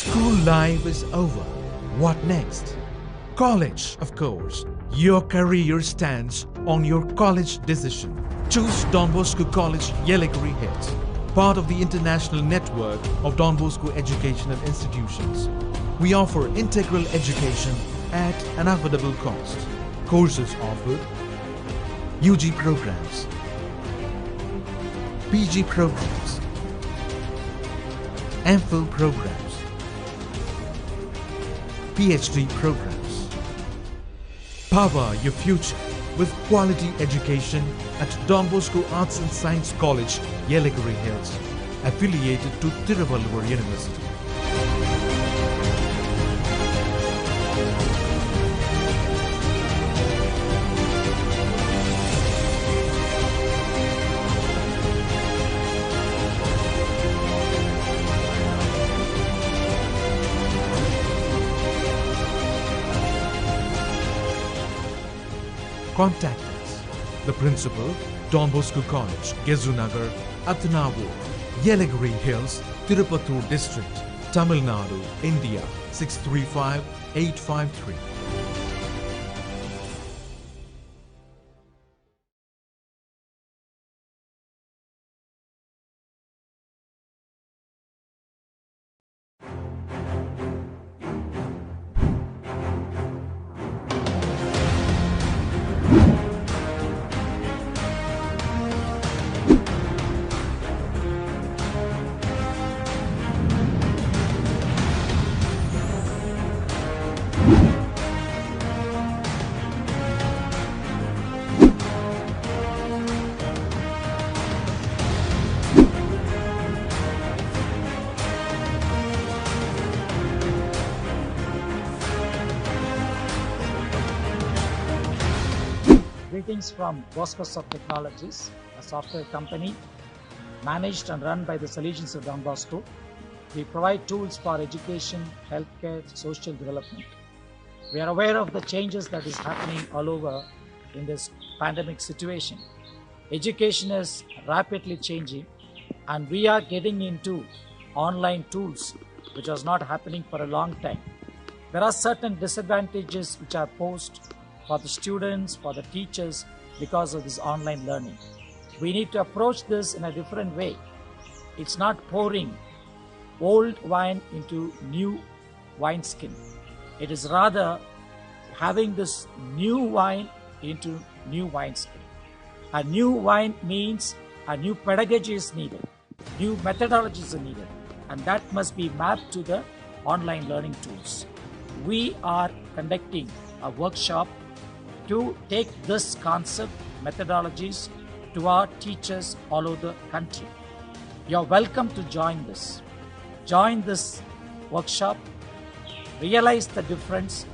School life is over. What next? College, of course. Your career stands on your college decision. Choose Don Bosco College, Yelagiri Hills, part of the international network of Don Bosco educational institutions. We offer integral education at an affordable cost. Courses offered: UG programs, PG programs, MPhil programs, PhD programs. Power your future with quality education at Don Bosco Arts and Science College, Yelagiri Hills, affiliated to Tiruvallur University. Contact us. The Principal, Don Bosco College, Gezunagar, Athanavur, Yelagiri Hills, Tirupattur District, Tamil Nadu, India, 635-853. Greetings from Bosco Technologies, a software company managed and run by the Solutions of Don Bosco. We provide tools for education, healthcare, social development. We are aware of the changes that is happening all over in this pandemic situation. Education is rapidly changing and we are getting into online tools, which was not happening for a long time. There are certain disadvantages which are posed for the students, for the teachers, because of this online learning. We need to approach this in a different way. It's not pouring old wine into new wineskin. It is rather having this new wine into new wineskin. A new wine means a new pedagogy is needed, new methodologies are needed, and that must be mapped to the online learning tools. We are conducting a workshop to take this concept, methodologies to our teachers all over the country. You're welcome to join this. Join this workshop, realize the difference,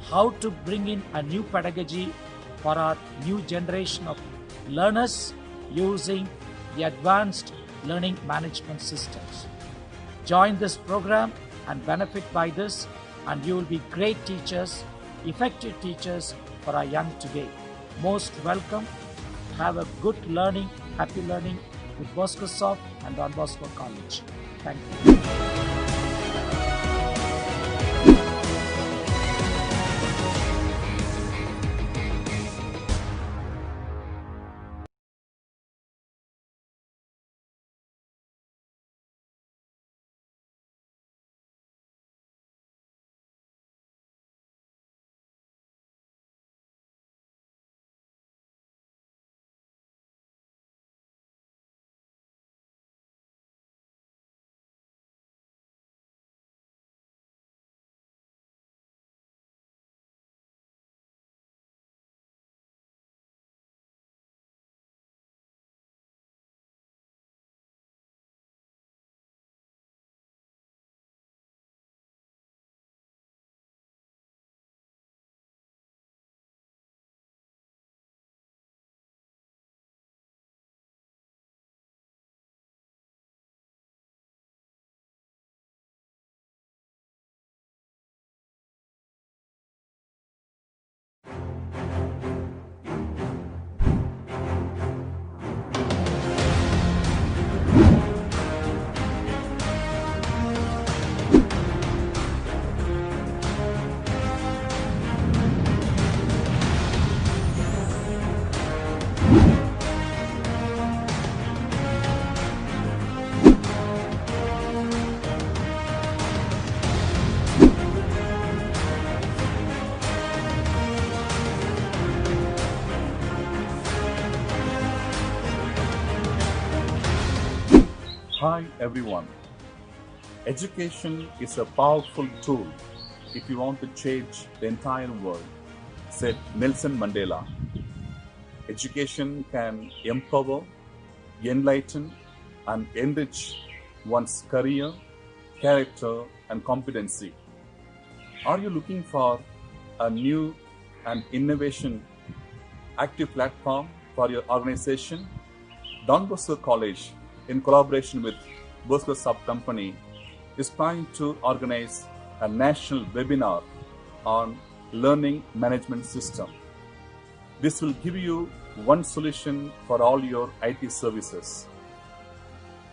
how to bring in a new pedagogy for our new generation of learners using the advanced learning management systems. Join this program and benefit by this, and you will be great teachers, effective teachers for our young today. Most welcome. Have a good learning, happy learning with Bosco Soft and Don Bosco College. Thank you. Hi everyone. Education is a powerful tool if you want to change the entire world, said Nelson Mandela. Education can empower, enlighten, and enrich one's career, character, and competency. Are you looking for a new and innovation active platform for your organization? Don Bosco College, in collaboration with Bosco Sub Company, is planning to organize a national webinar on learning management system. This will give you one solution for all your IT services.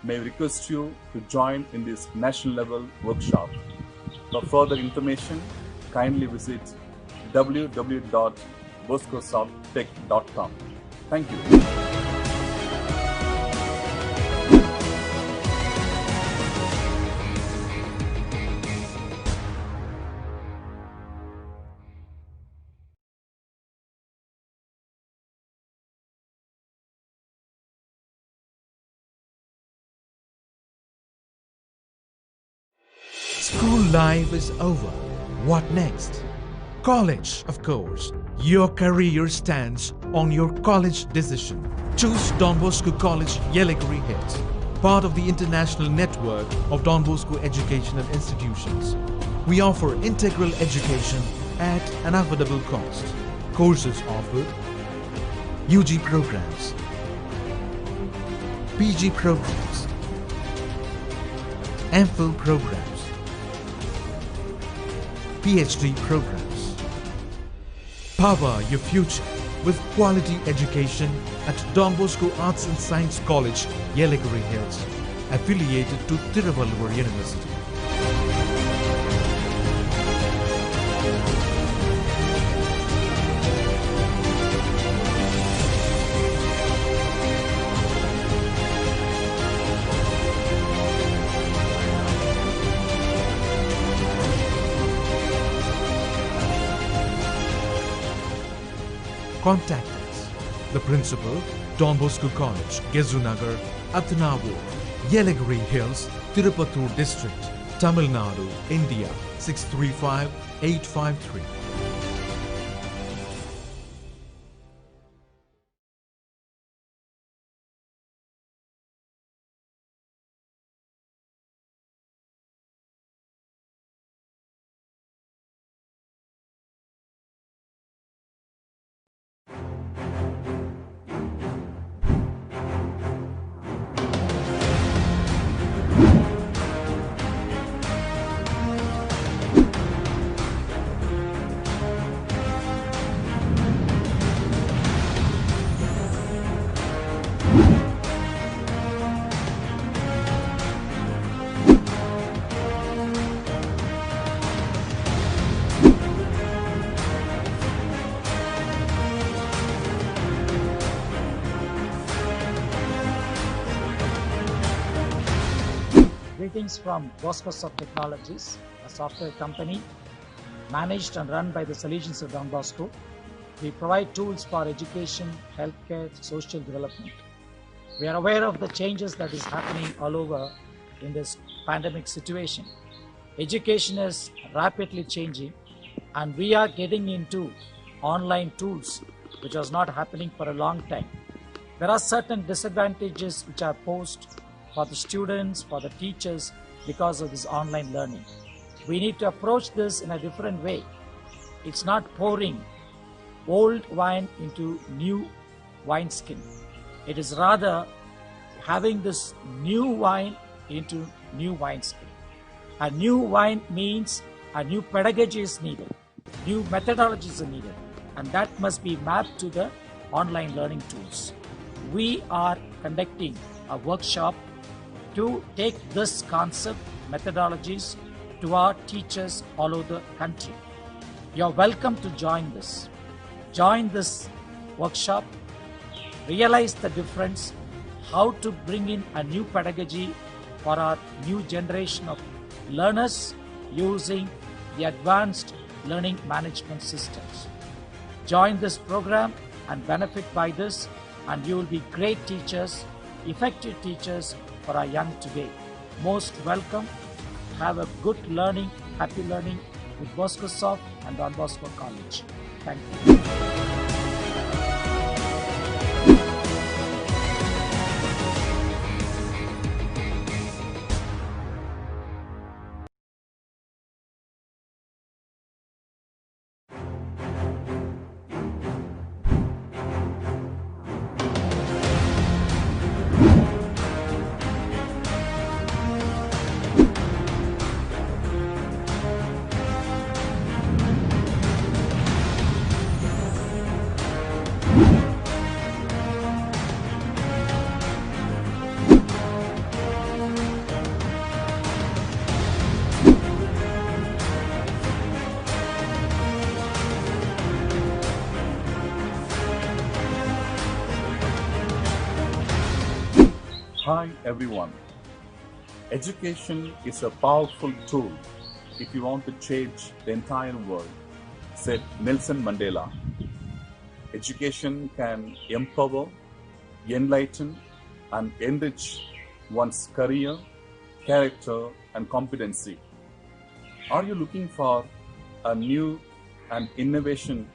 May I request you to join in this national level workshop. For further information, kindly visit www.boscosofttech.com. Thank you. School life is over. What next? College, of course. Your career stands on your college decision. Choose Don Bosco College, Yelagiri Hills, part of the international network of Don Bosco educational institutions. We offer integral education at an affordable cost. Courses offered: UG programs, PG programs, MPhil programs, PhD programs. Power your future with quality education at Don Bosco Arts and Science College, Yelagiri Hills, affiliated to Tiruvallur University. Contact us. The Principal, Don Bosco College, Gezunagar, Athanavur, Yelagiri Hills, Tirupattur District, Tamil Nadu, India, 635-853. Greetings from Bosco Technologies, a software company managed and run by the Salesians of Don Bosco. We provide tools for education, healthcare, social development. We are aware of the changes that is happening all over in this pandemic situation. Education is rapidly changing and we are getting into online tools, which was not happening for a long time. There are certain disadvantages which are posed for the students, for the teachers, because of this online learning. We need to approach this in a different way. It's not pouring old wine into new wineskin. It is rather having this new wine into new wineskin. A new wine means a new pedagogy is needed, new methodologies are needed, and that must be mapped to the online learning tools. We are conducting a workshop to take this concept, methodologies to our teachers all over the country. You're welcome to join this. Join this workshop, realize the difference, how to bring in a new pedagogy for our new generation of learners using the advanced learning management systems. Join this program and benefit by this, and you will be great teachers effective teachers for our young today. Most welcome. Have a good learning, happy learning with Bosco Soft and Don Bosco College. Thank you. Hi everyone. Education is a powerful tool if you want to change the entire world, said Nelson Mandela. Education can empower, enlighten, and enrich one's career, character, and competency. Are you looking for a new and innovation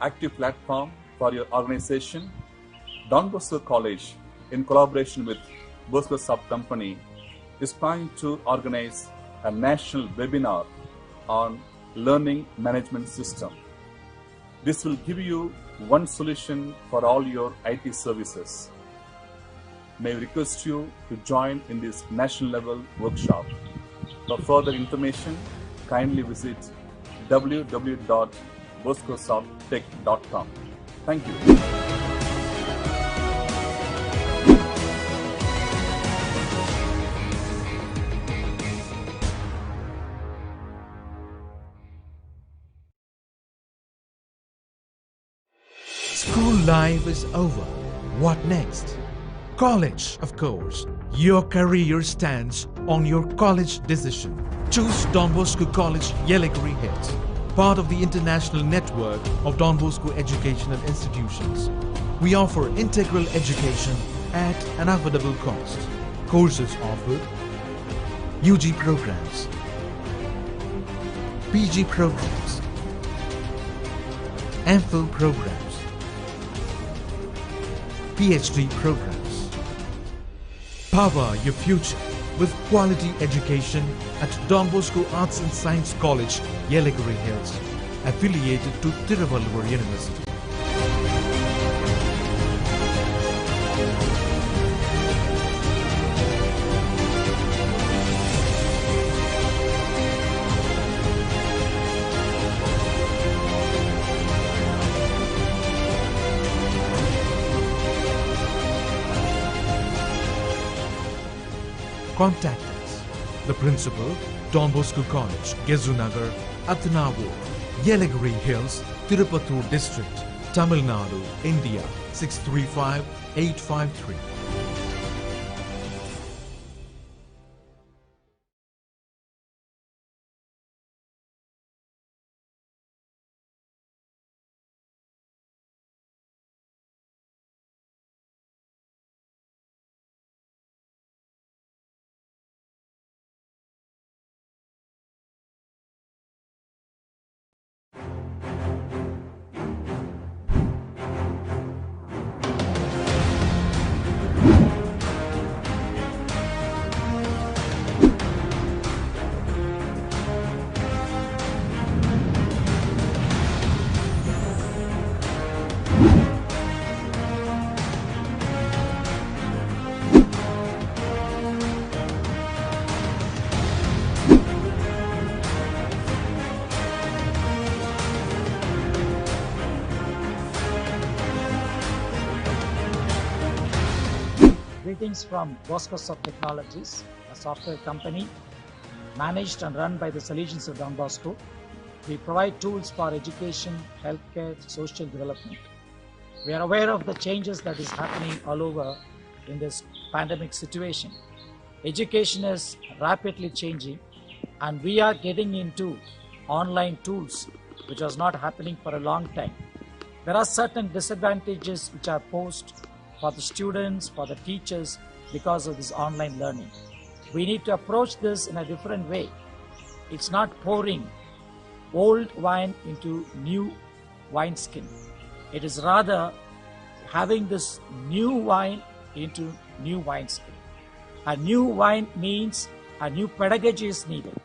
active platform for your organization? Don Bosco College, in collaboration with Bosco Sub Company, is planning to organize a national webinar on learning management system. This will give you one solution for all your IT services. May we request you to join in this national level workshop. For further information, kindly visit www.boscosofttech.com. Thank you. School life is over. What next? College, of course. Your career stands on your college decision. Choose Don Bosco College, Yelagiri Hills, part of the international network of Don Bosco educational institutions. We offer integral education at an affordable cost. Courses offered: UG programs, PG programs, MPhil programs, PhD programs. Power your future with quality education at Don Bosco Arts and Science College, Yelagiri Hills, affiliated to Tiruvallur University. Contact us. The Principal, Don Bosco College, Gezunagar, Athanavur, Yelagiri Hills, Tirupattur District, Tamil Nadu, India, 635-853. Greetings from Bosco Soft Technologies, a software company managed and run by the Salesians of Don Bosco. We provide tools for education, healthcare, social development. We are aware of the changes that is happening all over in this pandemic situation. Education is rapidly changing and we are getting into online tools, which was not happening for a long time. There are certain disadvantages which are posed for the students, for the teachers because of this online learning. We need to approach this in a different way. It's not pouring old wine into new wineskin. It is rather having this new wine into new wineskin. A new wine means a new pedagogy is needed,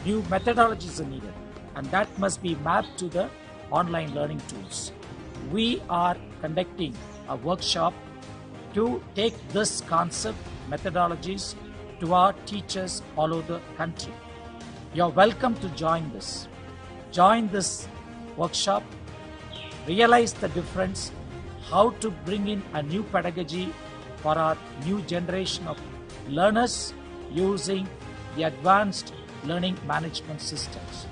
new methodologies are needed, and that must be mapped to the online learning tools. We are conducting a workshop to take this concept, methodologies to our teachers all over the country. You're welcome to join this. Join this workshop, realize the difference, how to bring in a new pedagogy for our new generation of learners using the advanced learning management systems.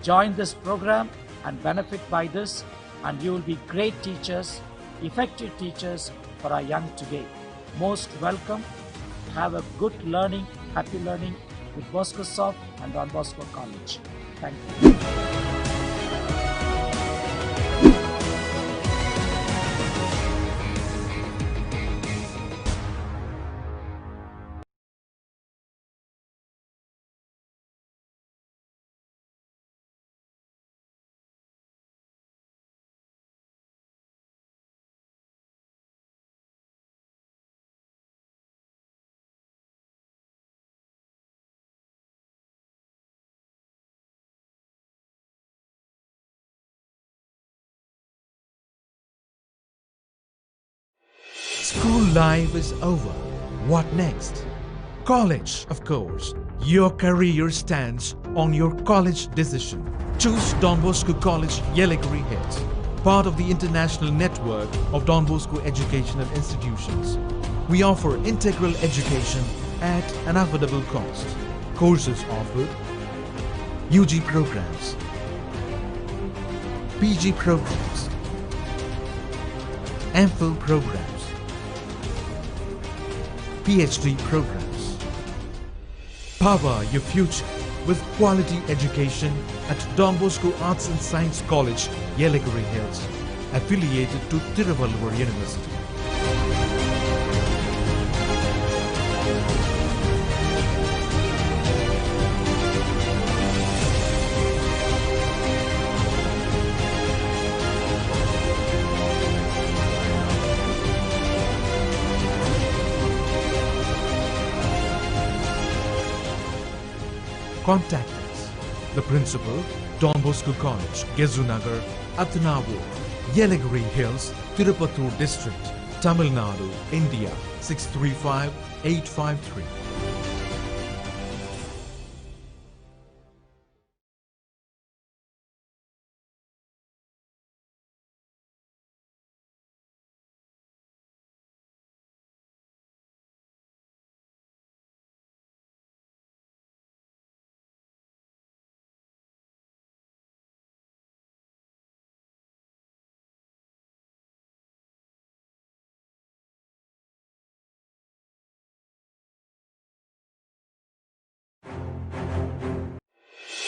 Join this program and benefit by this, and you will be great teachers, effective teachers for our young today. Most welcome. Have a good learning, happy learning with Bosco Soft and Don Bosco College. Thank you. School life is over. What next? College, of course. Your career stands on your college decision. Choose Don Bosco College, Yelagiri Hills, part of the international network of Don Bosco educational institutions. We offer integral education at an affordable cost. Courses offered: UG programs, PG programs, MPhil programs, PhD programs. Power your future with quality education at Don Bosco Arts and Science College, Yelagiri Hills, affiliated to Tiruvallur University. Contact us. The Principal, Don Bosco College, Gezunagar, Athanavur, Yelagiri Hills, Tirupattur District, Tamil Nadu, India, 635-853.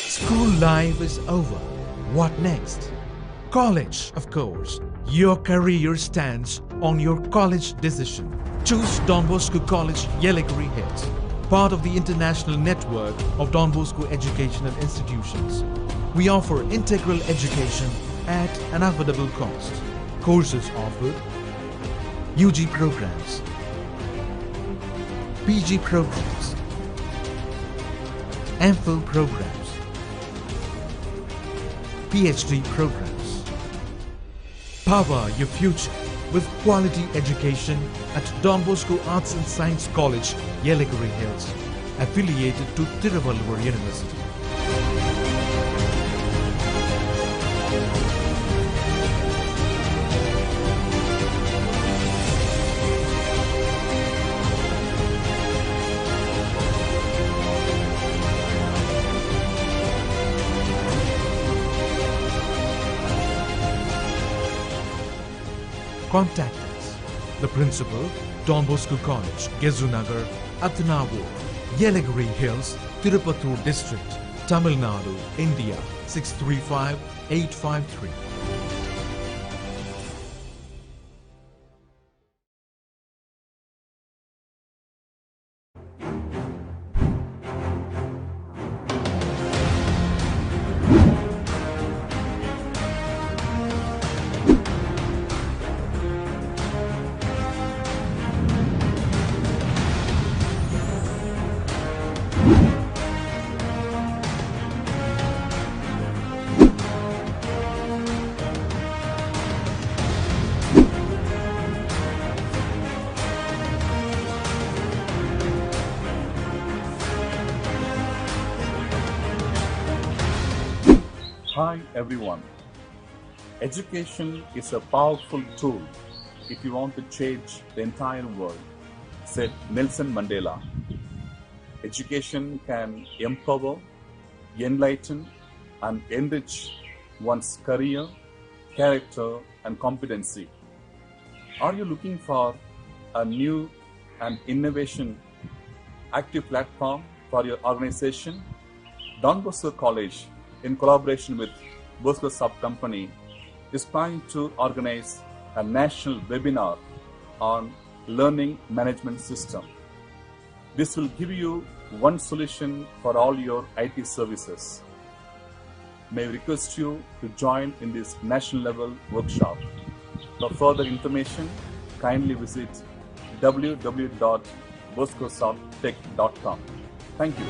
School life is over. What next? College, of course. Your career stands on your college decision. Choose Don Bosco College, Yelagiri Hills, part of the international network of Don Bosco educational institutions. We offer integral education at an affordable cost. Courses offered: UG programs, PG programs, MPhil programs, PhD programs. Power your future with quality education at Don Bosco Arts and Science College, Yelagiri Hills, affiliated to Tiruvallur University. Contact us. The Principal, Don Bosco College, Gezunagar, Athanavur, Yelagiri Hills, Tirupattur District, Tamil Nadu, India, 635-853. Hi everyone. Education is a powerful tool if you want to change the entire world, said Nelson Mandela. Education can empower, enlighten, and enrich one's career, character, and competency. Are you looking for a new and innovation active platform for your organization? Don Bosco College, in collaboration with Bosco Sub Company, is planning to organize a national webinar on learning management system. This will give you one solution for all your IT services. May I request you to join in this national level workshop. For further information, kindly visit www.boscosoftech.com. Thank you.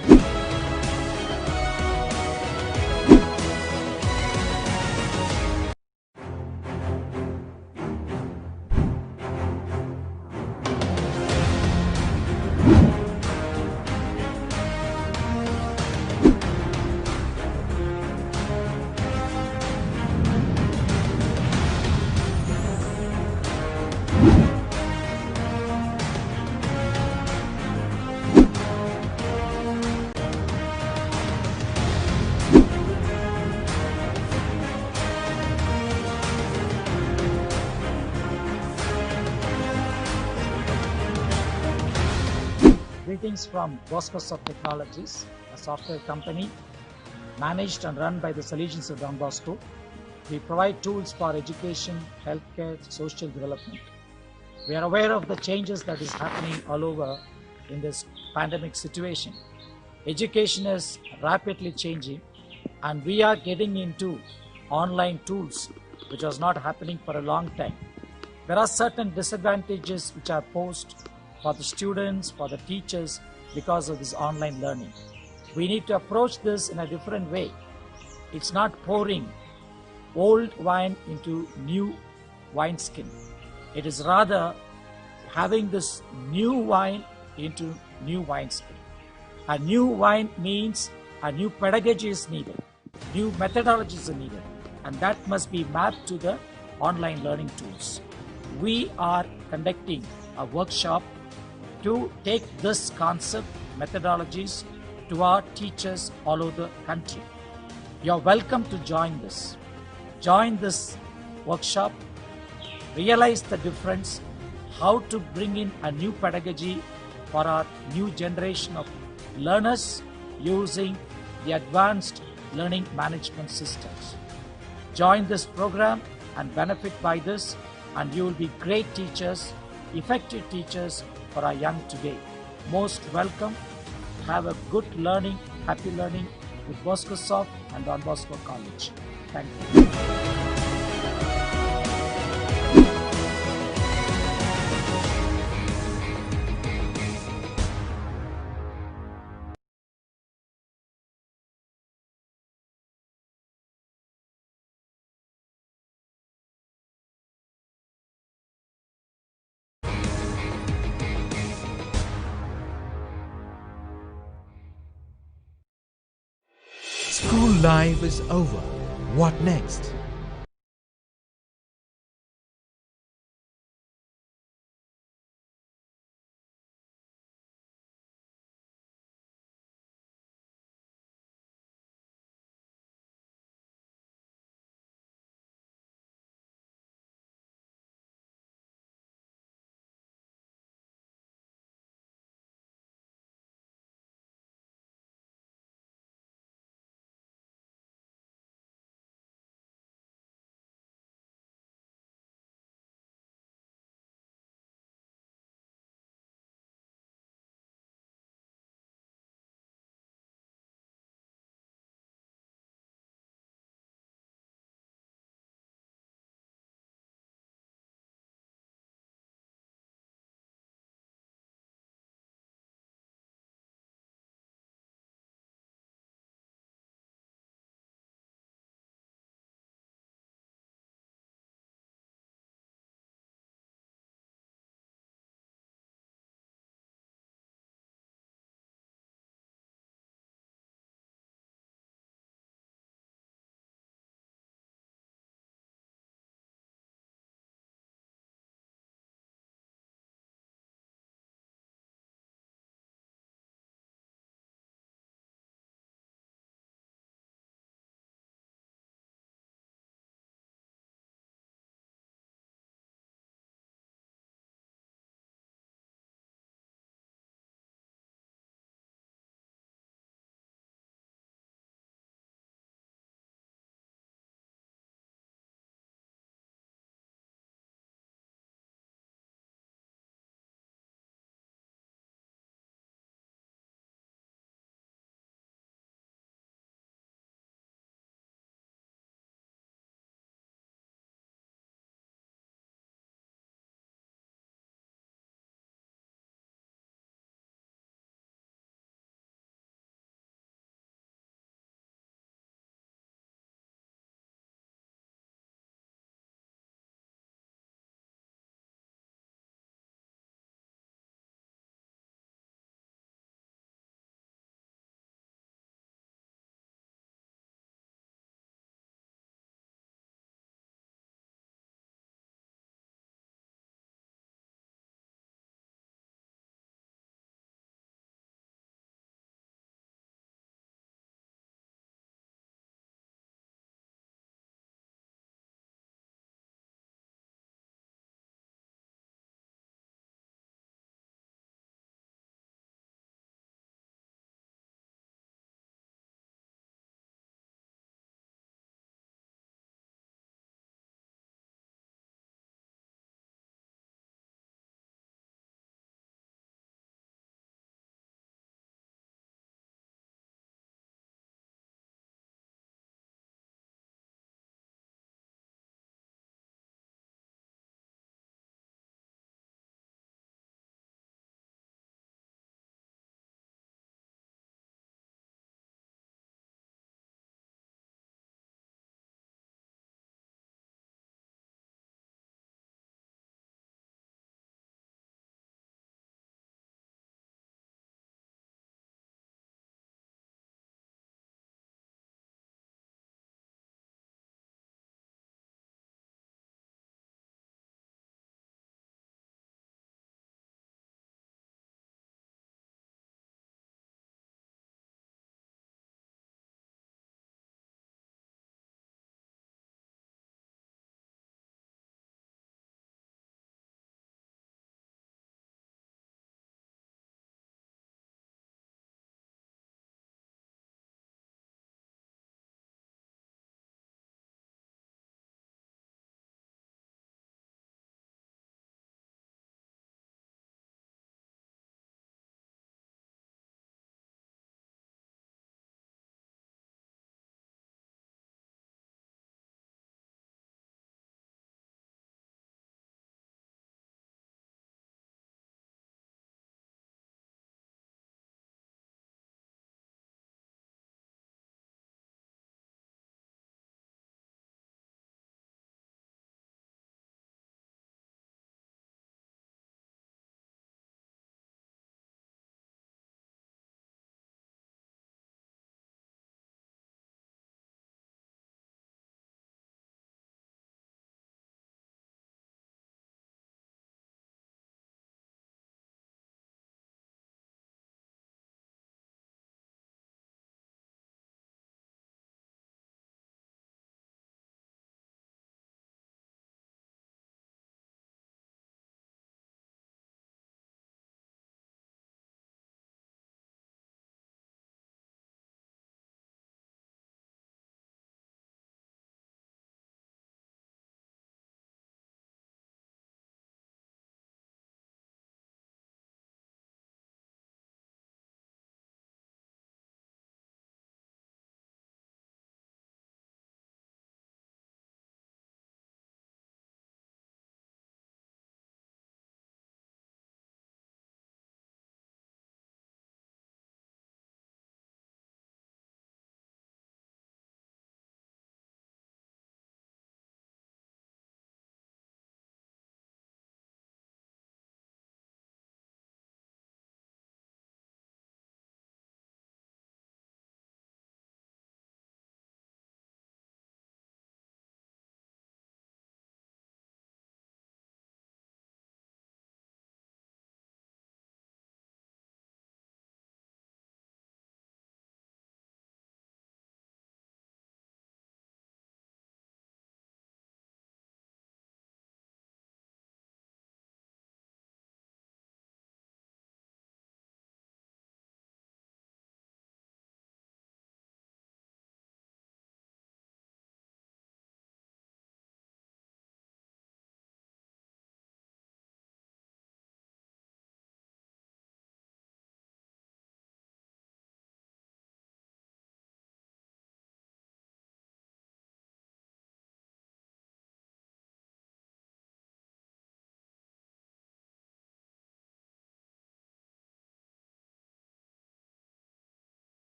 Greetings from Bosco Technologies, a software company managed and run by the Salesians of Don Bosco. We provide tools for education, healthcare, social development. We are aware of the changes that is happening all over in this pandemic situation. Education is rapidly changing and we are getting into online tools, which was not happening for a long time. There are certain disadvantages which are posed for the students, for the teachers, because of this online learning. We need to approach this in a different way. It's not pouring old wine into new wineskin. It is rather having this new wine into new wineskin. A new wine means a new pedagogy is needed, new methodologies are needed, and that must be mapped to the online learning tools. We are conducting a workshop to take this concept, methodologies to our teachers all over the country. You're welcome to join this. Join this workshop, realize the difference, how to bring in a new pedagogy for our new generation of learners using the advanced learning management systems. Join this program and benefit by this, and you will be great teachers, effective teachers for our young today. Most welcome. Have a good learning, happy learning with Bosco Soft and Don Bosco College. Thank you. School life is over. What next?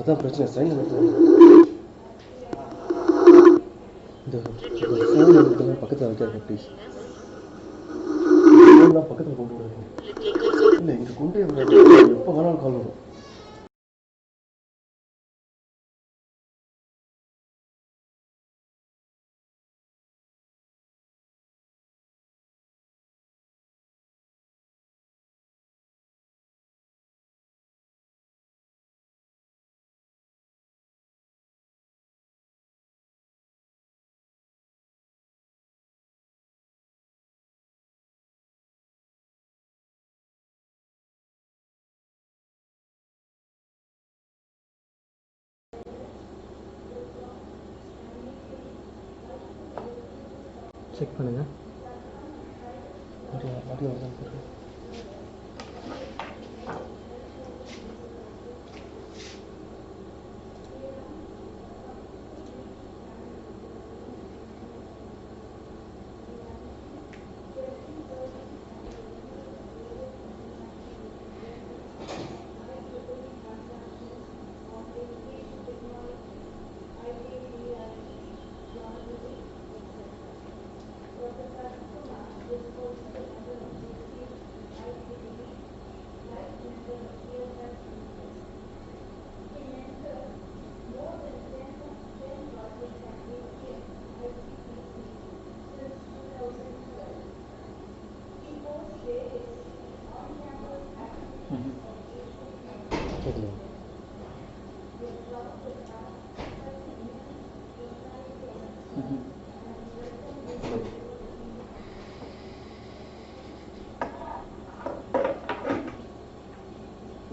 அதான் பிரச்சனை. சைடில் இந்த phone இதெல்லாம் பக்கத்தில் வைக்காது please. ஃபோன்லாம் பக்கத்தில் கொண்டு வருவாங்க. இல்லை இங்கே கொண்டு எப்போ வேணாலும் கால் வரும். செக் பண்ணுங்கள்.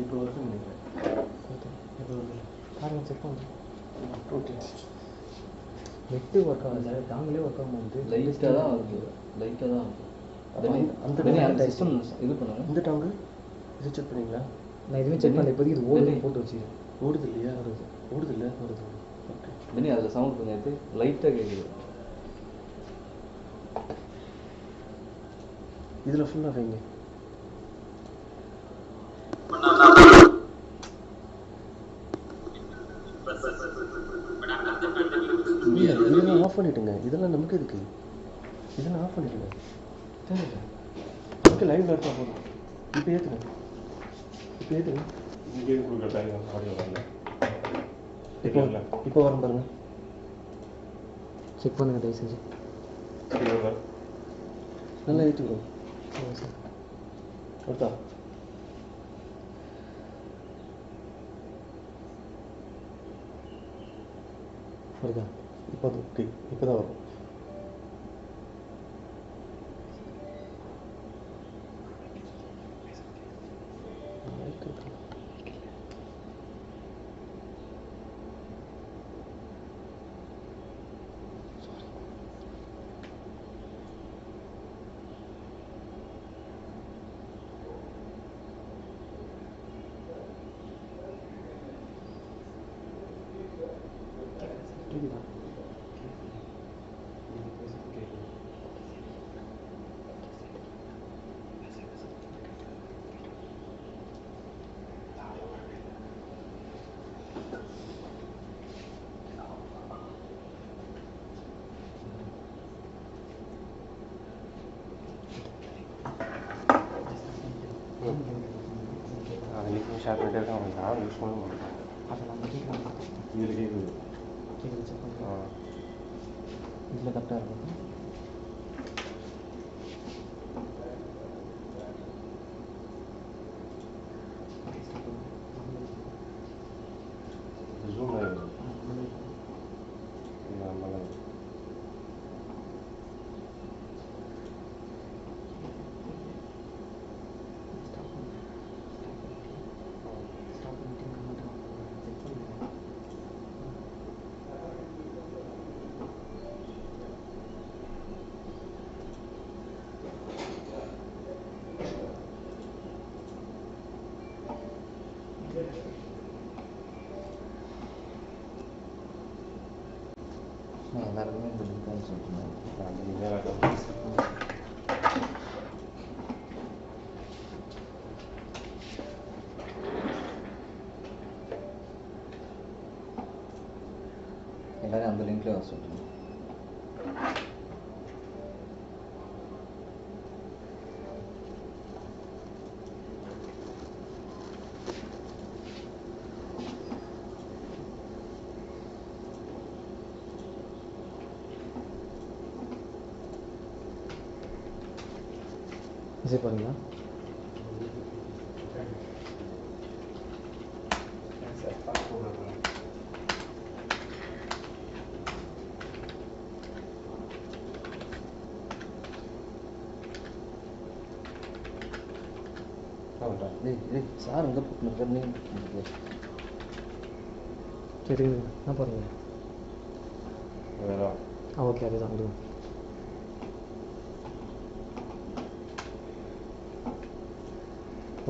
இப்போ வருது நினைக்கிறேன். இப்போ வருது பாருங்கள், செக் பண்ணுங்கள். நெட்டு ஒர்க் ஆகுது, தாங்களே ஒர்க் ஆகும் போது லைட்டாக தான் வருது. லைட்டாக தான் வருது. அந்த சிஸ்டம் இது பண்ணுங்கள். இந்த டாங்கு இது செக் பண்ணிங்களா? நான் எதுவுமே செக் பண்ணல. இப்போதைக்கு இது ஓடுது போட்டு வச்சு. ஓடுது இல்லையா? வருது. ஓடுது இல்லை? வருது. ஓகே. தினி அதில் சவுண்ட் கொஞ்சம் எடுத்து லைட்டாக கேட்குது. இதில் ஃபுல்லாக வைங்க. இதெல்லாம் ஆஃப் பண்ணிவிடுங்க. இதெல்லாம் நமக்கு எதுக்கு? இதெல்லாம் ஆஃப் பண்ணிவிடுங்க. தேவையில்லை. ஓகே, லைவில் எடுத்தால் போதும். இப்போ ஏற்றுங்க. இப்போ ஏற்றுங்க. இங்கே கொடுக்குற ஆடியோ வரல. இப்போ வரும் பாருங்க. செக் பண்ணுங்கள் தயவு செஞ்சு. நல்லா ஏற்றிக்கிறோம். சார் கொடுத்தா வருதா? இப்போ ஓகே. இப்போ தான் வரும். அது நீங்கள் ஷேர் பண்ணிட்டே இருக்காங்க. அவங்க யாரும் யூஸ் பண்ண மாட்டாங்க. அதை நம்ம இதில் கேட்குது. இதில் கரெக்டாக இருக்கும். ஜூம் ஆகிடுது. எல்லாருக்குமே இந்த லிங்க் சொல்லிட்டு அந்த நீங்கள் எல்லாரும் அந்த லிங்க்ல வர சொல்லுங்க. சரி பாருங்களா. சார் எங்கே போட்டுருக்காரு? நீங்கள் போட்டுருக்கீங்க. சரிங்க என்ன பாருங்க. ஓகே அதுதான் விடுங்க.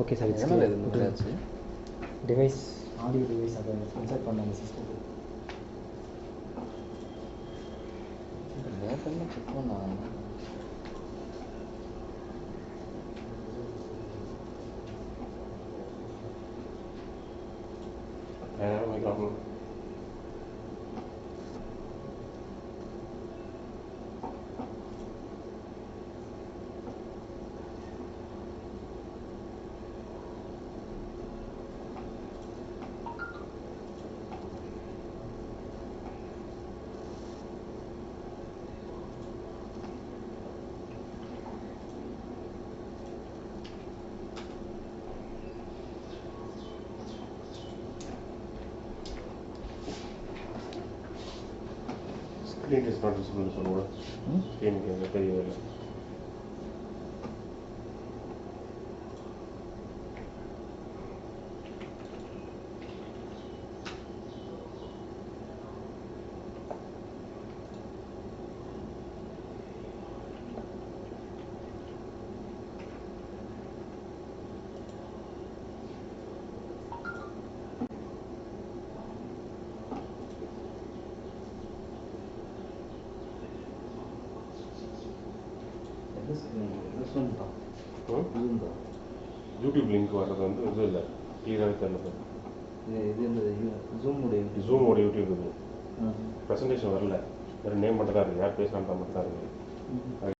ஓகே சார் எதனால் இது முடியாச்சு? டிவைஸ் ஆடியோ டிவைஸ் அதை இன்சர்ட் பண்ணாங்க சிஸ்டத்துக்கு. நேரத்தில் செக் பண்ணாங்க. Screen is not visible somewhere. Screen is very well. YouTube link வர்றது வந்து இது இல்லை, கிளியராகவே தெரியல. இது இந்த ஜூமோட யூடியூப் இது ப்ரெசன்டேஷன் வரல, வேறு நேம் மட்டும் தான் இருக்குது, யார் பேசுகிறான்ற மட்டும் தான் இருக்குது.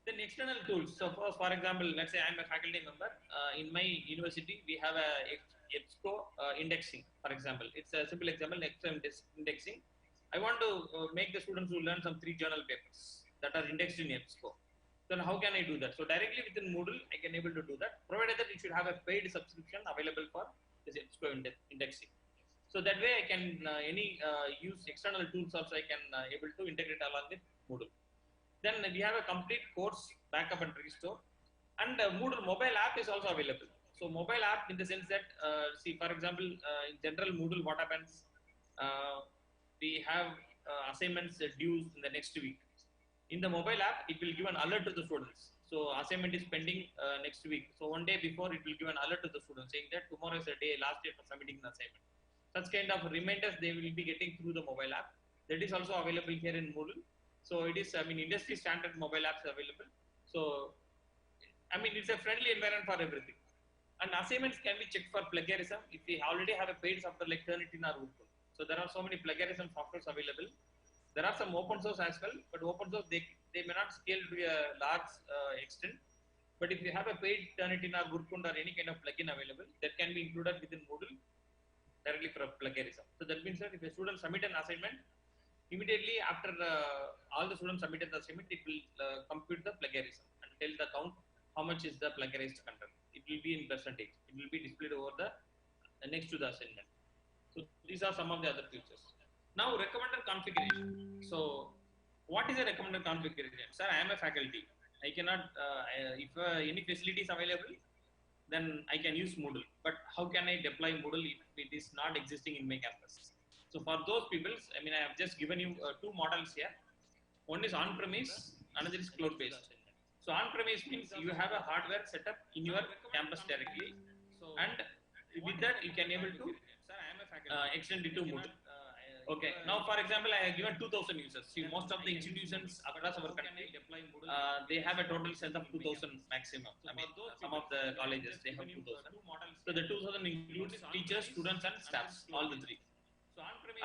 Then external tools. So for example, let's say I'm a faculty member. In my university, we have a EBSCO indexing, for example. It's a simple example, indexing. I want to make the students who learn some 3 journal papers that are indexed in EBSCO. Then how can I do that? So directly within Moodle, I can able to do that, provided that you should have a paid subscription available for this EBSCO indexing. So that way I can use external tools also I can able to integrate along with Moodle. Then we have a complete course backup and restore, and Moodle mobile app is also available. So mobile app in the sense that, see, for example, in general Moodle, what happens? We have assignments due in the next week. In the mobile app, it will give an alert to the students. So assignment is pending next week. So one day before, it will give an alert to the students saying that tomorrow is the day, last day for submitting the assignment. Such kind of reminders they will be getting through the mobile app. That is also available here in Moodle. So it is, industry standard mobile apps available. So, it's a friendly environment for everything. And assignments can be checked for plagiarism if we already have a paid software like Turnitin or MOODLE. So there are so many plagiarism softwares available. There are some open source as well, but open source they may not scale to a large extent. But if you have a paid Turnitin or Gurkund or any kind of plugin available, that can be included within Moodle directly for plagiarism. So that means that if a student submit an assignment, immediately after all the students submitted the assignment, it will compute the plagiarism and tell the count how much is the plagiarized content. It will be in percentage. It will be displayed over the next to the assignment. So these are some of the other features. Now recommended configuration. So what is a recommended configuration? Sir, I am a faculty. I cannot, if any facility is available, then I can use Moodle. But how can I deploy Moodle if it is not existing in my campus? So for those people, I have just given you 2 models here. One is on-premise, another is cloud-based. So on-premise means you have a hardware setup in your campus directly, and with that you can able to extend it to Moodle. Okay. Now, for example, I have given 2,000 users. See, most of the institutions across our country, they have a total strength of 2,000 maximum. Some of the colleges they have 2,000. So the 2,000 includes teachers, students, and staffs, all the 3.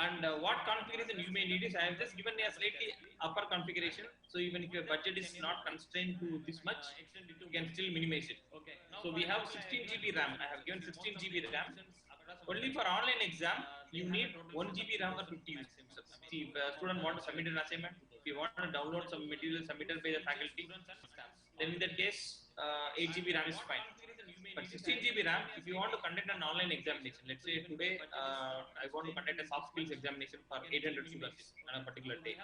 And what configuration you may need is I have just given a slightly upper configuration. So even if your budget is not constrained to this much, you can still minimize it. So we have 16 GB RAM. I have given 16 GB RAM. Only for online exam, you need 1 GB RAM or 50 users. See, if a student wants to submit an assignment, if you want to download some material submitted by the faculty, then in that case, 8 GB RAM is fine. But 16 GB RAM, if you want to conduct an online examination, let's say today I want to conduct a soft skills examination for 800 students on a particular day.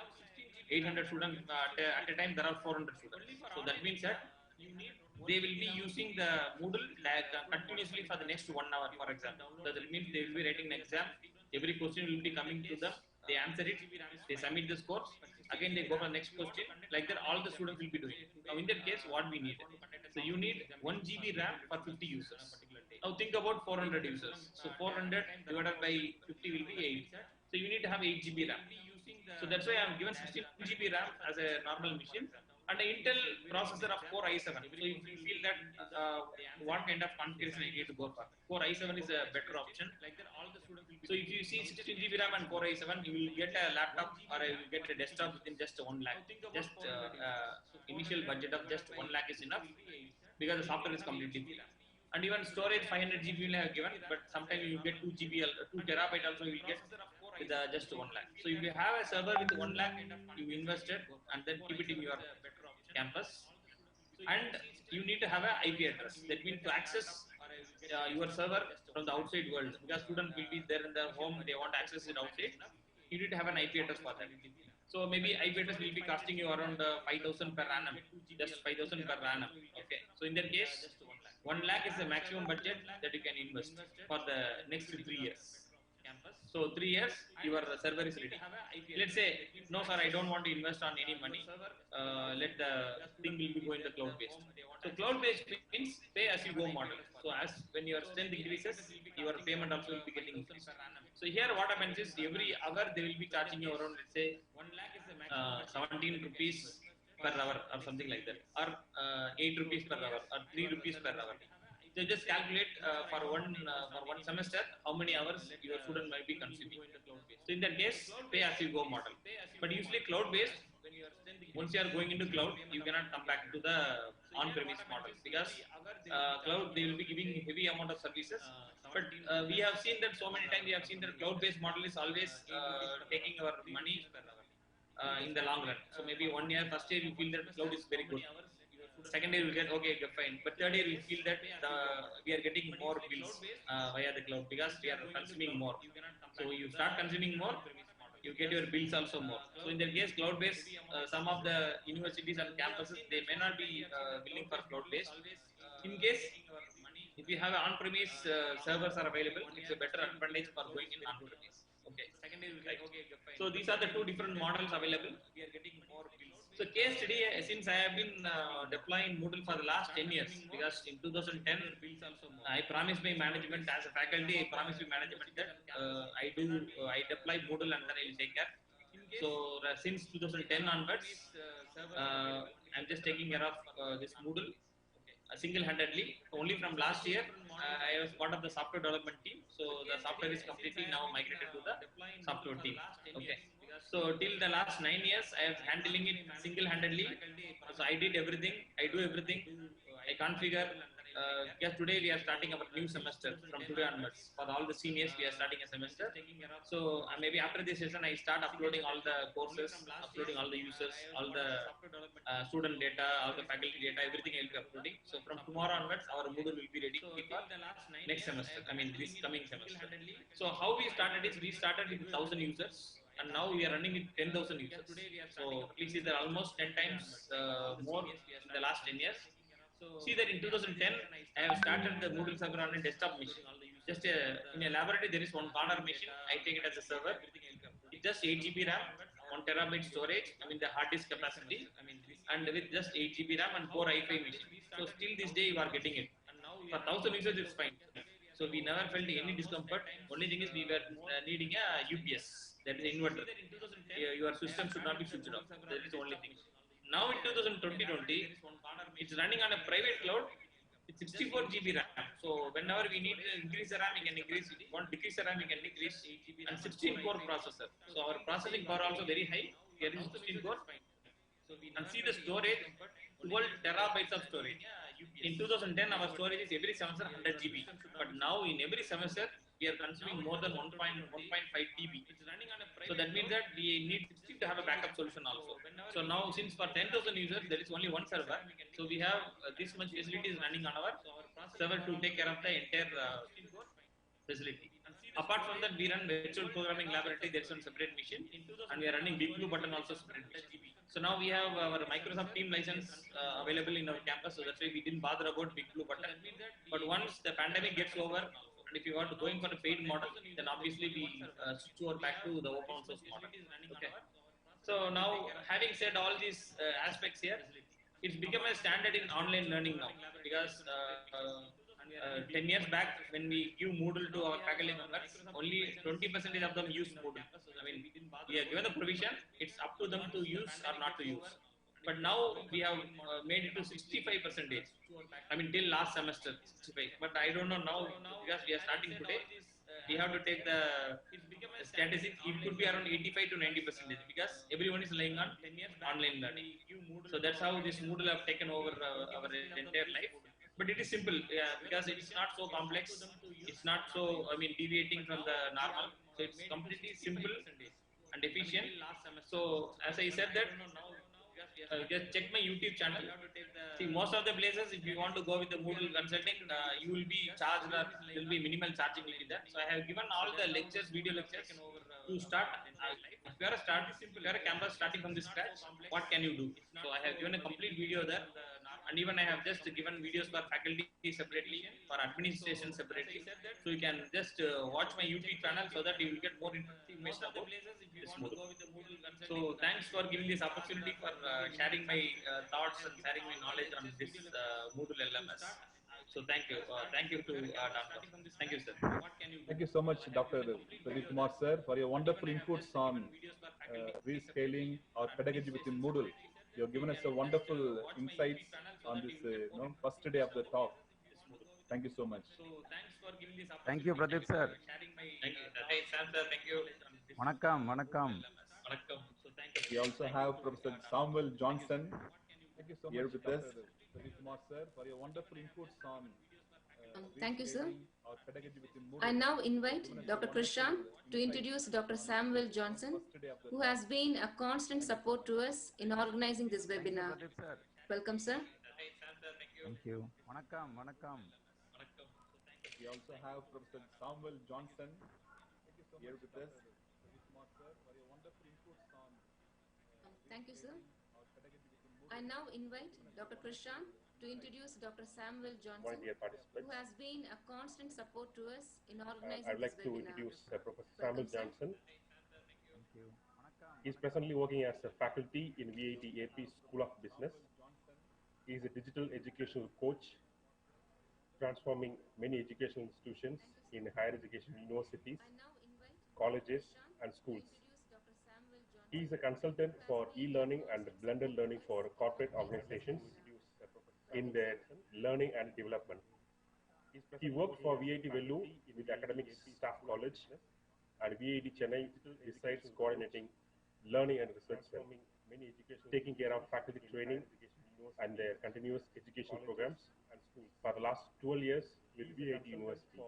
800 students at a time, there are 400 students. So that means that they will be using the Moodle continuously for the next 1 hour, for example. So that means they will be writing an exam. Every question will be coming to them. They answer it. They submit the scores. Again, they go for the next question. Like that, all the students will be doing. Now, in that case, what we need? So you need 1 GB RAM for 50 users. Now think about 400 users. So 400 divided by 50 will be 8. So you need to have 8 GB RAM. So that's why I am given 16 GB RAM as a normal machine. And an Intel processor of Core i7. So if you feel that what kind of configuration you need to go for, Core i7 is a better option. So if you see 16 GB RAM and Core i7, you will get a laptop or you will get a desktop within just 1 lakh. Just initial budget of just 1 lakh is enough because the software is completely free. And even storage 500 GB will have given, but sometimes you get 2 GB, 2 terabyte also you will get with just 1 lakh. So if you have a server with 1 lakh, you invested and then keep it in your campus. And you need to have an IP address. That means to access your server from the outside world. Because students will be there in their home, they want to access it outside. You need to have an IP address for that. So maybe IP address will be costing you around 5,000 per annum, just 5,000 per annum. Okay. So in that case, 1 lakh is the maximum budget that you can invest for the next 3 years. So 3 years, your server is ready. Let's say, no sir, I don't want to invest on any money. Let the thing will be going to cloud-based. So cloud-based means pay as you go model. So as when your strength increases, your payment also will be getting increased. So here what happens is every hour they will be charging you around, let's say, 17 rupees per hour or something like that, or 8 rupees per hour or 3 rupees per hour. So just calculate for one semester how many hours your student might be consuming. So in that case, pay as you go model. But usually cloud based, Once you are going into cloud, you cannot come back to the on-premise model, because cloud they will be giving heavy amount of services. But we have seen that so many times. We have seen that cloud-based model is always taking our money in the long run. So maybe 1 year, first year you feel that cloud is very good. Second year you get okay, fine. But third year you feel that we are getting more bills via the cloud because we are consuming more. So you start consuming more, you get your bills also more. So in the case cloud-based, some of the universities and campuses they may not be willing for cloud-based. In case if you have on-premise servers are available, it's a better advantage for going in on-premise. Okay. Right. So these are the two different models available. We are getting more bills. So case study, since I have been deploying Moodle for the last 10 years, because in 2010 I promised my management as a faculty, I promised my management that I deploy Moodle and then I will take care. So since 2010 onwards, I'm just taking care of this Moodle single-handedly. Only from last year, I was part of the software development team. So the software is completely now migrated to the software team. Okay. So till the last 9 years, I was handling it single-handedly. So I did everything. I do everything. I configure. Yes, today we are starting our new semester from today onwards. For all the seniors, we are starting a semester. So maybe after this session, I start uploading all the courses, uploading all the users, all the student data, all the faculty data, everything I will be uploading. So from tomorrow onwards, our Moodle will be ready for next semester. I mean this coming semester. So how we started is we started with 1,000 users, and now we are running with 10,000 users. So please see that almost 10 times more in the last 10 years. See that in 2010, I have started the Moodle server on a desktop machine. Just in a laboratory, there is one corner machine. I take it as a server. It's just 8 GB RAM, 1 terabyte storage. I mean the hard disk capacity, and with just 8 GB RAM and 4 i5 machine. So still this day you are getting it. For 1,000 users, it's fine. So we never felt any discomfort. Only thing is we were needing a UPS, that is inverter. Your system should not be switched off. That is the only thing. Now in 2020, it's running on a private cloud. It's 64 GB RAM. So whenever we need to increase the RAM, we can increase it. Want to decrease the RAM, we can decrease. And 16 core processor. So our processing power also very high. Here is 16 core. And see the storage, 12 terabytes of storage. In 2010, our storage is every semester 100 GB. But now in every semester, we are consuming more than 1.5 TB. So that means that we need to have a backup solution also. So now since for 10,000 users, there is only one server. So we have this much facilities running on our server to take care of the entire facility. Apart from that, we run virtual programming laboratory. There's one separate machine, and we are running Big Blue button also separate machine. So now we have our Microsoft Team license available in our campus. So that's why we didn't bother about Big Blue button. But once the pandemic gets over, and if you want to going for a paid model, then obviously we switch over back to the open source model. Okay. So now, having said all these aspects here, it's become a standard in online learning now, because 10 years back, when we give Moodle to our faculty members, only 20% of them use Moodle. I mean, we are given the provision, it's up to them to use or not to use. But now we have made it to 65%. I mean, till last semester, 65. But I don't know now, because we are starting today. We have to take the statistics. It could be around 85 to 90%, because everyone is relying on online learning. So that's how this Moodle have taken over our entire life. But it is simple, because it's not so complex. It's not so, I mean, deviating from the normal. So it's completely simple and efficient. So as I said that, just check my YouTube channel. See, most of the places, if you want to go with the Moodle consulting, you will be charged, or there will be minimal charging will be there. So I have given all the lectures, video lectures to start. If you are a campus starting from the scratch, what can you do? So I have given a complete video there. And even I have just given videos for faculty separately, for administration separately. So you can just watch my YouTube channel so that you will get more information about this Moodle. So thanks for giving this opportunity for sharing my thoughts and sharing my knowledge on this Moodle LMS. So thank you. Thank you to Dr. Thank you, sir. Thank you so much, Dr. Pradeep Kumar, sir, for your wonderful inputs on rescaling our pedagogy within Moodle. You have given us a wonderful insights on this first day of the talk. Thank you so much. Thank you, Pradeep sir. Thank you. Hey, Sam sir, thank you. Vanakkam, vanakkam. Vanakkam. So thank you. We also have Professor Samuel Johnson here with us. Pradeep Kumar sir, for your wonderful inputs on Thank you, sir. rescaling our pedagogy within MOODLE. I now invite Given us Dr. a wonderful Krishan to insight introduce Dr. on Samuel the Johnson, first day of the who talk. has been a constant support to us in organizing this Thank you, webinar. Pradeep sir. Welcome, sir. Hi, Sam sir. Thank you. Thank you. Vanakkam, vanakkam. Vanakkam. So thank you. We also have Professor Samuel Johnson here with us. Pradeep Kumar sir, for your wonderful inputs on Thank you, sir. rescaling our pedagogy within MOODLE. I now invite Dr. Krishan to introduce Dr. Samuel My Johnson, dear who participants, has been a constant support to us in I organizing would this like to webinar. introduce Professor Welcome, Samuel sir. Johnson. Hi, Sam sir. Thank you. Thank you. Vanakkam. He is presently working as a faculty in VIT AP School of Business. He is a digital educational coach, transforming many educational institutions in higher education universities, I now invite colleges, Dr. Krishan and to schools. introduce Dr. Samuel Johnson. He is a consultant for e-learning and blended learning for corporate organizations in their learning and development. He worked for VIT Vellore with Academic Staff College and VIT Chennai besides coordinating learning and research cell, taking care of faculty training and their continuous education programs for the last 12 years with VIT University.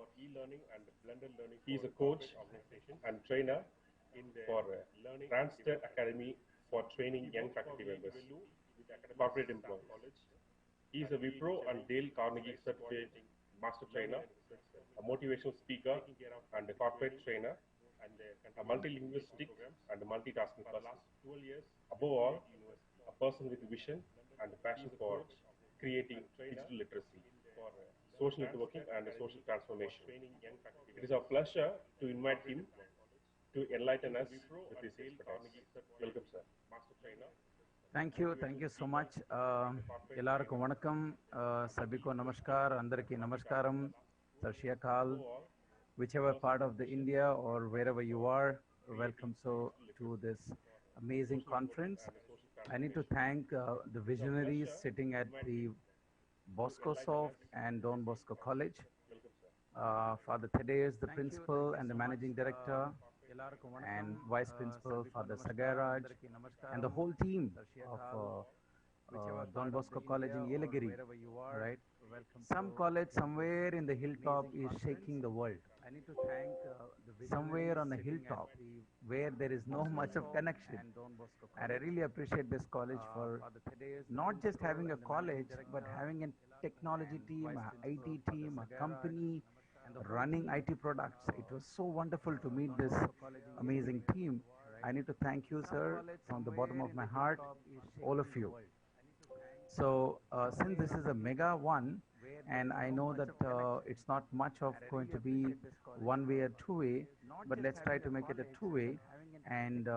He is a coach and trainer for Randstad Academy for training young faculty members, corporate employees. He is a Wipro and Dale Carnegie certified master trainer, a motivational speaker and a corporate trainer, a multilinguistic and multitasking person. Above all, a person with vision and a passion for creating digital literacy, social networking and social transformation. It is our pleasure to invite him to enlighten us with his expertise. Welcome, sir. Thank you so much. Ellarku vanakkam, sabiko namaskar, andariki namaskaram, sarshiyakal, whichever part of the India or wherever you are, welcome to this amazing conference. I need to thank the visionaries sitting at the Bosco Soft and Don Bosco College. Father Thaddeus, the principal and the managing director, and vice principal, Father Sagaraj, and the whole team of Don Bosco College in Yelagiri. Right? Some college somewhere in the hilltop is shaking the world. I need to thank somewhere on the hilltop where there is no much of connection. And I really appreciate this college for not just having a college, but having a technology team, a IT team, a company running IT products. It was so wonderful to meet this amazing team. I need to thank you, sir, from the bottom of my heart, all of you. So since this is a mega one, and I know that it's not much of going to be one way or two way, but let's try to make it a two way, and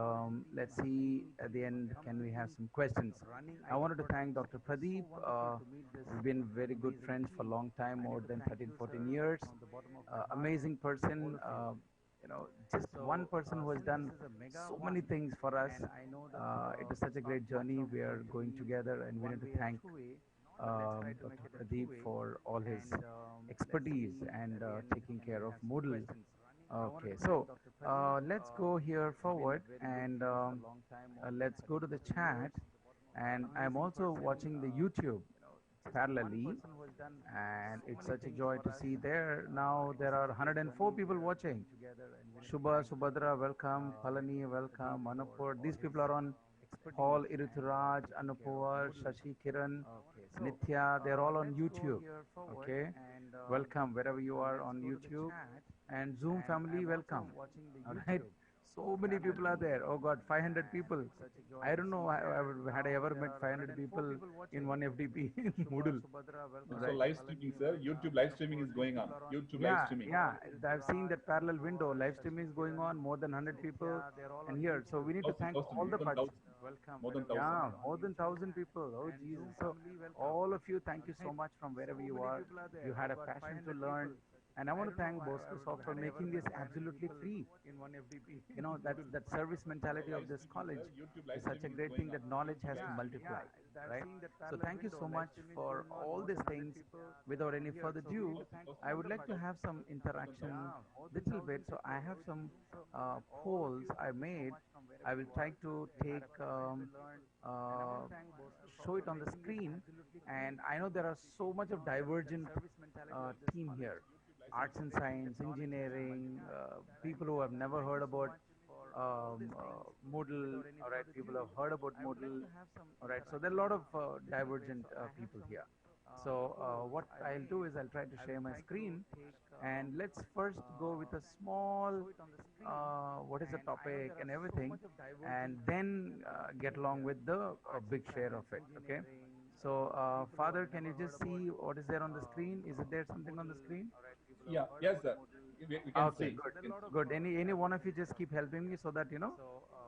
let's see at the end, can we have some questions? I wanted to thank Dr. Pradeep. We've been very good friends for a long time, more than 13, 14 years. Amazing person. Just one person who has done so many things for us. It is such a great journey. We are going together, and we need to thank Dr. Pradeep for all his expertise and taking care of MOODLE. Okay, so let's go here forward, and let's go to the chat. And I'm also watching the YouTube parallelly, and it's such a joy to see there. Now there are 104 people watching. Shubha, Subhadra, welcome. Palani, welcome. Manupur, these people are on Paul, Irituraj, Anupur, Shashi, Kiran, Nithya, they're all on YouTube. Okay, welcome wherever you are on YouTube. And Zoom family, welcome. All right. So many people are there. Oh God, 500 people. I don't know, had I ever met 500 people in one FDP MOODLE. So live streaming, sir. YouTube live streaming is going on. YouTube live streaming. Yeah, I've seen that parallel window. Live streaming is going on. More than 100 people and here. So we need to thank all the participants. More than 1,000. Yeah, more than 1,000 people. Oh Jesus! So all of you, thank you so much from wherever you are. You had a passion to learn, And I want to thank Bosco Soft for making this absolutely free. You know, that service mentality of this college is such a great thing that knowledge has to multiply, right? So thank you so much for all these things. Without any further ado, I would like to have some interaction little bit. So I have some polls I made. I will try to take show it on the screen, and I know there are so much of divergent team here: arts and science, engineering, people who have never heard about Moodle. All right, people have heard about Moodle. All right, so there are a lot of divergent people here. So what I'll do is I'll try to share my screen, and let's first go with a small what is the topic and everything, and then get along with the big share of it. Okay. So Father, can you just see what is there on the screen? Is it there something on the screen? Yeah, yes, sir. We can Okay, see. good. Any one of you just keep helping me so that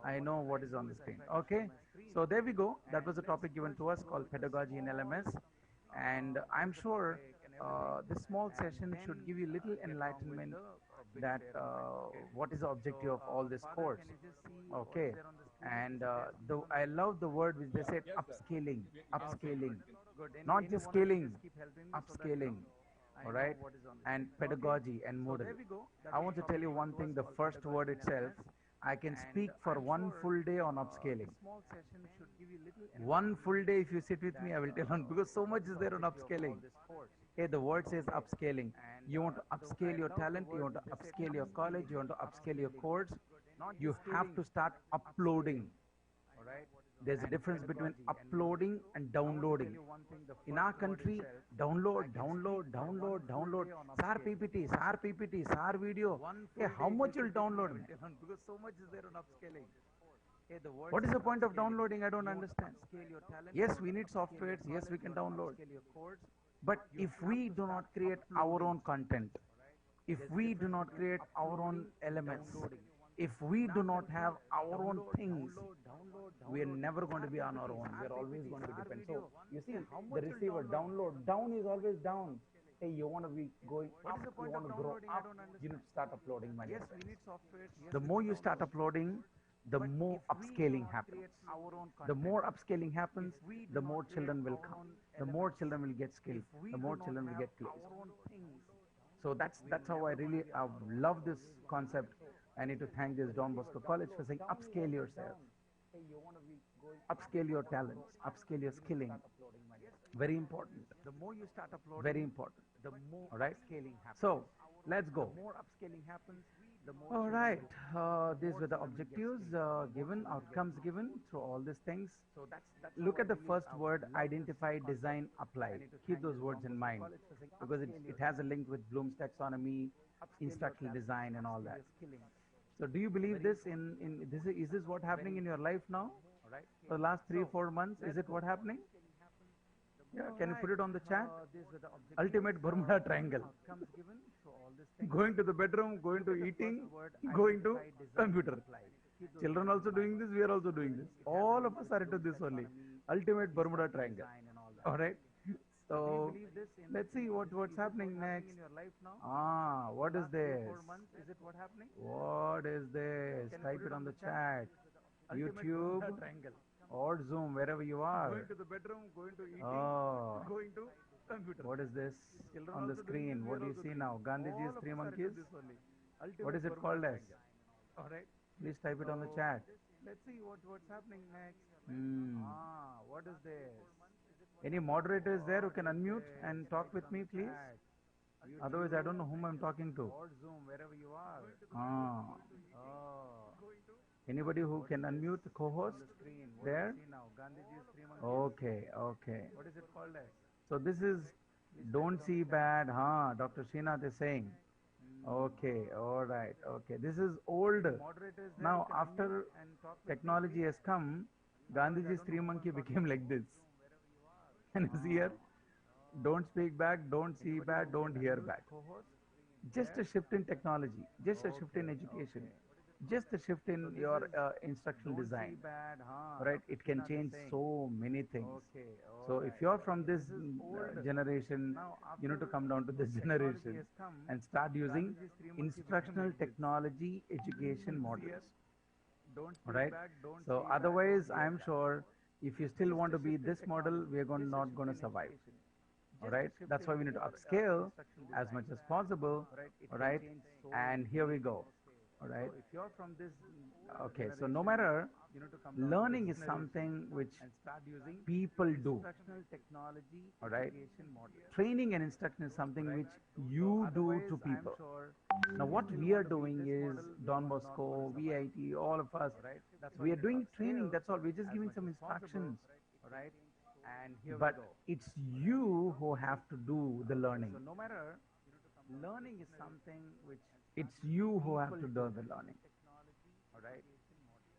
I know what is on the screen. Okay, so there we go. That was a topic given to us called pedagogy in LMS, and I'm sure this small session should give you little enlightenment that what is the objective of all this course. Okay, and I love the word which they said, upscaling, upscaling, not just scaling, upscaling. All right, and pedagogy and Moodle. I want to tell you one thing: the first word itself, I can speak for one full day on upscaling. One full day, if you sit with me, I will tell on, because so much is there on upscaling. Hey, the word says upscaling. You want to upscale your talent, you want to upscale your college, you want to upscale your course. You have to start uploading. There's a difference between uploading and downloading. In our country, download, download, download, download. SAR PPT, SAR PPT, SAR video. Hey, how much you'll download? Because so much is there on upscaling. What is the point of downloading? I don't understand. Yes, we need softwares. Yes, we can download. But if we do not create our own content, if we do not create our own elements, if we do not have our own things, we are never going to be on our own. We are always going to be dependent. So you see, the receiver download, down is always down. Hey, you want to be going up, you want to grow up, you need to start uploading, my dear friends. The more you start uploading, the more upscaling happens. The more upscaling happens, the more children will come. The more children will get skilled. The more children will get placed. So that's how I really love this concept. I need to thank this Don Bosco College for saying upscale yourself. Upscale your talents, upscale your skilling. Very important. The more you start uploading, very important. The more upscaling happens. So let's go. The more upscaling happens, the more. All right. These were the objectives given, outcomes given through all these things. So look at the first word: identify, design, apply. Keep those words in mind because it has a link with Bloom's taxonomy, instructional design, and all that. So do you believe this is this what happening in your life now? For the last 3-4 months, is it what happening? Yeah, can you put it on the chat? Ultimate Bermuda Triangle. Going to the bedroom, going to eating, going to computer. Children also doing this, we are also doing this. All of us are into this only. Ultimate Bermuda Triangle. All right. So let's see what's happening next. What is this? What is this? Type it on the chat. YouTube or Zoom, wherever you are. Going to the bedroom, going to eating, going to computer. What is this on the screen? What do you see now? Gandhiji's Three Monkeys? What is it called as? Please type it on the chat. Let's see what's happening next. What is this? Any moderators there who can unmute and talk with me, please? Otherwise, I don't know whom I'm talking to. Or Zoom, wherever you are. Anybody who can unmute the co-host there? Okay, okay. What is it called as? So this is don't see bad, Dr. Srinath is saying. Okay, all right, okay. This is old. Now, after technology has come, Gandhiji's Three Monkey became like this. And is here. Don't speak back, don't see back, don't hear back. Just a shift in technology, just a shift in education. just the shift in your instructional design, right? It can change so many things. So if you're from this generation, you need to come down to this generation and start using instructional technology education models. All right. So otherwise, I'm sure if you still want to be this model, we are not going to survive. All right. That's why we need to upscale as much as possible. All right. And here we go. All right. Okay. So no matter, learning is something which people do. All right. Training and instruction is something which you do to people. Now, what we are doing is Don Bosco, VIT, all of us, we are doing training. That's all. We're just giving some instructions. But it's you who have to do the learning. Learning is something which it's you who have to do the learning. All right.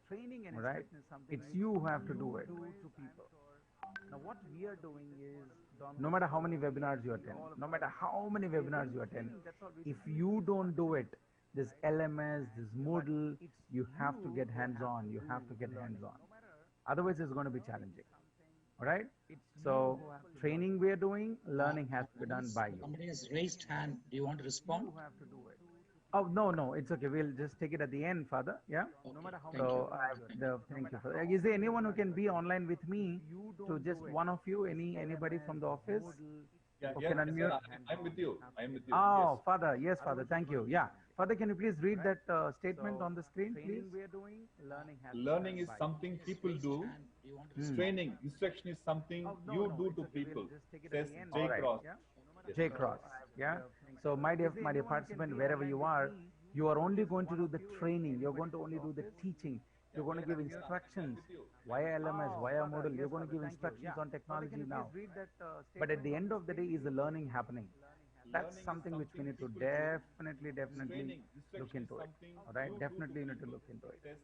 Training and instruction is something it's you who have to do it. Now, what we are doing is, no matter how many webinars you attend, no matter how many webinars you attend, if you don't do it, this LMS, this Moodle, you have to get hands-on. You have to get hands-on. Otherwise, it's going to be challenging. All right. So, training we are doing, learning has to be done by you. Somebody has raised hand. Do you want to respond? Oh, no, it's okay. We'll just take it at the end, Father. Yeah. Okay. So, thank you. Father. Is there anyone who can be online with me? To just one of you, anybody from the office? Yeah, Okay, unmute. I'm with you. I'm with you. Oh, Yes. Father. Yes, Father. Thank you. Yeah. Father, can you please read that statement on the screen, please? Learning is something people do. Training, instruction is something you do to people. Says J. Cross. Yes. J Cross. Yeah. So my dear participant, wherever you are only going to do the training. You're going to only do the teaching. You're going to give instructions via LMS, via Moodle. You're going to give instructions on technology now. But at the end of the day, is the learning happening? That's something which we need to definitely look into it. All right, definitely need to look into it.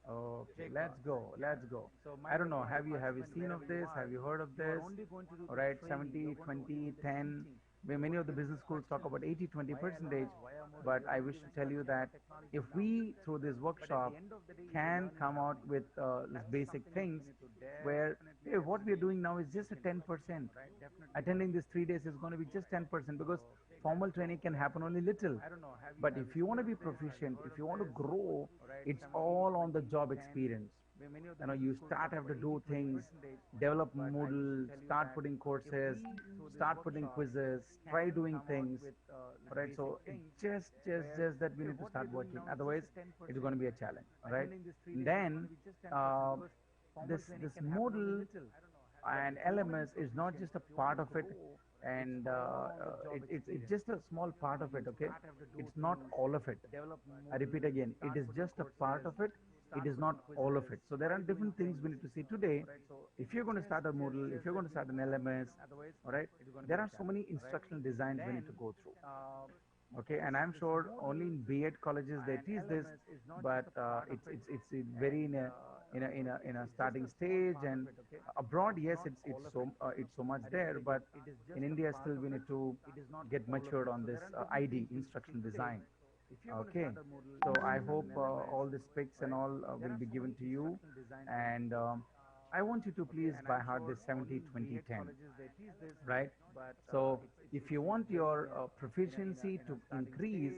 Okay, let's go. I don't know. Have you seen of this? Have you heard of this? All right, 70, 20, 10. Many of the business schools talk about 80-20 percentage, but I wish to tell you that if we through this workshop can come out with basic things where hey, what we are doing now is just a 10%. Attending these 3 days is going to be just 10% because formal training can happen only little. But if you want to be proficient, if you want to grow, it's all on the job experience. You have to do things, develop Moodle, start putting courses, start putting quizzes, try doing things, right? So just that we need to start working. Otherwise, it's going to be a challenge, right? Then this Moodle and LMS is not just a part of it, and it's just a small part of it. Okay, it's not all of it. I repeat again, it is just a part of it. It is not all of it. So there are different things we need to see today. If you're going to start a Moodle, if you're going to start an LMS, all right, there are so many instructional designs we need to go through. Okay, and I'm sure only in B.Ed colleges they teach this, but it's very in a starting stage, and abroad, yes, it's so much there, but in India still we need to get matured on this ID, instructional design. Okay, so I hope all the specs and all will be given to you, and I want you to please by heart this 70-20-10, right? So if you want your proficiency to increase,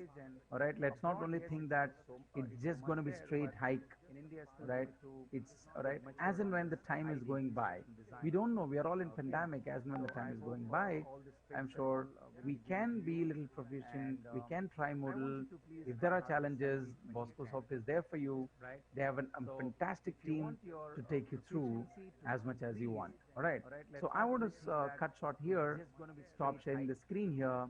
all right, let's not only think that it's just going to be straight hike, right? It's all right as and when the time is going by. We don't know. We are all in pandemic. As and when the time is going by, I'm sure we can be a little proficient. We can try Moodle. If there are challenges, Bosco Soft is there for you. They have a fantastic team to take you through as much as you want. All right. So I want to cut short here, stop sharing the screen here,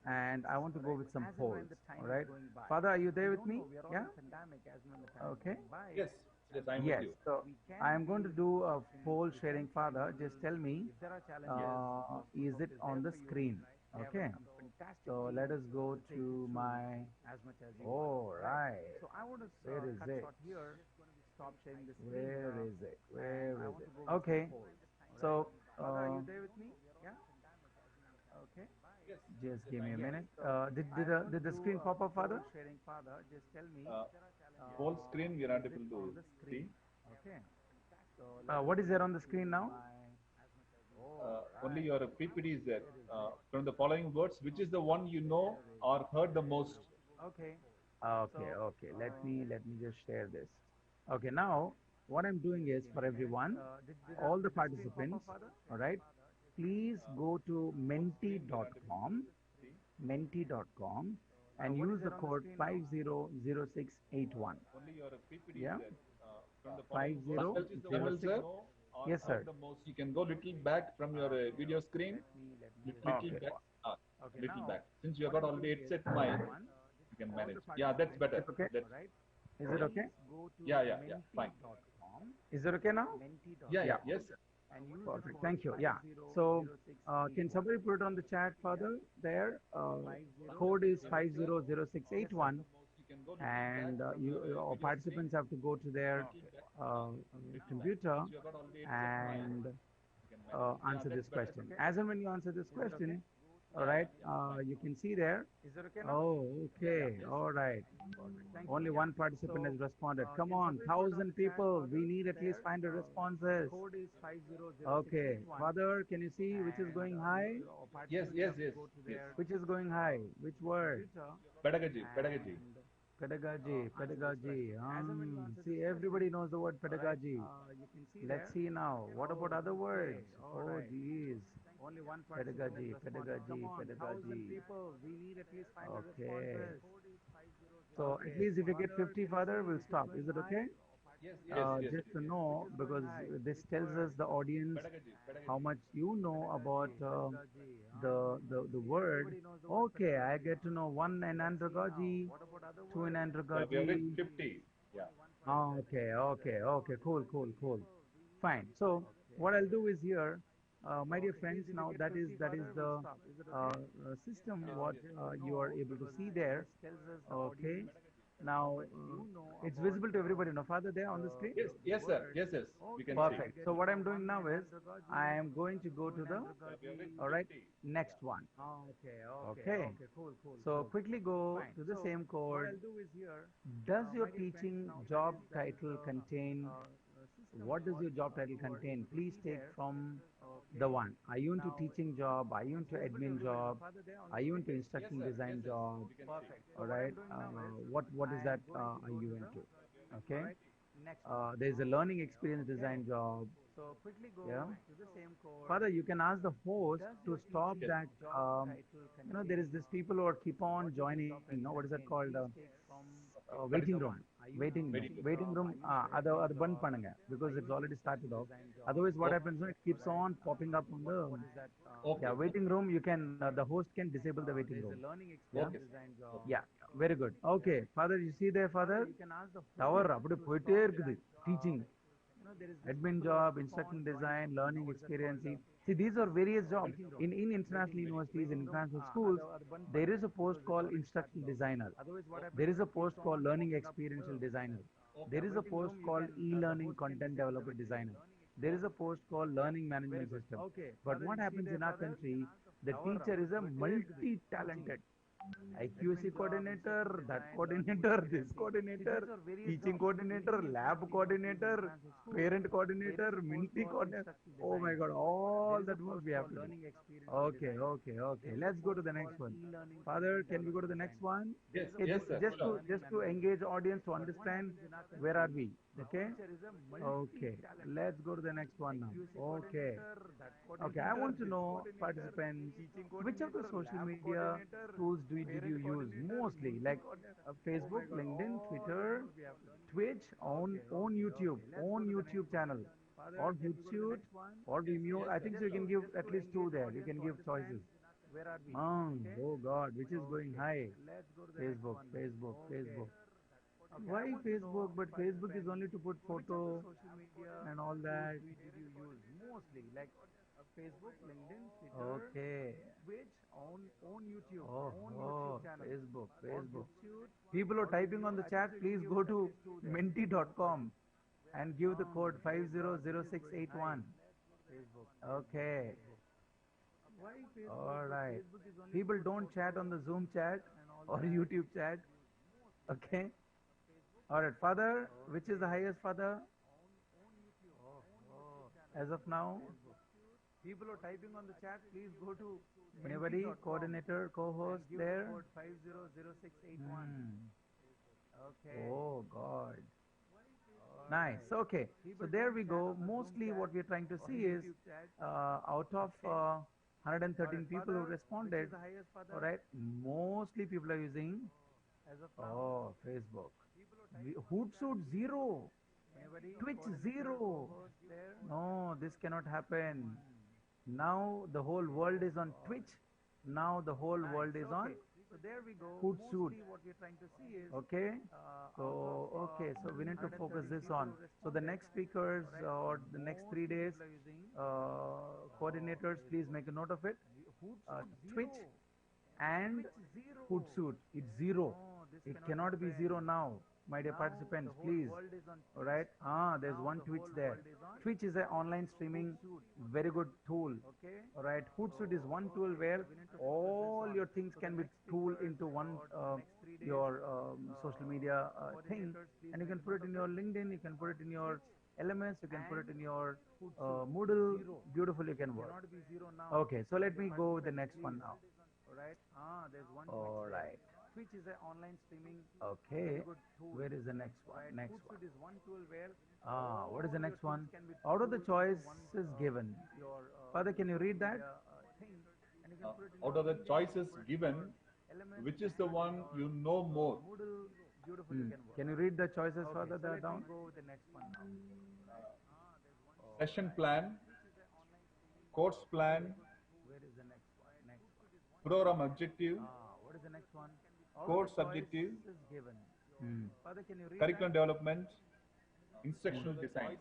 and I want to go with some polls. All right. Father, are you there with me? Yeah. Okay. Yes. Yes, I'm Yes. with you. So I am going to do a poll sharing. Father, just tell me, is it on the screen? Okay. So let us go to my. Oh, right. Where is it? Where is it? Where is it? Okay. So. Okay. Just give me a minute. Did the screen pop up, Father? Whole screen we are not able to see. Okay. What is there on the screen now? Only your PPT is there. From the following words, which is the one you know or heard the most? Okay. Okay. Let me just share this. Okay, now what I'm doing is for everyone, all the participants, all right, please go to menti.com, menti.com, and use the code 500681. Only your PPT Yeah. is there. From the following words, which is the one 5006. you know or Yes, sir. heard the most? You can go little back from your video screen. Little Okay. back. Little Now, back. Since you have got already headset mic, you can manage. Yeah, that's better. is it okay? Is it okay? Yeah. Fine. Is it okay now? Yeah. Yes, sir. Perfect. Thank you. Yeah. So, can somebody put it on the chat, Father? There. Code is 500681, and your participants have to go to their computer and answer this question. As and when you answer this question, all right, you can see there. Oh, okay. All right. Only one participant has responded. Come on, 1,000 people. We need at least 500 responses. Okay. Father, can you see which is going high? Yes. Which is going high? Which word? Pedagogy. Pedagogy. See, everybody knows the word pedagogy. Let's see now. What about other words? Oh, geez. Pedagogy. Okay. So at least if you get 50, Father, we'll stop. Is it okay? Yes. Just to know, because this tells us the audience how much you know about the word. Okay, I get to know one in andragogy, two in We have andragogy. reached 50. Yeah. Okay. Cool. Fine. So what I'll do is here, my dear friends, now that is the system what you are able to see there. Okay. Now it's visible to everybody. No, Father, there on the screen. Yes, sir. We can Perfect. So what I'm doing now is I am going to go to the all right next one. Okay. So quickly go to the same code. Does your teaching job title contain? What does your job title contain? Please take from the one. Are you into teaching job? Are you into admin job? Are you into instructional design job? All right. What is that? Are you into? Okay. There's a learning experience design job. Yeah. Father, you can ask the host to stop that. There is this people who are keep on joining. What is that called? Waiting room. Waiting room. Other band pananga because it's already started off. Otherwise, what happens? It keeps on popping up on the. Yeah, waiting room. You can. The host can disable the waiting room. Yeah. Very good. Okay, Father, you see there, Father. Tower. அப்படி போயிட்டே இருக்குது teaching. Admin job, instructional design, learning experience. See, these are various jobs. In international universities, in international schools, there is a post called instructional designer. There is a post called learning experiential designer. There is a post called e-learning content developer designer. There is a post called learning management system. But what happens in our country, the teacher is a multi-talented. IQC coordinator, that coordinator, this coordinator, teaching coordinator, lab coordinator, parent coordinator, Minty coordinator. Oh my God, all that work we have to do. Okay. Let's go to the next one. Father, can we go to the next one? Yes, sir. Just to engage audience to understand where are we. Okay. Let's go to the next one now. Okay. I want to know, participants, which of the social media tools did you use mostly? Like Facebook, LinkedIn, Twitter, Twitch, own YouTube channel, or Hootsuite, or Vimeo. I think so you can give at least two there. You can give choices. Oh God, which is going high? Facebook. Why Facebook? But Facebook is only to put photo and all that. Facebook, LinkedIn, Twitter, okay. Twitch, own YouTube, own YouTube channel. Facebook. People who are typing on the chat, please go to menti.com and give the code 500681. Okay. All right. People don't chat on the Zoom chat or YouTube chat. Okay. All right, Father, which is the highest, Father? As of now, people are typing on the chat. Please go to anybody, coordinator, co-host there. 500681. Okay. Oh God. Nice. Okay. So there we go. Mostly what we're trying to see is out of 113 people who responded, all right, mostly people are using Facebook. Hootsuite 0. Twitch 0. No, this cannot happen. Now the whole world is on Twitch. Now the whole world is on Hootsuite. Okay. So we need to focus this on. So the next speakers or the next 3 days, coordinators, please make a note of it. Twitch and Hootsuite. It's 0. It cannot be 0 now. My dear participants, please. All right. There's one Twitch there. Twitch is an online streaming, very good tool. All right. Hootsuite is one tool where all your things can be tooled into one your social media thing, and you can put it in your LinkedIn. You can put it in your LMS. You can put it in your Moodle. Beautifully, you can work. Okay. So let me go with the next one now. All right. Twitch is an online streaming. Okay. Where is the next one? Next one. What is the next one? Out of the choices given. Father, can you read that? Out of the choices given, which is the one you know more? Can you read the choices further down? Session plan, course plan, program objective, What is the next one? course objective, Father, can you read curriculum development, instructional design.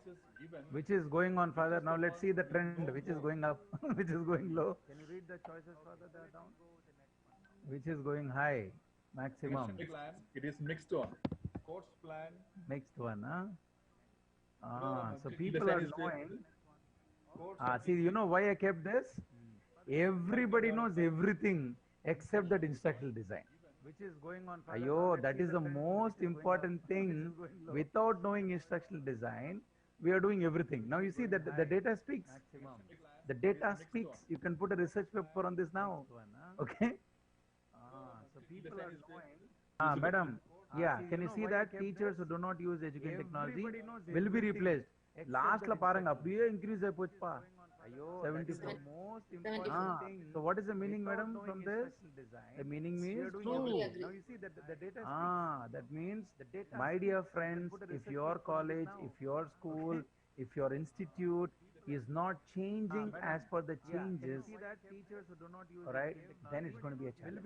which is going on, Father? Now let's see the trend. Which is going up? Which is going low? Can you read the choices further down? Which is going high? Maximum. It is mixed one. Course plan. Mixed one, huh? So objective people design are is there. knowing. See, you know why I kept this? Everybody knows everything except that instructional design. Which is going on. Ayo, that is the most important thing. Without knowing instructional design, we are doing everything. Now you see that the data speaks. The data speaks. You can put a research paper on this now. Okay? So people are knowing. Madam, yeah, can you see that teachers who do not use education technology will be replaced? Last la paranga, apdiye increase hai pochpa. 74. So what is the meaning, madam, from this? The meaning means true. Now you see that the data that means, my dear friends, if your college, if your school, if your institute is not changing as per the changes, all right, then it's going to be a challenge.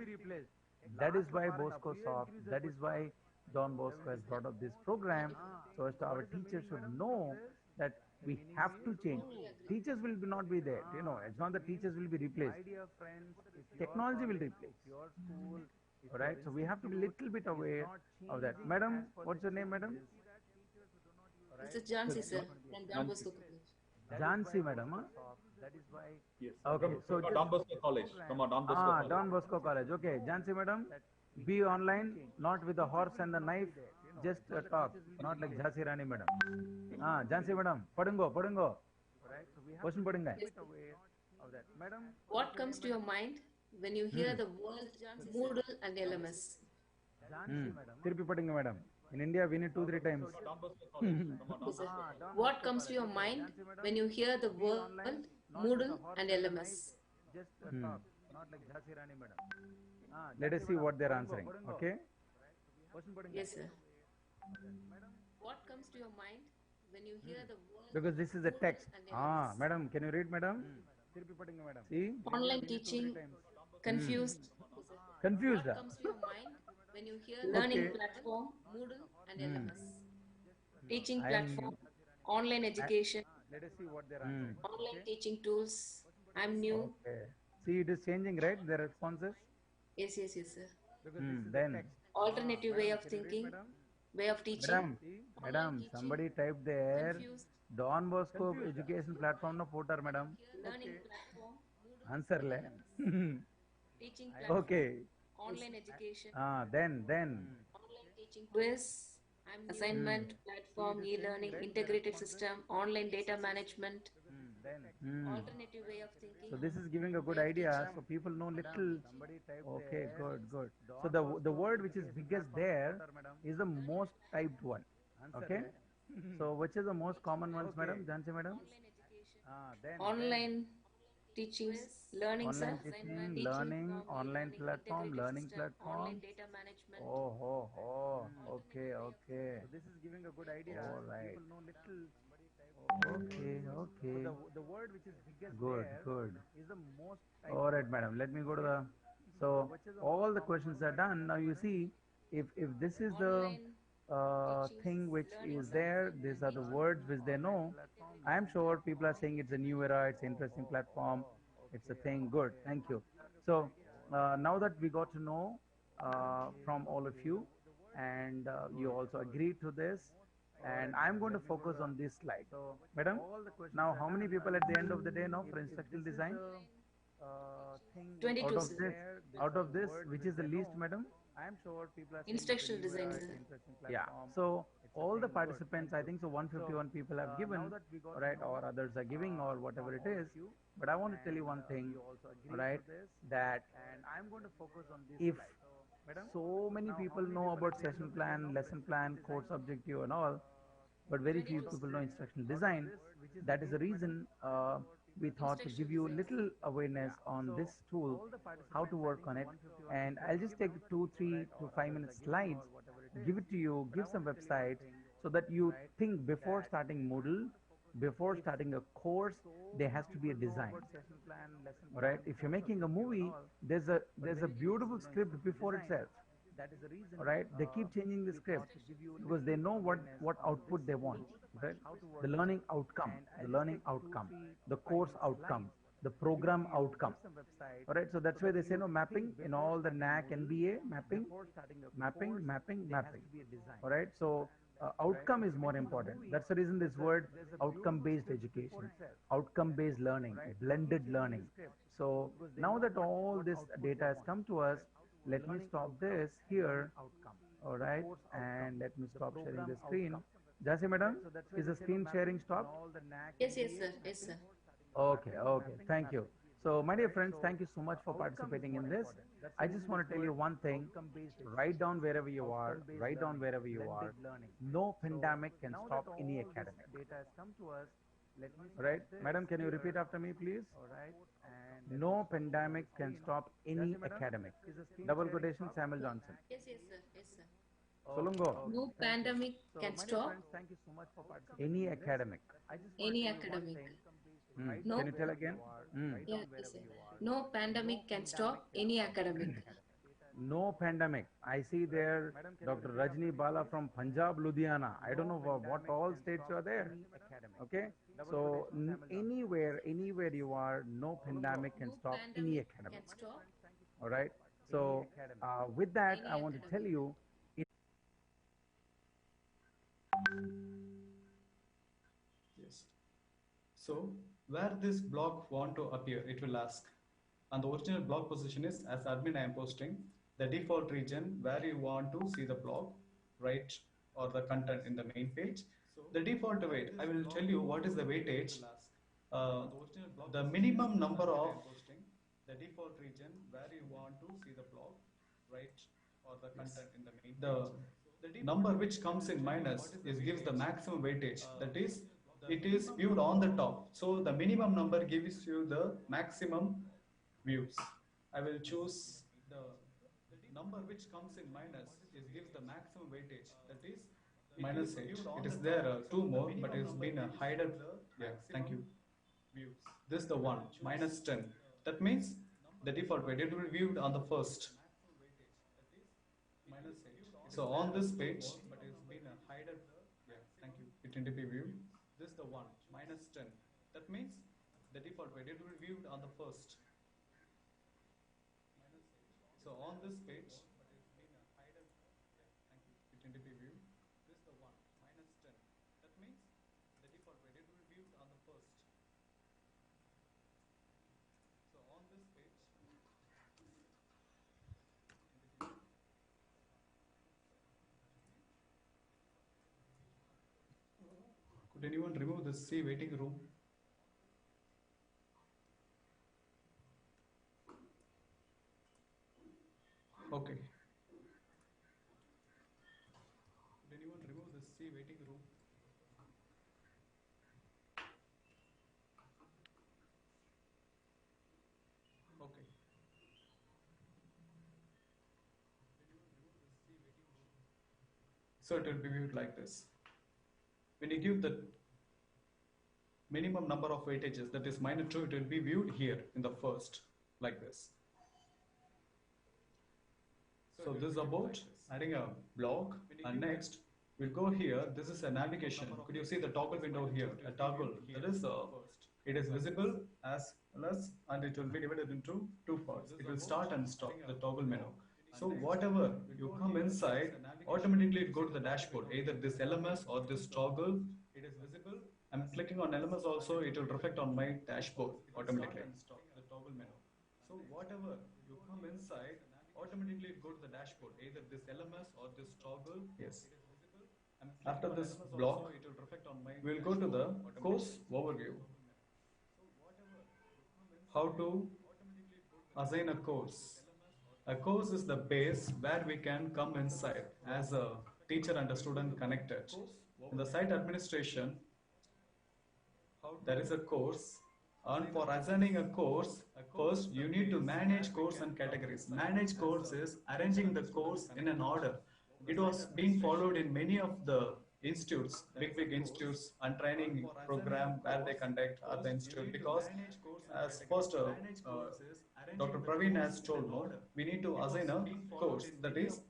That is why Bosco Soft, that is why Don Bosco has brought up this program, so as to our teachers should know that we have to change. Teachers will not be there. You know, it's not that teachers will be replaced. Technology will replace. All right. So we have to be a little bit aware of that. Madam, what's your name, madam? This is Jansi, sir, from Don Bosco College. Jansi, madam. Huh? Yes. Okay. So Don Bosco College. From Don Bosco College. Don Bosco College. Okay. Jansi, madam, be online, not with the horse and the knife. Just talk, not like Jhansi Rani, madam. Jhansi, madam, padungo. Question padunga. What comes to your mind when you hear the word Moodle and LMS? Tirpi padunga, madam. In India, we need 2-3 times. Don Bosco College. From Don Bosco. What comes to your mind when you hear the word Moodle and LMS? Let us see what they're answering. Okay. Yes, sir. What comes to your mind when you hear the word Because this is a Moodle text. and LMS? Madam, can you read, madam? See? Online teaching, confused. Confused. What comes to your mind when you hear learning platform, Moodle and LMS? Teaching platform, online education, Let us see what they're answering. online teaching tools. I'm new. Okay. See, it is changing, right? The responses. Yes, sir. Then, Alternative way of thinking, way of teaching. madam, teaching, somebody typed there. confused. Don Bosco education platform no photo, madam. Learning platform, Moodle, Answer le. teaching platform, Okay. online education, Then. online teaching quiz. assignment platform, e-learning, integrated system, online data management, alternative way of thinking. So this is giving a good way of idea. teaching. So people know little. Okay, good, good. So the word which is biggest there is the most typed one. Okay. So which is the most common ones, madam? Jansi, madam? Online teachings, learning, sir. Online teaching, learning, online platform, Integrated learning system, online platform. data management. Okay, okay. So this is giving a good idea. All right. People know little. Okay, okay. So the word which is biggest good, good. Is the most. All right, madam. Let me go to the. So all the questions are done. Now you see, if this is the Online thing which learning, is sir. there, these are the words which they know. I am sure people are saying it's a new era, it's an interesting platform, it's a thing. Good, thank you. So now that we got to know from all of you, and you also agreed to this, and I'm going to focus on this slide. Madam, now how many people at the end of the day know for instructional design? 22, Out of sir. this, out of this, which is the least, madam? Instructional design, sir. Yeah. So all the participants, I think so 151 people have given, right, or others are giving, or whatever it is. But I want to tell you one thing, right, that if so many people know about session plan, lesson plan, course objective and all, but very few 22, people sir. know instructional design. That is the reason we thought to give Instructional you design, little awareness on this tool, how to work on it. And I'll just take 2, 3 to 5 minutes slides, give it to you, give some websites so that you think before starting Moodle, before starting a course, there has to be a design. All right. If you're making a movie, there's a beautiful script before itself. All right, they keep changing the script because they know what output they want, right? The learning outcome, the course outcome, the program outcome. All right, so that's why they say no mapping in all the NAC, NBA, mapping. All right, so outcome is more important. That's the reason this word outcome based education, outcome based learning, blended learning. So now that all this data has come to us, let me stop this here. All right, and let me stop sharing the screen. Jasi madam, is the screen sharing stopped? Yes, yes, sir. Yes, sir. Okay, okay, thank you. So my dear friends, thank you so much for participating in this. I just want to tell you one thing, write down wherever you are, write down wherever you are. No pandemic can stop any academic. Right, madam, can you repeat after me, please? No pandemic can stop any academic. Double quotation, Samuel Johnson. Yes, yes, sir. Yes, sir. Solungo. No pandemic can stop Any academic. any academic. No, Can you tell again? yeah, yes, sir. No pandemic can stop any academic. No pandemic. I see there Dr. Rajni Bala from Punjab, Ludhiana. I don't know what all states you are there. Okay? So anywhere you are, no pandemic can No stop any pandemic academic. can stop All right? So with that, any I want to tell academic. you, Yes. So where this block want to appear, it will ask. And the original block position is, as admin I am posting, the default region where you want to see the block, right, or the content in the main page. The default weight, I will tell you what is the weightage. The minimum number of the default region where you want to see the block, right, or the content in the main page. The number which comes in minus is gives the maximum weightage. That is, it is viewed on the top. So the minimum number gives you the maximum views. I will choose the number which comes in minus is gives the maximum weightage. That is minus 8. It is there two more, but it has been hidden. Yeah, thank you. This is the one minus 10. That means the default weight, it will be viewed on the first. Minus 8. So on this page, but it's been hidden. Yeah, thank you. It in DP view. This is the one minus 10. That means the default weight, it will be viewed on the first. So on this page, but it's been hidden. Yeah, thank you. It in DP view. This is the one minus 10. That means the default weight, it will be viewed on the first. So on this page, Could anyone remove the C waiting room? Okay. Could anyone remove the C waiting room? Okay. So it will be viewed like this. When you give the minimum number of weightages, that is -2, it will be viewed here in the first, like this. So this is about adding a block, and next we'll go here. This is a navigation. Could you see the toggle window here? A toggle, that is, it is visible as well as, and it will be divided into two parts. It will start and stop, the toggle menu. So whatever you come inside, automatically it go to the dashboard, either this LMS or this toggle. It is visible. I'm clicking on LMS also, it will reflect on my dashboard automatically. The toggle menu. So whatever you come inside, automatically it go to the dashboard, either this LMS or this toggle. Yes. After this block, we'll go to the course overview. How to assign a course. A course is the base where we can come inside as a teacher and a student connected. In the site administration, there is a course, and for assigning a course, first you need to manage course and categories. Manage course is arranging the course in an order. It was being followed in many of the institutes, big institutes and training program where they conduct at the institute, because as first Dr. Praveen has told, no, we need to assign a course. That is,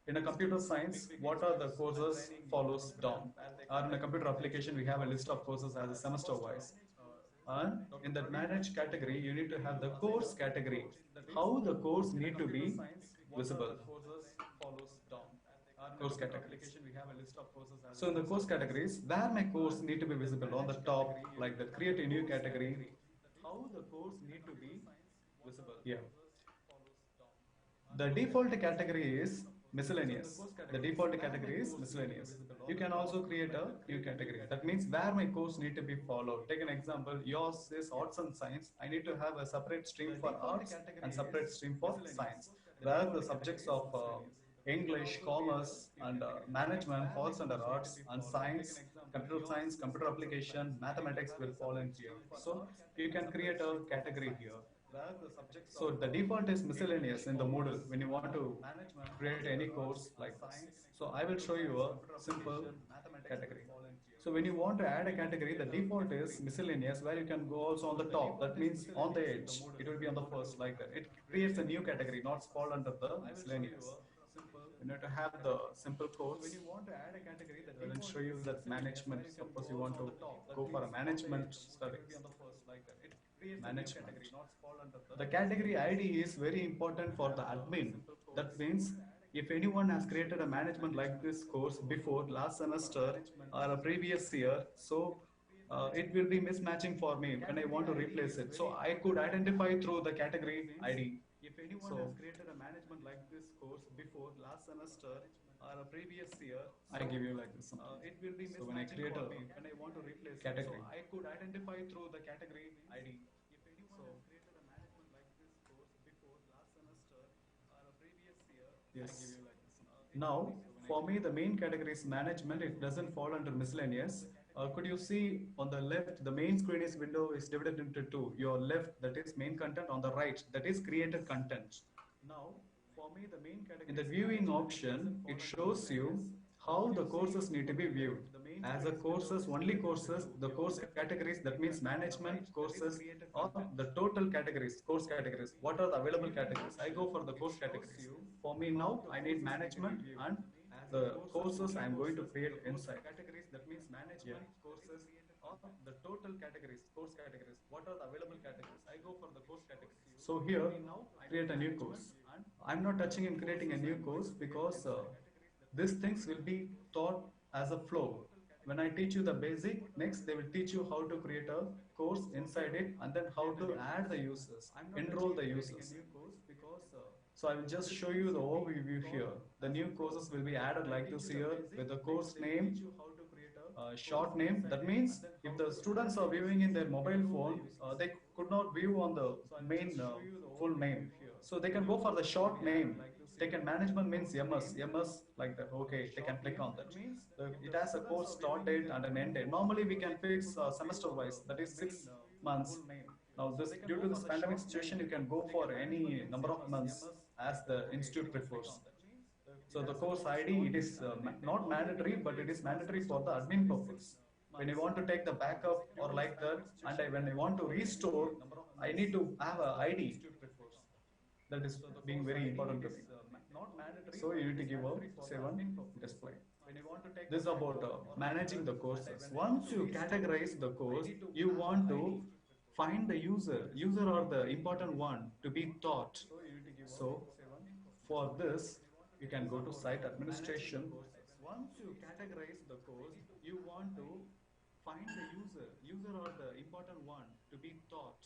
in a computer science, what are the courses follows down. Or in a computer application, we have a list of courses as a semester wise. And in that managed category, you need to have the course category. How the course need to be visible. Course categories. So in the course categories, where my course need to be visible on the top, like that, create a new category. How the course need to be visible. Yeah. The default category is miscellaneous. The default category is miscellaneous. You can also create a new category. That means where my course need to be followed. Take an example, yours is arts and science. I need to have a separate stream for arts and separate stream for science. Where the subjects of English, commerce, and management falls under arts, and science, computer application, mathematics will fall in here. So you can create a category here. So the default is miscellaneous in the Moodle when you want to create any course like this. So I will show you a simple category. So when you want to add a category, the default is miscellaneous, where you can go also on the top. That means on the edge, it will be on the first, like that. It creates a new category, not fall under the miscellaneous. You need to have the simple course. When you want to add a category, that will show you that management. Suppose you want to go for a management studies. Management. The category ID is very important for the admin. That means if anyone has created a management like this course before last semester or a previous year, so it will be mismatching for me when I want to replace it. So I could identify through the category ID. If anyone has created a management like this course before last semester or a previous year, I give you like this. It will be so when I create a when I want to replace category, so I could identify through the category ID. If anyone has created a management like this course before last semester or a previous year, yes. I give you like this. Now, for me, the main category is management. It doesn't fall under miscellaneous. Could you see on the left, the main screen is window is divided into two. Your left, that is main content. On the right, that is created content. Now, for me, the main category in the viewing option, it shows you how the courses need to be viewed. As a courses, only courses, the course categories, that means management courses, or the total categories, course categories. What are the available categories? I go for the course categories. For me now, I need management and the courses I am going to create inside. Categories, that means management courses, or the total categories, course categories. What are the available categories? I go for the course categories. So here, create a new course. I'm not touching in creating a new course because these things will be taught as a flow. When I teach you the basic, next they will teach you how to create a course inside it, and then how to add the users, enroll the users. So I will just show you the overview here. The new courses will be added like this here with the course name, short name. That means if the students are viewing in their mobile phone, they could not view on the main full name. So they can go for the short name. Taken management means MS like that. Okay, they can click on that. It has a course start date and an end date. Normally we can fix semester wise, that is 6 months. Now this, due to this pandemic situation, you can go for any number of months as the institute prefers. So the course ID, it is not mandatory, but it is mandatory for the admin purpose. When you want to take the backup or like that, and when I want to restore, I need to have an ID. That is being very important to me. So you need to give a 7 display. This is about managing the courses. Once you categorize the course, you want to find the user. User are the important one to be taught. So for this, you can go to site administration. Once you categorize the course, you want to find the user. User are the important one to be taught.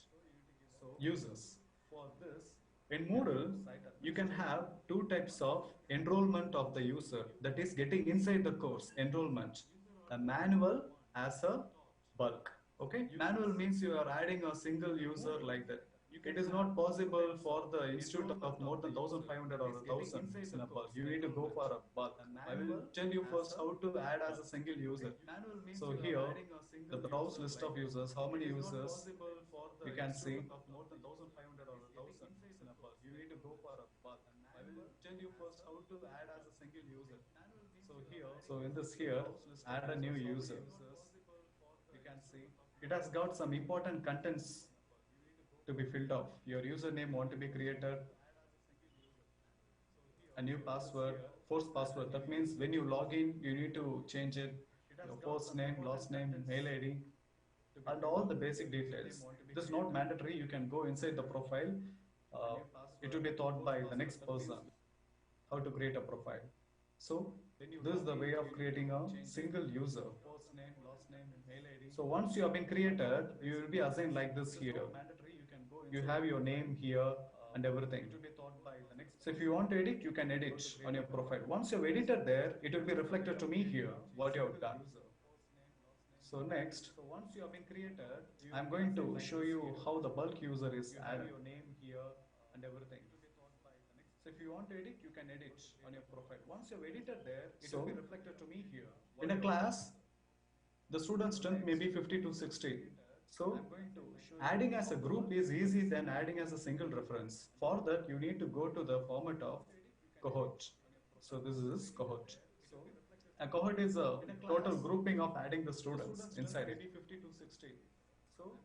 So users. For this, in Moodle, you can have two types of enrollment of the user, that is getting inside the course, enrollment. A manual as a bulk. Okay, manual means you are adding a single user like that. It is not possible for the institute of more than 1,500 or 1,000 in a bulk. You need to go for a bulk. I will tell you first how to add as a single user. So here, the browse list of users, how many users you can see. You need to go for a bulk. I will tell you first how to add as a single user. So here, so in this here, add a new user. You can see it has got some important contents to be filled off. Your username want to be created, a new password, forced password. That means when you log in, you need to change it, your first name, last name, mail ID, and all the basic details. This is not mandatory. You can go inside the profile. It will be taught by the next person how to create a profile. So this is the way of creating a single user. So once you have been created, you will be assigned like this here. You have your name here and everything. So if you want to edit, you can edit on your profile. Once you have edited there, it will be reflected to me here, what you have done. So next, once you have been created, I'm going to show you how the bulk user is added. Your name here and everything. So if you want to edit, you can edit on your profile. Once you have edited there, it will be reflected to me here. In a class, the student strength may be 50 to 60. So adding as a group is easy than adding as a single reference. For that, you need to go to the format of cohort. So this is cohort. A cohort is a total grouping of adding the students inside it. So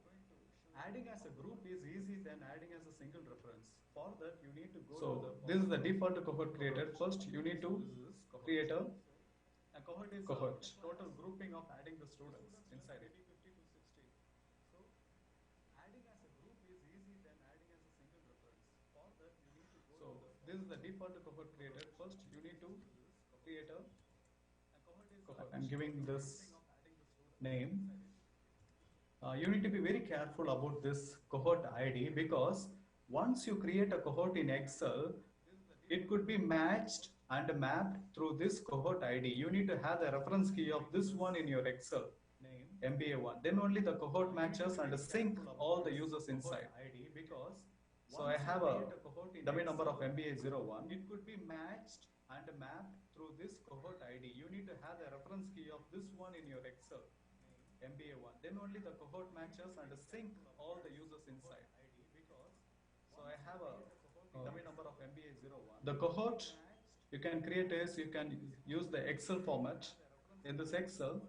adding as a group is easy than adding as a single reference. For that, you need to go to the this is the default cohort created. First, you need to create a cohort. Total grouping of adding the students inside it. So adding as a group is easy than adding as a single reference. For that, you need to go. So this is the default cohort created. First, you need to create a cohort. I'm giving this name. You need to be very careful about this cohort ID, because once you create a cohort in Excel, it could be matched and mapped through this cohort ID. You need to have the reference key of this one in your Excel, MBA1. Then only the cohort matches and sync all the users inside. So I have a dummy number of MBA01. It could be matched and mapped through this cohort ID. You need to have the reference key of this one in your Excel, MBA1. Then only the cohort matches and sync all the users inside. So I have a dummy number of MBA01. The cohort you can create is, you can use the Excel format. In this Excel,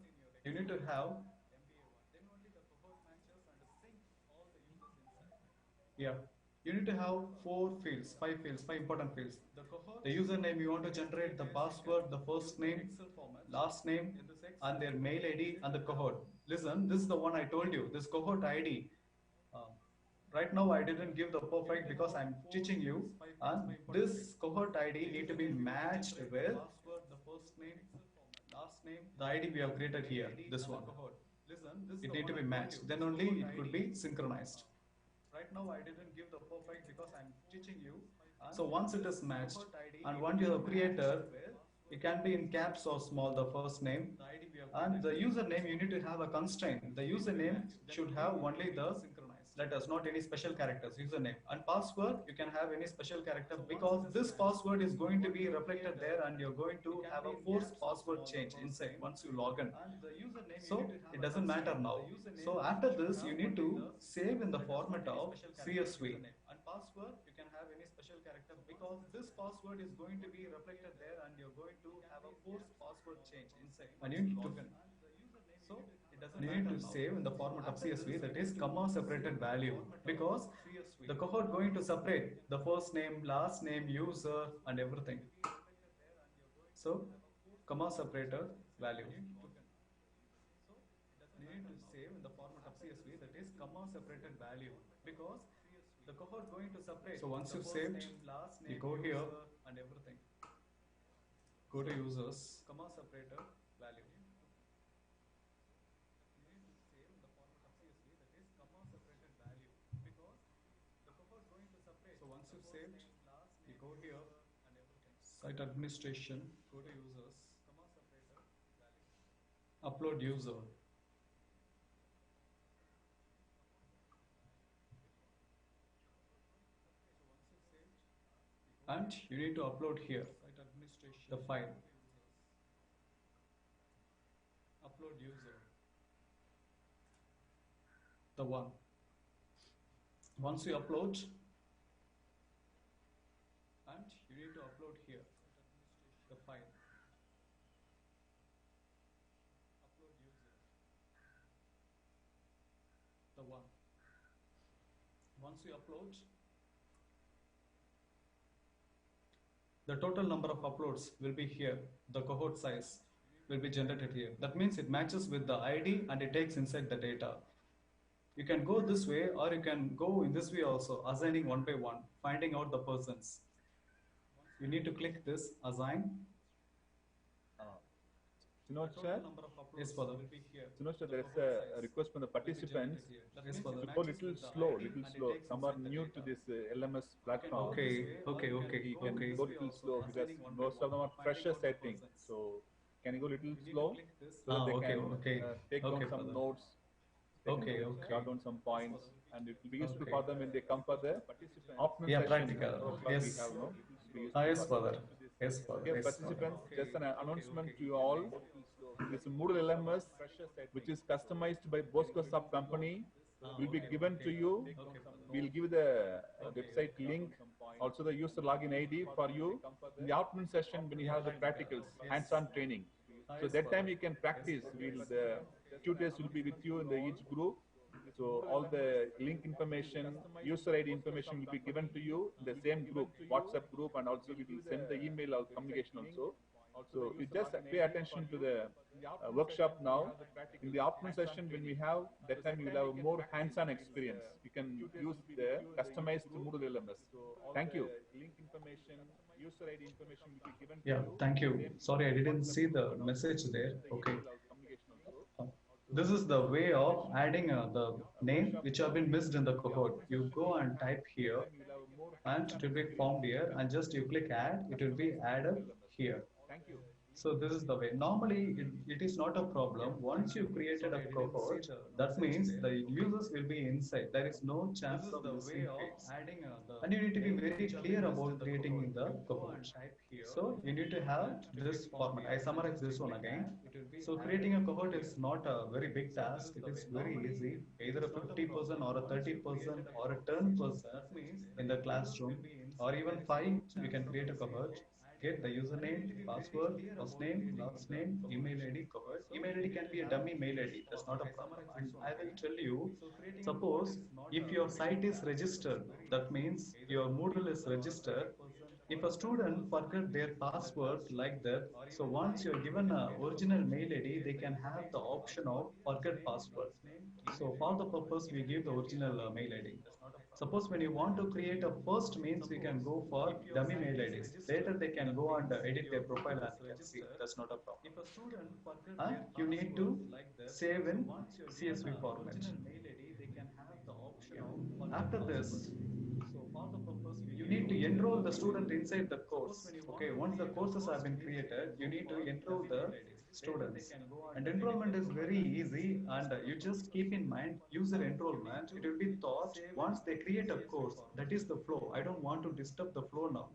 you need to have you need to have 5 important fields. The username you want to generate, the password, the first name, last name, and their mail ID, and the cohort. Listen, this is the one I told you, this cohort ID. Right now I didn't give the perfect because I'm teaching you, and this cohort ID need to be matched with the ID we have created here, this one. It need to be matched, then only it could be synchronized. Right now I didn't give the perfect because I'm teaching you. So once it is matched, and once you have created, it can be in caps or small, the first name, And the username, you need to have a constraint. The username should have only the letters, not any special characters, username. And password, you can have any special character because this password is going to be reflected there and you're going to have a forced password change inside once you log in. So it doesn't matter now. So after this, you need to save in the format of CSV. And password, you can have any special character because this password is going to be reflected there and you're going to have a forced password change inside. And you need to so you need to save in the format of CSV, that is comma separated value, because the cohort going to separate the first name, last name, user and everything. So comma separated value. You need to save in the format of CSV, that is comma separated value, because the cohort going to separate. So once you've saved, you go here and everything. Go to users, comma separated value. So once you've saved, you go here and everything. Site administration, go to users, upload user. And you need to upload here the file. Upload user. The one. Once you upload, and you need to upload here the file. Upload user. The one. Once you upload, the total number of uploads will be here. The cohort size will be generated here. That means it matches with the ID and it takes inside the data. You can go this way or you can go in this way also, assigning one by one, finding out the persons. You need to click this assign. Yes, Father. There is a request from the participants to go little slow. Some are new to this LMS platform. Okay. You can go little slow because most of them are freshers, I think. So can you go little slow so that they can take down some notes, jot down some points, and it will be useful for them when they come for the afternoon session. Practical. Yes. Yes, Father. Yes, Father. Okay, participants, just an announcement to you all. This Moodle LMS, which is customized by Bosco sub company, will be given to you. We'll give the website link, also the user login ID for you in the afternoon session when you have the practicals, hands-on training. So that time you can practice. The tutors will be with you in each group. So all the link information, user ID information will be given to you in the same group, WhatsApp group, and also we will send the email or communication also. So you just pay attention to the workshop now. In the afternoon session, when we have, that time you will have more hands-on experience. You can use the customized Moodle LMS. Thank you. Link information, user ID information will be given to you. Thank you. Sorry, I didn't see the message there. Okay. This is the way of adding the name which have been missed in the cohort. You go and type here and it will be found here and just you click add, it will be added here. Thank you. So this is the way. Normally, it is not a problem. Once you created a cohort, that means the users will be inside. There is no chance of missing fields. And you need to be very clear about creating the cohort. So you need to have this format. I summarize this one again. So creating a cohort is not a very big task. It is very easy. Either a 50% or a 30% or a 10% in the classroom, or even 5, you can create a cohort. Get the username, password, first name, last name, email ID covered. Email ID can be a dummy mail ID. That's not a problem. And I will tell you, suppose if your site is registered, that means your Moodle is registered. If a student forget their password like that, so once you're given an original mail ID, they can have the option of forget password. So for the purpose, we give the original mail ID. Suppose when you want to create a first means, we can go for dummy mail IDs. Later they can go and edit their profile and can see. That's not a problem. And you need to save in CSV format. After this, need to enroll the student inside the course. Okay, once the courses have been created, you need to enroll the students. And enrollment is very easy, and you just keep in mind user enrollment. It will be taught once they create a course. That is the flow. I don't want to disturb the flow now.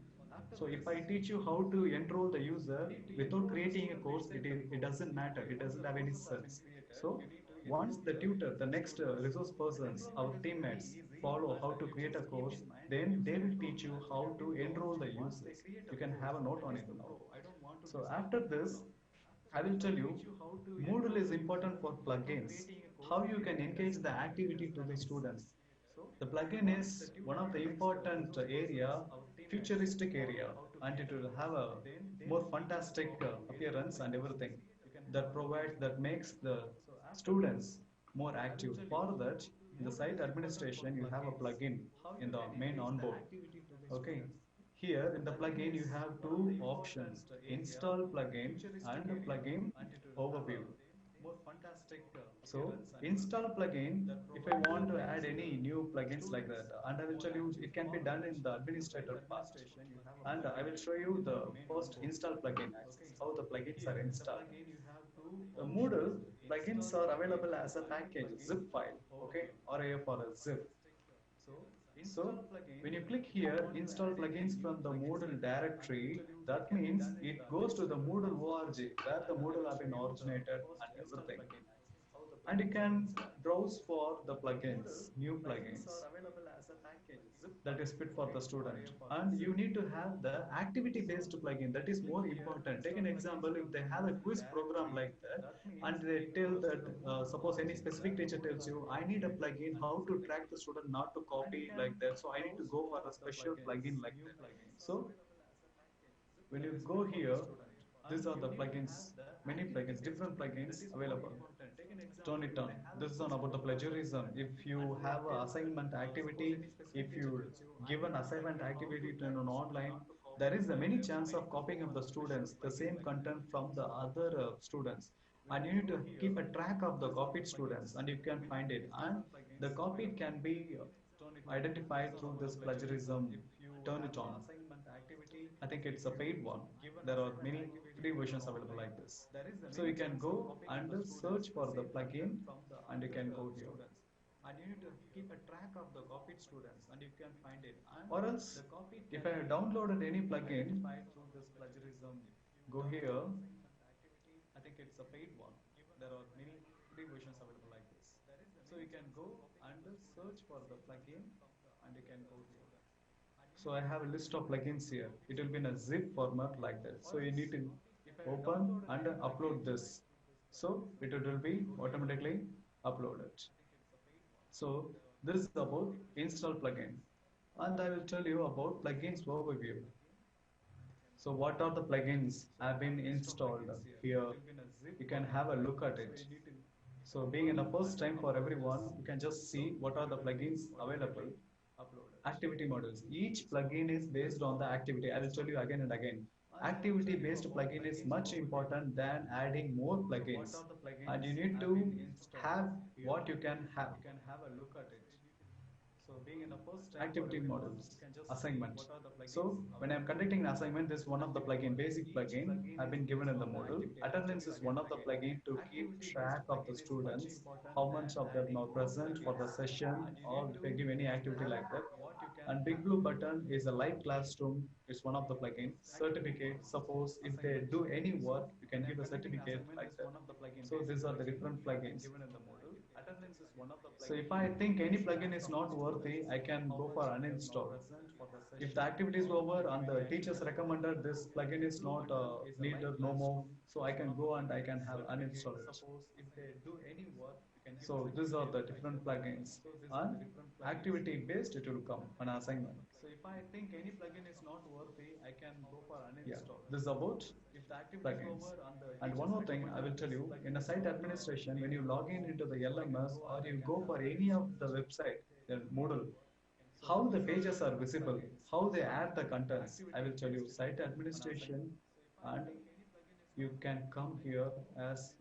So if I teach you how to enroll the user without creating a course, it doesn't matter. It doesn't have any sense. So once the tutor, the next resource persons, our teammates follow how to create a course, then they will teach you how to enroll the users. You can have a note on it now. So after this, I will tell you, Moodle is important for plugins, how you can engage the activity to the students. The plugin is one of the important area, futuristic area, and it will have a more fantastic appearance and everything that makes the students more active. For that, in the site administration, you have a plugin in the main onboard. Okay. Here in the plugin, you have two options, install plugin and plugin overview. So install plugin, if I want to add any new plugins like that, and I will tell you it can be done in the administrator part. And I will show you the first install plugin access, how the plugins are installed. The Moodle plugins are available as a package, zip file, okay, or a zip. So when you click here, install plugins from the Moodle directory, that means it goes to the Moodle org where the Moodle have been originated and everything. And you can browse for the plugins, new plugins that is fit for the student. And you need to have the activity based plugin, that is more important. Take an example, if they have a quiz program like that and they tell that suppose any specific teacher tells you I need a plugin how to track the student not to copy like that, so I need to go for a special plugin like that. So when you go here, these are the plugins, many plugins, different plugins available. Turn it on. This is on about the plagiarism. If you have an assignment activity, if you give an assignment activity to an online, there is a many chance of copying of the students, the same content from the other students. And you need to keep a track of the copied students and you can find it. And the copied can be identified through this plagiarism. Turn it on. I think it's a paid one. There are many free versions available like this. So you can go and search for the plugin and you can go here. And you need to keep a track of the copied students and you can find it. Or else, if I have downloaded any plugin, go here. I think it's a paid one. There are many free versions available like this. So you can go and search for the plugin and you can go here. So I have a list of plugins here. It will be in a zip format like that. So you need to open and upload this. So it will be automatically uploaded. So this is about install plugin. And I will tell you about plugins overview. So what are the plugins have been installed here? You can have a look at it. So being in the first time for everyone, you can just see what are the plugins available. Activity models. Each plugin is based on the activity. I will tell you again and again. Activity based plugin is much important than adding more plugins. And you need to have what you can have. You can have a look at it. So being in the first activity models, assignment. So when I'm conducting an assignment, this is one of the plugin, basic plugin have been given in the module. Attendance is one of the plugin to keep track of the students, how much of them are present for the session, or if they give any activity like that. And big blue button is a live classroom. It's one of the plugins. Certificate, suppose if they do any work, you can give a certificate like that. So these are the different plugins. So if I think any plugin is not worthy, I can go for uninstall. If the activity is over and the teachers recommended this plugin is not needed no more, so I can go and I can have uninstall it. So these are the different plugins. And activity based it will come an assignment. So if I think any plugin is not worthy, I can go for uninstall. Yeah, this is about plugins. And one more thing I will tell you, in a site administration, when you log in into the LMS or you go for any of the website, the Moodle, how the pages are visible, how they add the contents, I will tell you site administration, and you can come here as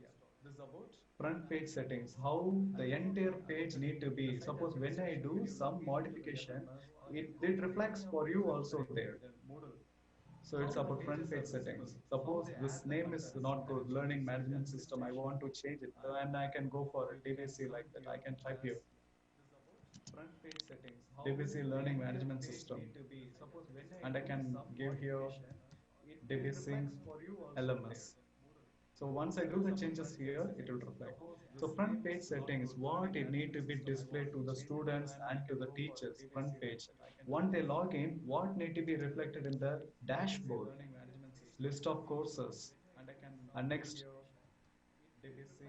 front page settings, how the entire page need to be. Suppose when I do some modification, it reflects for you also there. So it's about front page settings. Suppose this name is not good, learning management system. I want to change it, and I can go for DVC like that. I can type here front page settings, DVC learning management system, and I can give here DVC LMS. So once I do the changes here, it will reflect. So front page settings, what it need to be displayed to the students and to the teachers, front page. Once they log in, what need to be reflected in the dashboard, list of courses, and next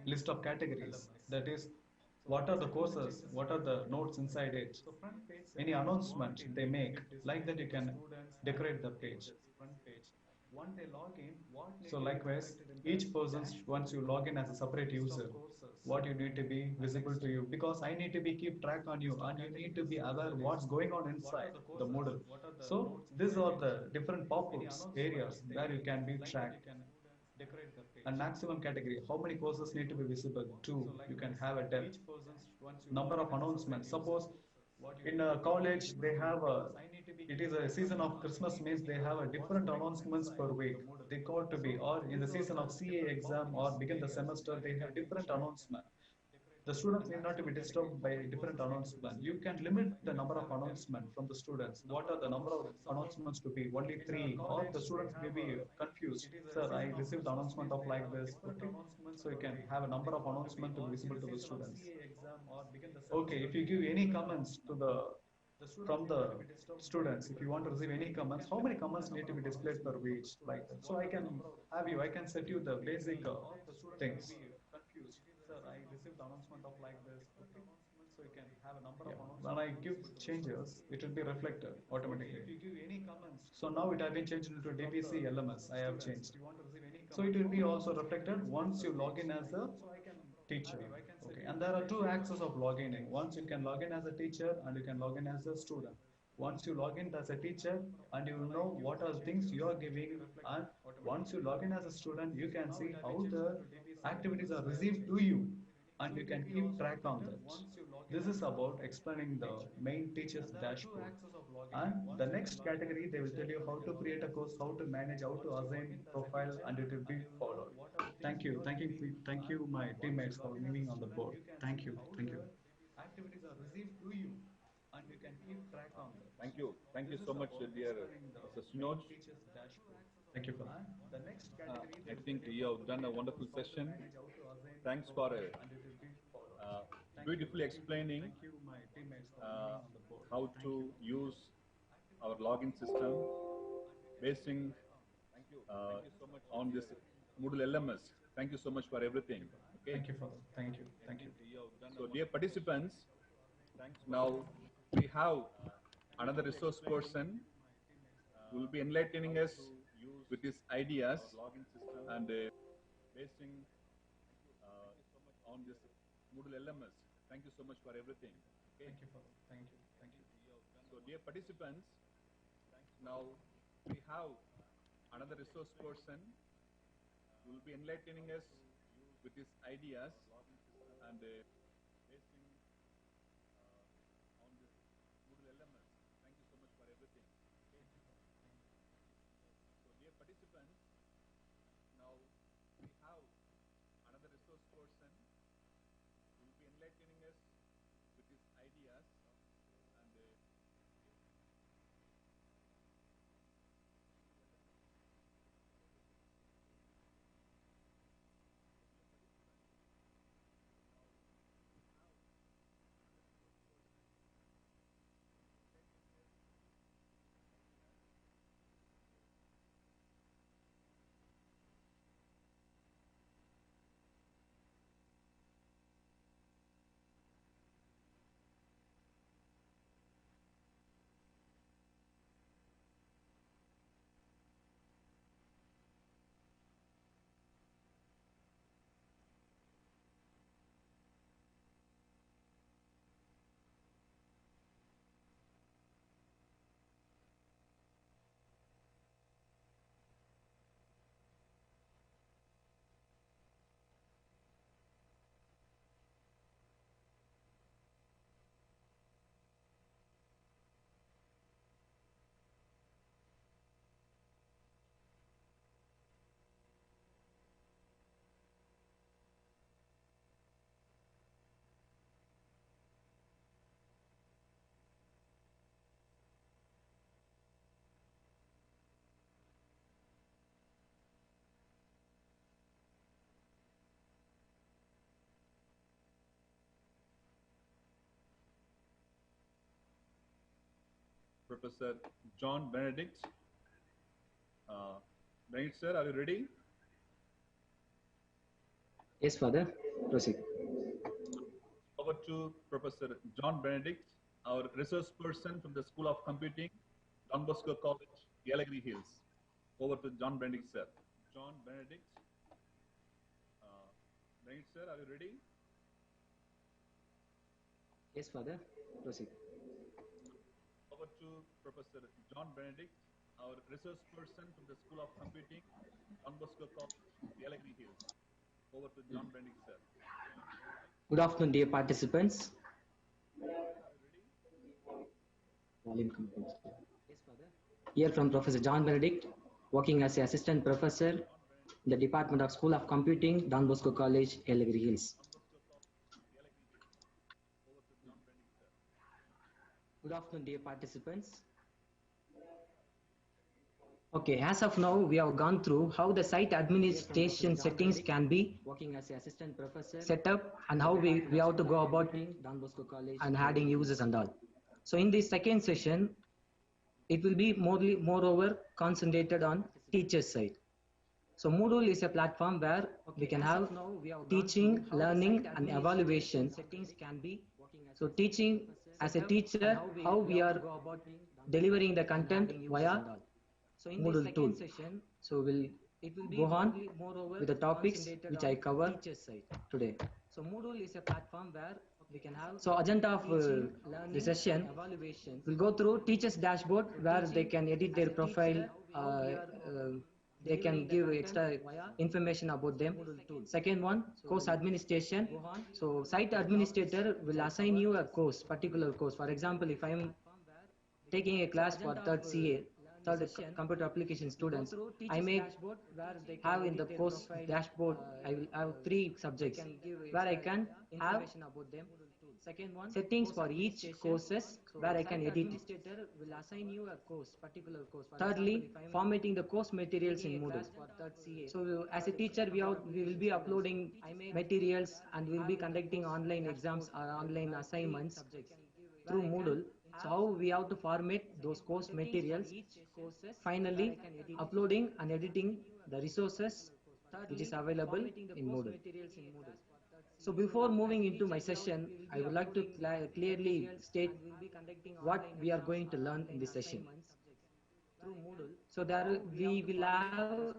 list of categories. That is, what are the courses, what are the notes inside it, any announcement they make, like that you can decorate the page. So likewise, each person, once you log in as a separate user, what you need to be visible to you, because I need to be keep track on you and you need to be aware what's going on inside the Moodle. So these are the different pop-ups areas where you can be tracked. And maximum category, how many courses need to be visible? 2, you can have a depth. Number of announcements. Suppose in a college they have a, it is a season of Christmas, means they have a different announcements per week. They call to be, or in the season of CA exam or begin the semester, they have different announcement. The students need not to be disturbed by different announcement. You can limit the number of announcement from the students. What are the number of announcements to be? Only 3, or the students may be confused. Sir, I received the announcement of like this. Okay, so you can have a number of announcement to be visible to the students. Okay, if you give any comments to the from the students, if you want to receive any comments, how many comments need to be displayed per week, like that. So I can have you, I can set you the basic things. Sir, I received the announcement of like this. Okay. So you can have a number of announcements. When I give changes, it will be reflected automatically. If you give any comments. So now it has been changed into DBC LMS. I have changed. So it will be also reflected once you log in as a teacher. Okay. And there are 2 access of logging in. Once you can log in as a teacher and you can log in as a student. Once you log in as a teacher and you will know what are the things you are giving, and once you log in as a student, you can see how the activities are received to you and you can keep track on that. This is about explaining the main teacher's dashboard. And the next category, they will tell you how to create a course, how to manage, how to assign profile, and it will be followed. Thank you. Thank you, my teammates, for being on the board. Thank you. Thank you. Activities are received to you and you can keep track on that. Thank you so much, dear Mr. Sinoj. Thank you for that. The next category, I think you have done a wonderful session. Thanks for beautifully explaining how to use our login system basing on this Moodle LMS. Thank you so much for everything. Okay. Thank you for that. Thank you. Thank you. So, dear participants, now we have another resource person who will be enlightening us with his ideas and basing on this Moodle LMS. Thank you so much for everything. Okay. Thank you for that. Thank you. Thank you. So, dear participants, now we have another resource person who will be enlightening us with his ideas and basing on this Moodle LMS. Thank you so much for everything. Okay. So, dear participants, now we have another resource person who will be enlightening us with his ideas and Professor John Benedict. Benedict sir, are you ready? Yes, Father. Proceed. Over to Professor John Benedict, our resource person from the School of Computing, Don Bosco College, Yelagiri Hills. Over to John Benedict, sir. John Benedict. Benedict, sir, are you ready? Yes, Father. Proceed. Over to Professor John Benedict, our resource person from the School of Computing, Don Bosco College, Yelagiri Hills. Over to John Benedict, sir. Good afternoon, dear participants. Volume complete. Yes, Father. Here from Professor John Benedict, working as an assistant professor in the Department of School of Computing, Don Bosco College, Yelagiri Hills. Good afternoon, dear participants. Okay, as of now, we have gone through how the site administration settings can be working as an assistant professor set up and how we have to go about Don Bosco College and adding users and all. So in this second session, it will be moreover concentrated on teacher side. So Moodle is a platform where we can have teaching, learning and evaluation settings can be. So teaching as a teacher, how we are delivering the content via Moodle tool. So it will go on with the topics which I cover today. So Moodle is a platform where we can have. So agenda of the session will go through teachers dashboard where they can edit their profile. They can give extra information about them. Second one, course administration. So site administrator will assign you a course, particular course. For example, if I'm taking a class for third CA, third computer application students, I may have in the course dashboard, I will have 3 subjects where I can have settings for each courses where I can edit it. Thirdly, formatting the course materials in Moodle. So as a teacher, we will be uploading materials and we will be conducting online exams or online assignments through Moodle. So how we have to format those course materials. Finally, uploading and editing the resources which is available in Moodle. So before moving into my session, I would like to clearly state what we are going to learn in this session. So there we will have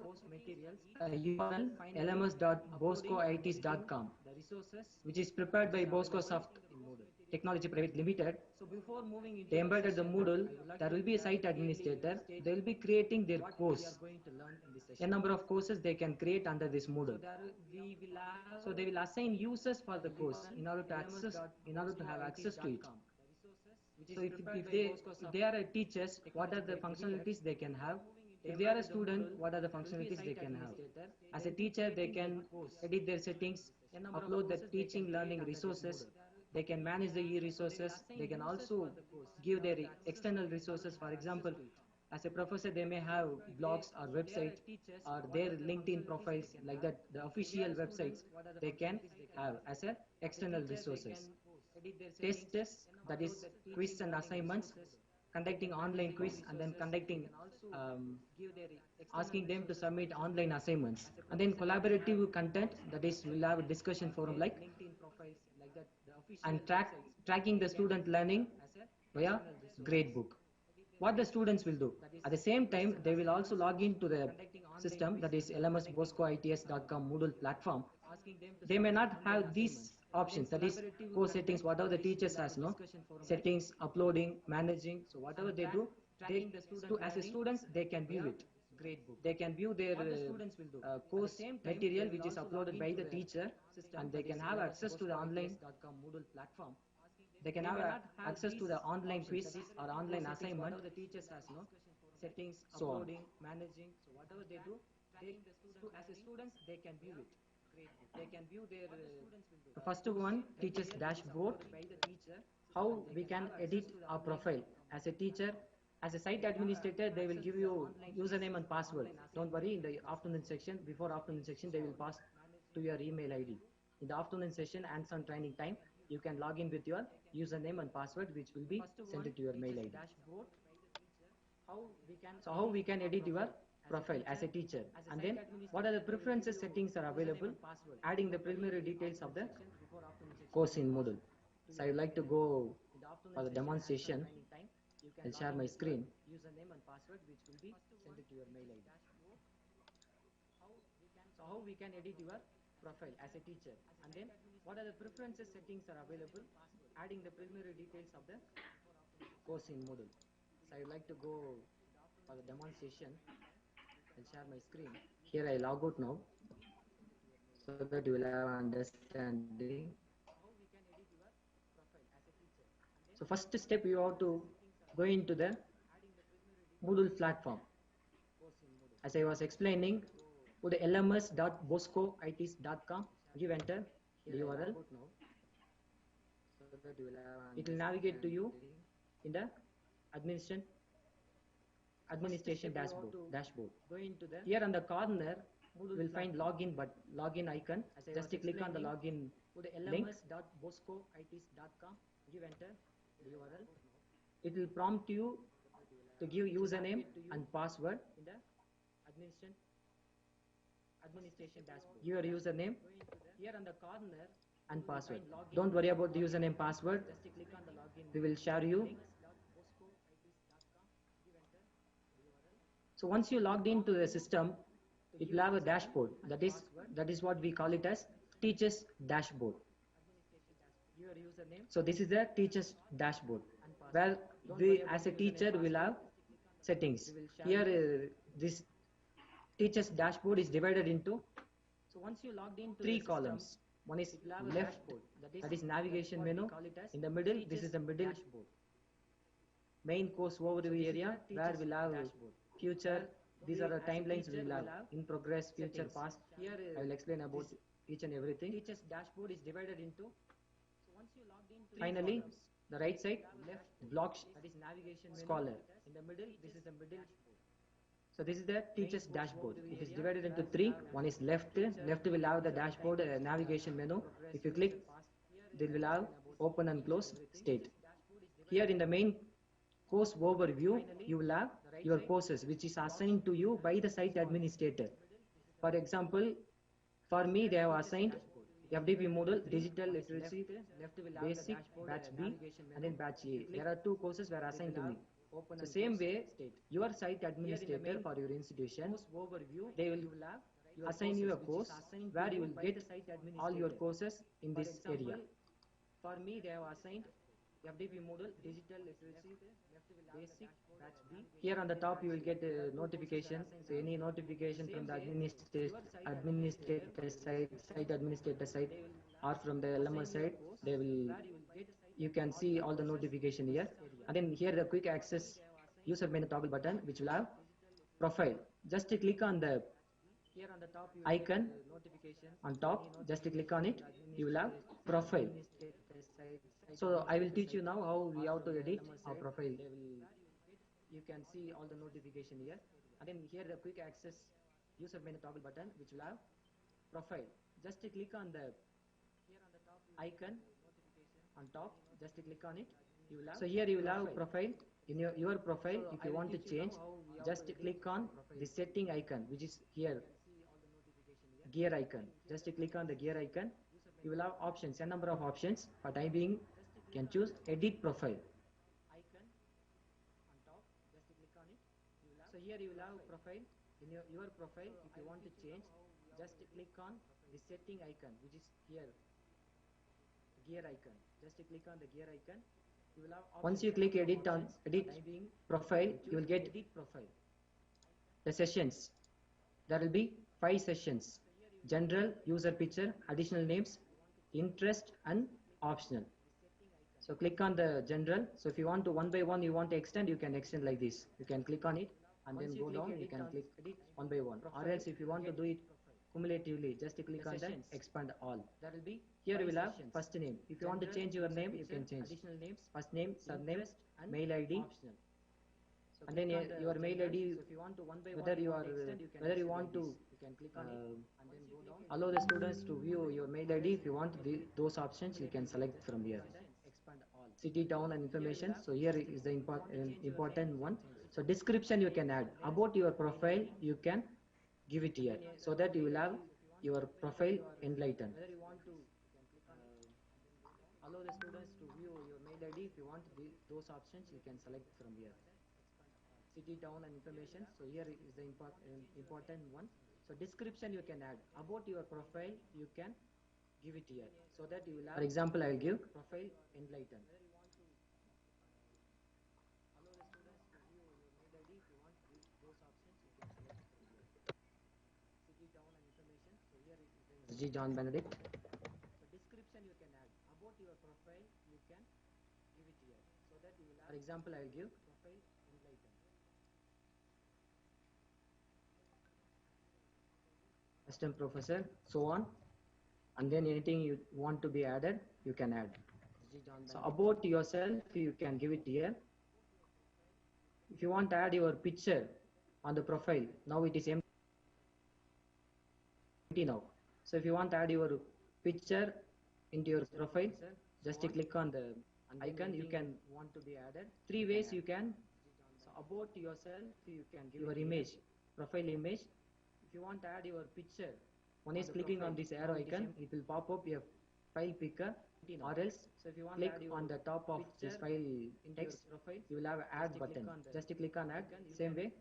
a URL lms.boscoits.com, which is prepared by Bosco Soft Technology Private Limited. They embedded the Moodle. There will be a site administrator. They will be creating their course. A number of courses they can create under this Moodle. So they will assign users for the course in order to have access to it. So if they are a teachers, what are the functionalities they can have? If they are a student, what are the functionalities they can have? As a teacher, they can edit their settings, upload the teaching learning resources, they can manage the e-resources, they can also give their external resources. For example, as a professor, they may have blogs or websites or their LinkedIn profiles, like that, the official websites they can have as a external resources. Tests, that is quiz and assignments, conducting online quiz and then conducting asking them to submit online assignments, and then collaborative content, that is we'll have a discussion forum like, and tracking the student learning via gradebook. What the students will do at the same time, they will also log into the system, that is lmsboscoits.com Moodle platform. They may not have these options, that is course settings, whatever the teachers has, no settings, uploading, managing. So whatever they do, as a students, they can view it. They can view their course material which is uploaded by the teacher, and they can have access to the online Moodle platform. They can have access to the online quiz or online assignment. Settings, uploading, managing. So whatever they do, as a students, they can view it. They can view their the first one, teacher's dashboard. How we can edit our profile as a teacher. As a site administrator, they will give you username and password. Don't worry, in the afternoon section, before afternoon section, they will pass to your email ID. In the afternoon session, hands-on training time, you can log in with your username and password, which will be sent to your mail ID. So how we can edit your profile as a teacher, and then what are the preferences settings are available, adding the preliminary details of the course in Moodle. So I would like to go for the demonstration. I'll share my screen. Username and password which will be sent to your mail ID. So how we can edit your profile as a teacher, and then what are the preferences settings are available, adding the preliminary details of the course in Moodle. So I would like to go for the demonstration. I'll share my screen. Here I log out now so that you will have understanding. So first step, you have to go into the Moodle platform. As I was explaining, go to lms.boscoits.com, give enter the URL. It will navigate to you in the administration dashboard. Here on the corner, you will find login icon. Just click on the login link. lms.boscoits.com, give enter the URL. It will prompt you to give username and password in the administration dashboard. Your username here on the corner and password. Don't worry about the username password. Just click on the login. We will share you. So once you logged into the system, it will have a dashboard. That is what we call it as teachers dashboard. So this is the teachers dashboard, where we as a teacher will have settings. Here this teachers dashboard is divided into three columns. One is left, that is navigation menu. In the middle, this is the middle main course overview area, where we'll have future. These are the timelines we will have: in progress, future, past. Here I will explain about each and everything. Teachers dashboard is divided into. Finally, the right side, left block, that is navigation scholar. In the middle, this is the middle. So this is the teacher's dashboard. It is divided into three. One is left. Left will have the dashboard navigation menu. If you click, they will have open and close state. Here in the main course overview, you will have your courses, which is assigned to you by the site administrator. For example, for me, they have assigned FDP Moodle, Digital Literacy, Basic, Batch B, and then Batch A. There are two courses were assigned to me. So same way, your site administrator for your institution, they will assign you a course where you will get all your courses in this area. For me, they have assigned FDP Moodle, Digital Literacy, Basic, Batch B. Here on the top, you will get a notification. So any notification from the administrator side, site administrator side, or from the LMS side, they will. You can see all the notification here. And then here the quick access user menu toggle button, which will have profile. Just click on the icon on top. Just click on it. You will have profile. So I will teach you now how we have to edit our profile. You can see all the notification here. And then here the quick access user menu toggle button, which will have profile. Just click on the icon on top. Just click on it. You will have. So here you will have profile. In your profile, if you want to change, just click on the setting icon, which is here, gear icon. Just click on the gear icon. You will have options, a number of options. For time being, you can choose edit profile. So here you will have profile. In your profile, if you want to change, just click on the setting icon, which is here, gear icon. Just click on the gear icon. You will have once you click edit profile, you will get the sessions. There will be 5 sessions: general, user picture, additional names, interest, and optional. So click on the general. So if you want to one by one, you want to extend, you can extend like this. You can click on it and then go down. You can click one by one. Or else if you want to do it cumulatively, just click on the expand all. That will be here. You will have first name. If you want to change your name, you can change additional names, first name, surname, mail ID, and then your mail ID. Whether you want to allow the students to view your mail ID. If you want those options, you can select from here. City, town, and information. So here is the important one. So description you can add about your profile, you can give it here so that you will have your profile enlightened. Whether you want to allow the students to view your mail ID, if you want those options, you can select from here. City, town and information. So here is the important one. So description you can add about your profile, you can give it here so that you will have, for example, I will give profile enlightened. Allow the students to view your mail ID, if you want those options, you can select from here. City, town and information. So here is the G. John Benedict. So description you can add about your profile, you can give it here so that you will have, for example, I will give profile enlightened. Assistant professor, so on, and then anything you want to be added, you can add. So about yourself, you can give it here. If you want to add your picture on the profile, now it is empty now. So if you want to add your picture into your profile, just click on the icon, you can want to be added. Three ways you can. So about yourself, you can give your image, profile image. If you want to add your picture, one is clicking on this arrow icon, it will pop up a file picker, or else so if you want click on the top of this file text, you will have an add button. Just click on add, same way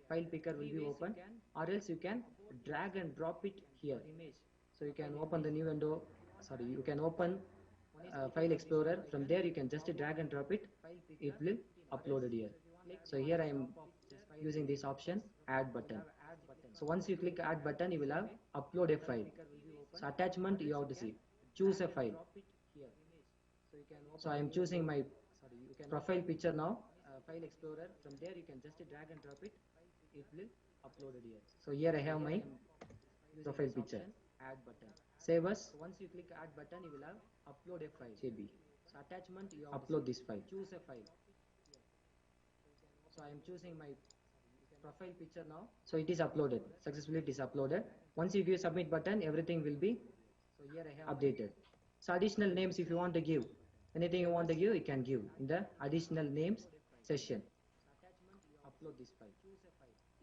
file picker will be open, or else you can drag and drop it here. So you can open the new window, sorry, you can open file explorer. From there you can just drag and drop it, it will upload it here. So here I am using this option, add button. So once you click add button, you will have upload a file. So attachment you have to see, choose a file. So I am choosing my profile picture now, file explorer. From there you can just drag and drop it, it will upload it here. So here I have my profile picture, add button. Save as. Once you click add button, you will have upload a file, JB. So attachment you have upload this file, choose a file. So I am choosing my profile picture now. So it is uploaded successfully, it is uploaded. Once you give submit button, everything will be, so here I have updated. So additional names, if you want to give anything you want to give, you can give in the additional names session. Upload this file.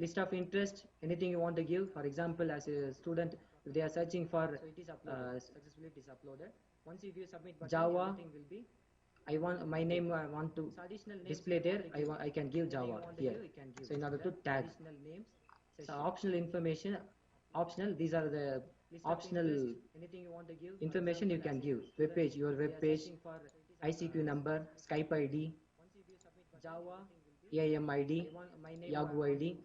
List of interest, anything you want to give. For example, as a student, if they are searching for successfully, it is uploaded. Once you give submit button, Java, everything will be, I want my name, I want to display there, I can give Java here. So in order to tag. So optional information, optional, these are the optional information you can give. Web page, your web page, ICQ number, Skype ID, Java, AIM ID, Yahoo ID.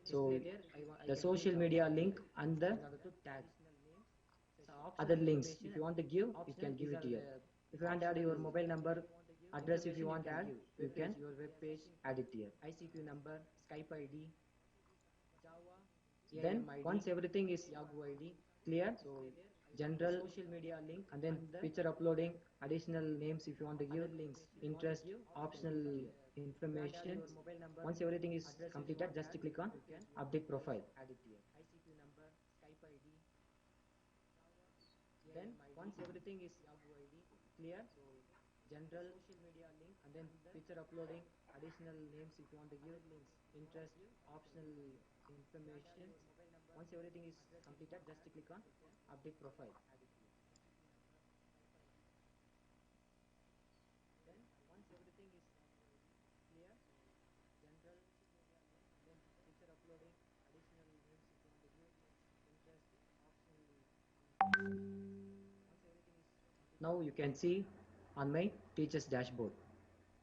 So the social media link and the other links, if you want to give, you can give it here. If you want to add your mobile number, address, if you want to add, you can your web page, add it here. ICQ number, Skype ID, Java. Then once everything is Yahoo ID clear, so general social media link, and then picture uploading, additional names if you want to give, links, interest, optional information. Once everything is completed, just click on update profile. Add it here. ICQ number, Skype ID. Then once everything is Yahoo ID clear, so general social media link, and then picture uploading, additional names if you want to give, links, interest, optional information. Once everything is completed, just click on update profile. Then once everything is clear, general, then picture uploading, additional names if you want to give, interest, optional. Now you can see on my teacher's dashboard.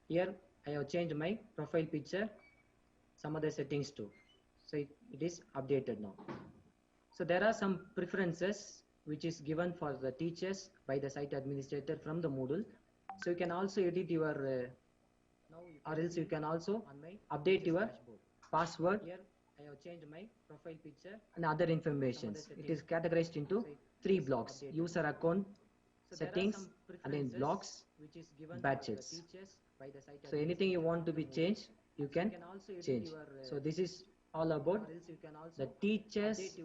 Here I have changed my profile picture, some other settings too. So it is updated now. So there are some preferences which is given for the teachers by the site administrator from the Moodle. So you can also edit your, or else you can also update your password. Here I have changed my profile picture and other information. It is categorized into 3 blocks: user account, settings, and then blocks, badges. So anything you want to be changed, you can change. So this is all about the teachers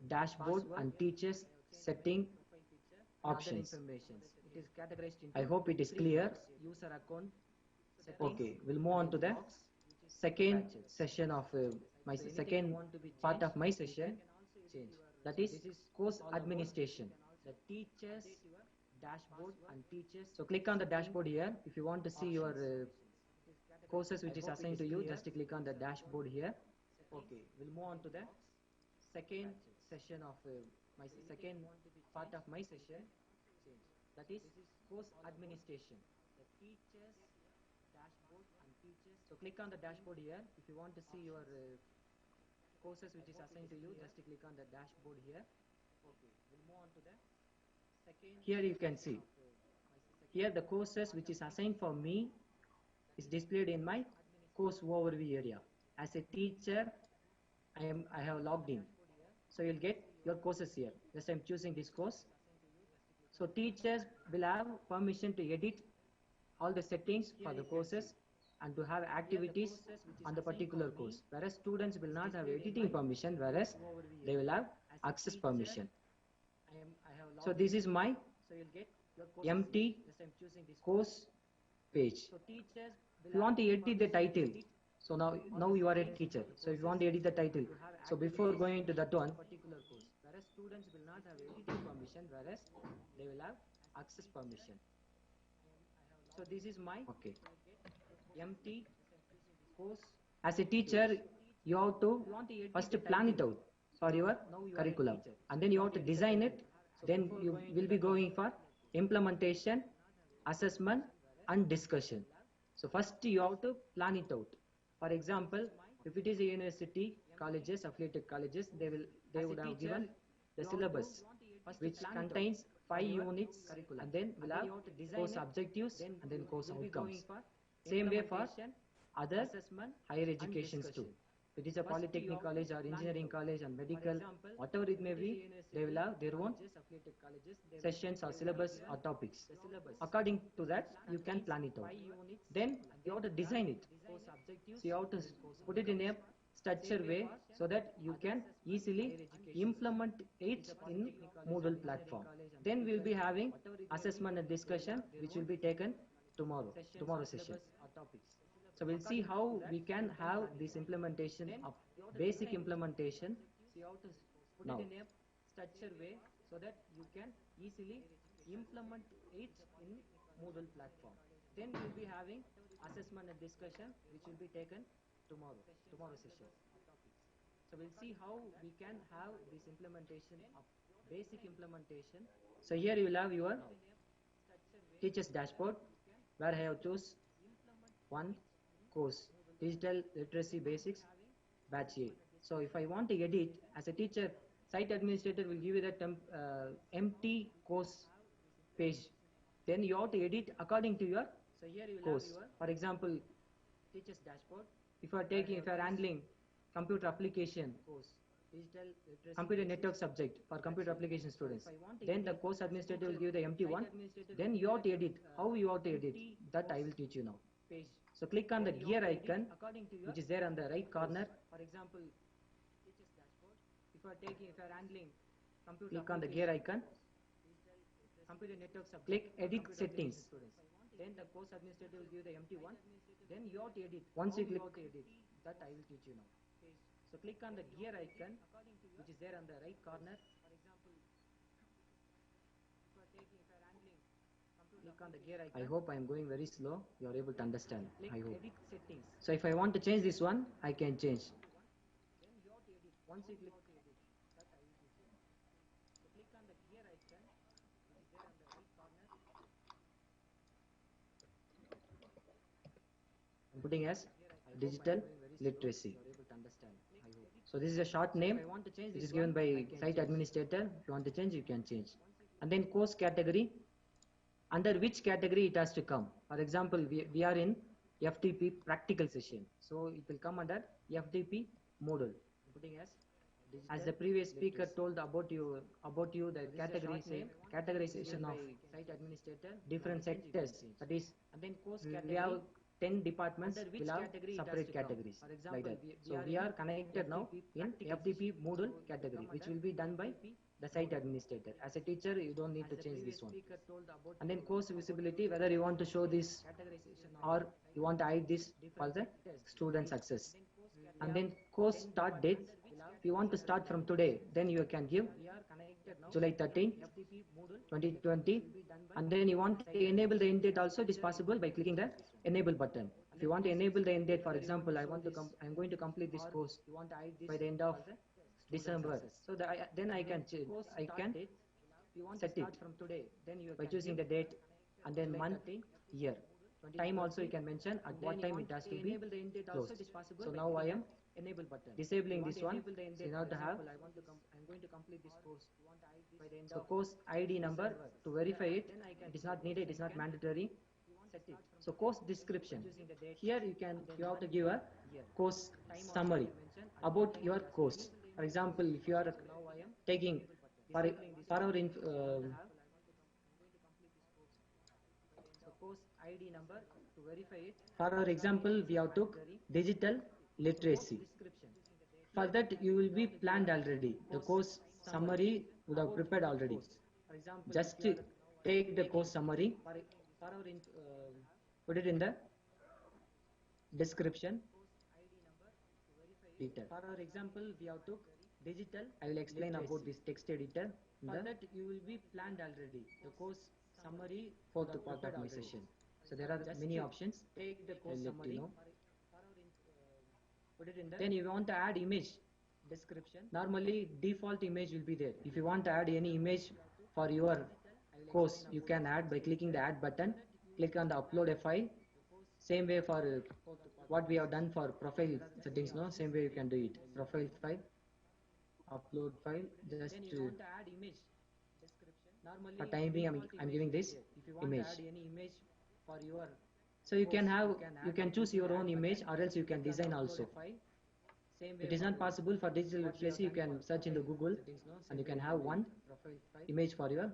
dashboard and teachers setting options. I hope it is clear. Okay, we'll move on to the second session of my second part of my session change. That is course administration. The teachers dashboard and teachers. So click on the dashboard here. If you want to see your courses which is assigned to you, just click on the dashboard here. Okay, we'll move on to the second session of my second part of my session change. That is course administration. The teachers dashboard and teachers. So click on the dashboard here. If you want to see your courses which is assigned to you, just click on the dashboard here. Okay, we'll move on to the second. Here you can see. Here the courses which is assigned for me is displayed in my course overview area. As a teacher, I have logged in. So you'll get your courses here. Just I'm choosing this course. So teachers will have permission to edit all the settings for the courses and to have activities on the particular course. Whereas students will not have editing permission, whereas they will have access permission. So this is my empty course page. If you want to edit the title, so now you are a teacher. So if you want to edit the title, so before going to that one, whereas students will not have editing permission, whereas they will have access permission. So this is my empty course. As a teacher, you have to first plan it out for your curriculum, and then you have to design it. Then you will be going for implementation, assessment, and discussion. So first you have to plan it out. For example, if it is a university, colleges, affiliated colleges, they would have given the syllabus, which contains 5 units, and then we'll have course objectives and then course outcomes. Same way for other higher educations too. If it is a polytechnic college or engineering college and medical, whatever it may be, they will have their own sessions or syllabus or topics. According to that, you can plan it out. Then you have to design it. So you have to put it in a structured way so that you can easily implement it in Moodle platform. Then we'll be having assessment and discussion, which will be taken tomorrow's session. So we'll see how we can have this implementation of basic implementation now. Structured way so that you can easily implement it in Moodle platform. Then we'll be having assessment and discussion, which will be taken tomorrow's session. So we'll see how we can have this implementation of basic implementation. So here you will have your teacher's dashboard, where I have choose one course, Digital Literacy Basics, Batch A. So if I want to edit, as a teacher, site administrator will give you that empty course page. Then you have to edit according to your course. For example, teacher's dashboard. If you are handling computer application course, computer network subject for computer application students, then the course administrator will give the empty one. Then you have to edit. How you have to edit? That I will teach you now. So click on the gear icon, which is there on the right corner. For example, teacher's dashboard. If you are handling computer, click on the gear icon. Computer network subject. Click edit settings. Then the course administrator will give the empty one. Then you have to edit. Once you click edit, that I will teach you now. So click on the gear icon, which is there on the right corner. For example, click on the gear icon. I hope I am going very slow. You are able to understand. I hope. So if I want to change this one, I can change. Then you have to edit. Once you click edit, that I will teach you now. So click on the gear icon, which is there on the right corner. I'm putting as digital literacy. So this is a short name which is given by site administrator. If you want to change, you can change. And then course category, under which category it has to come. For example, we are in FDP practical session, so it will come under FDP Moodle. I'm putting as the previous speaker told about you the categorization of site administrator, different sectors. That is, and then course category. We have 10 departments will have separate categories like that. So we are connected now in FDP Moodle category, which will be done by the site administrator. As a teacher, you don't need to change this one. And then course visibility, whether you want to show this or you want to hide this for the student success. And then course start date, if you want to start from today, then you can give July 13, 2020. And then you want to enable the end date also, it is possible by clicking the enable button. If you want to enable the end date, for example, I'm going to complete this course by the end of December. So then I can set it by choosing the date and then month, year. Time also you can mention at what time it has to be closed. So now I am disabling this one. So in order to have, so course ID number, to verify it, it is not needed, it is not mandatory. So course description, here you have to give a course summary about your course. For example, if you are taking for our for our example, we have took digital literacy. For that, you will be planned already. The course summary would have prepared already. Just take the course summary, put it in the description. For our example, we have took digital. I will explain about this text editor. For that, you will be planned already. The course summary, fourth part of my session. So there are many options. Take the course summary. Then you want to add image description. Normally default image will be there. If you want to add any image for your course, you can add by clicking the add button. Click on the upload a file. Same way for what we have done for profile settings, no? Same way you can do it. Profile file, upload file, just to for time being I'm giving this image. So you can choose your own image or else you can design also. It is not possible for digital literacy, you can search in the Google and you can have one image for your,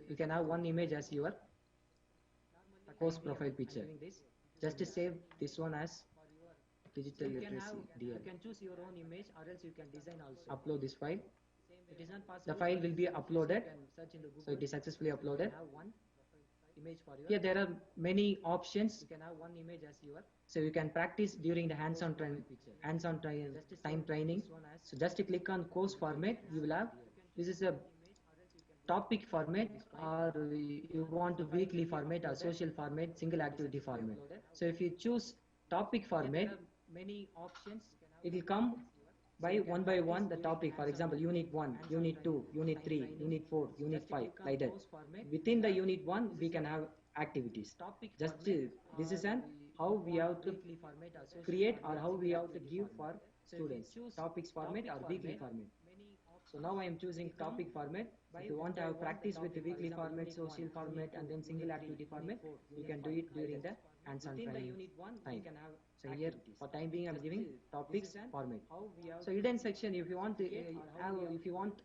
you can have one image as your course profile picture. Just to save this one as digital literacy DL. You can choose your own image or else you can design also. Upload this file. The file will be uploaded. So it is successfully uploaded. Here there are many options. You can have one image as your. So you can practice during the hands-on time training. So just to click on course format, you will have, this is a topic format, or you want a weekly format or social format, single activity format. So if you choose topic format, many options, it will come by one the topic. For example, unit 1, unit 2, unit 3, unit 4, unit 5, like that. Within the unit 1 we can have activities. Just this is an how we have to create or how we have to give for students, topics format or weekly format. So now I am choosing topic format. If you want to have practice with the weekly format, social format and then single activity format, you can do it during the hands-on training time. So here for time being I am giving topics format. So hidden section, if you want to if you want